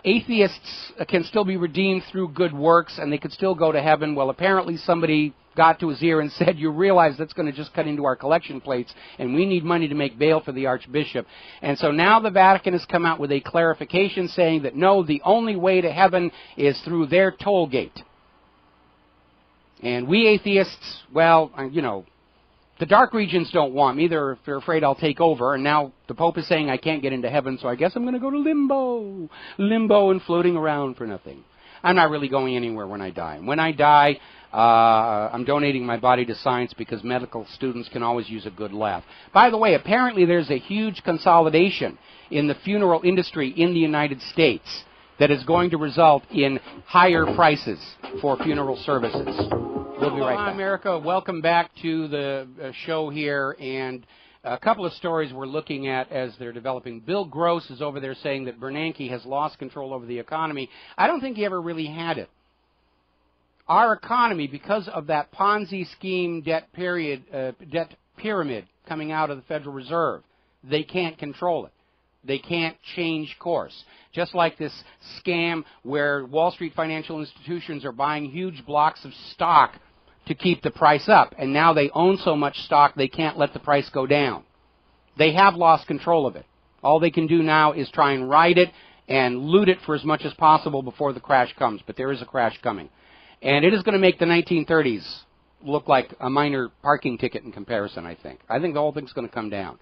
atheists can still be redeemed through good works and they could still go to heaven. Well, apparently somebody got to his ear and said, you realize that's going to just cut into our collection plates and we need money to make bail for the Archbishop. And so now the Vatican has come out with a clarification saying that no, the only way to heaven is through their toll gate. And we atheists, well, the dark regions don't want me. They're afraid I'll take over. And now the Pope is saying I can't get into heaven, so I guess I'm going to go to limbo. Limbo and floating around for nothing. I'm not really going anywhere when I die. And when I die, I'm donating my body to science because medical students can always use a good laugh. By the way, apparently there's a huge consolidation in the funeral industry in the United States that is going to result in higher prices for funeral services. We'll be right back. America, welcome back to the show here, and a couple of stories we're looking at as they're developing. Bill Gross is over there saying that Bernanke has lost control over the economy. I don't think he ever really had it. Our economy, because of that Ponzi scheme debt pyramid coming out of the Federal Reserve, they can't control it. They can't change course. Just like this scam where Wall Street financial institutions are buying huge blocks of stock to keep the price up, and now they own so much stock they can't let the price go down. They have lost control of it. All they can do now is try and ride it and loot it for as much as possible before the crash comes, but there is a crash coming. And it is going to make the 1930s look like a minor parking ticket in comparison, I think. I think the whole thing's going to come down.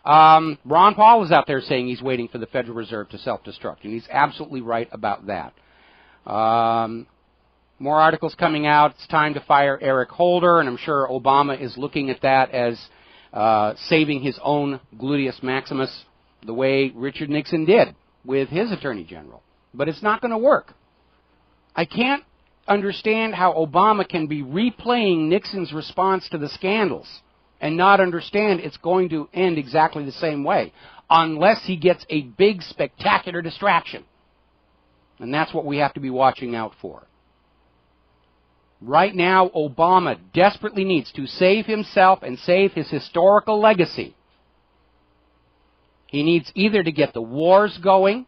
Ron Paul is out there saying he's waiting for the Federal Reserve to self-destruct, and he's absolutely right about that. More articles coming out. It's time to fire Eric Holder, and I'm sure Obama is looking at that as saving his own gluteus maximus the way Richard Nixon did with his Attorney General. But it's not going to work. I can't understand how Obama can be replaying Nixon's response to the scandals and not understand it's going to end exactly the same way unless he gets a big, spectacular distraction. And that's what we have to be watching out for. Right now, Obama desperately needs to save himself and save his historical legacy. He needs either to get the wars going,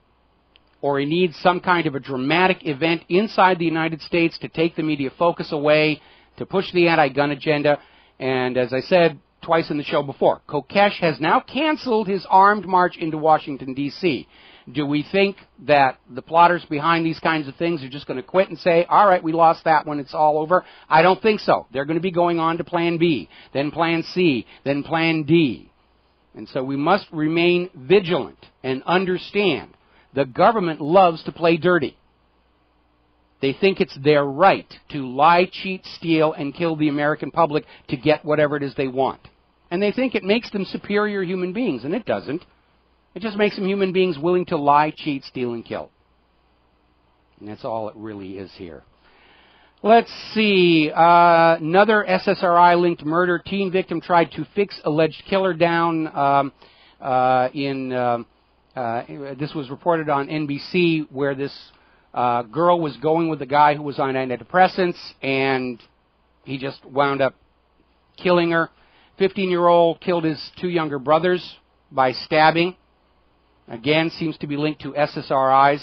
or he needs some kind of a dramatic event inside the United States to take the media focus away, to push the anti-gun agenda. And as I said twice in the show before, Kokesh has now canceled his armed march into Washington, D.C. Do we think that the plotters behind these kinds of things are just going to quit and say, all right, we lost that one, it's all over? I don't think so. They're going to be going on to Plan B, then Plan C, then Plan D. And so we must remain vigilant and understand the government loves to play dirty. They think it's their right to lie, cheat, steal, and kill the American public to get whatever it is they want. And they think it makes them superior human beings, and it doesn't. It just makes them human beings willing to lie, cheat, steal, and kill. And that's all it really is here. Let's see. Another SSRI-linked murder. Teen victim tried to fix alleged killer down this was reported on NBC, where this girl was going with a guy who was on antidepressants, and he just wound up killing her. 15-year-old killed his 2 younger brothers by stabbing. Again, seems to be linked to SSRIs.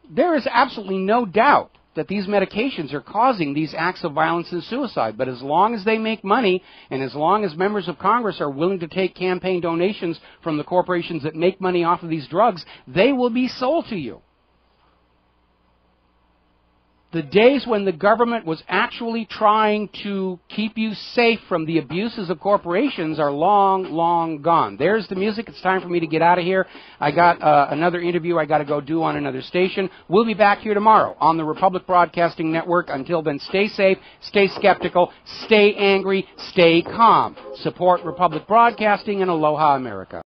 There is absolutely no doubt that these medications are causing these acts of violence and suicide. But as long as they make money, and as long as members of Congress are willing to take campaign donations from the corporations that make money off of these drugs, they will be sold to you. The days when the government was actually trying to keep you safe from the abuses of corporations are long, long gone. There's the music. It's time for me to get out of here. I got another interview I got to go do on another station. We'll be back here tomorrow on the Republic Broadcasting Network. Until then, stay safe, stay skeptical, stay angry, stay calm. Support Republic Broadcasting, and aloha America.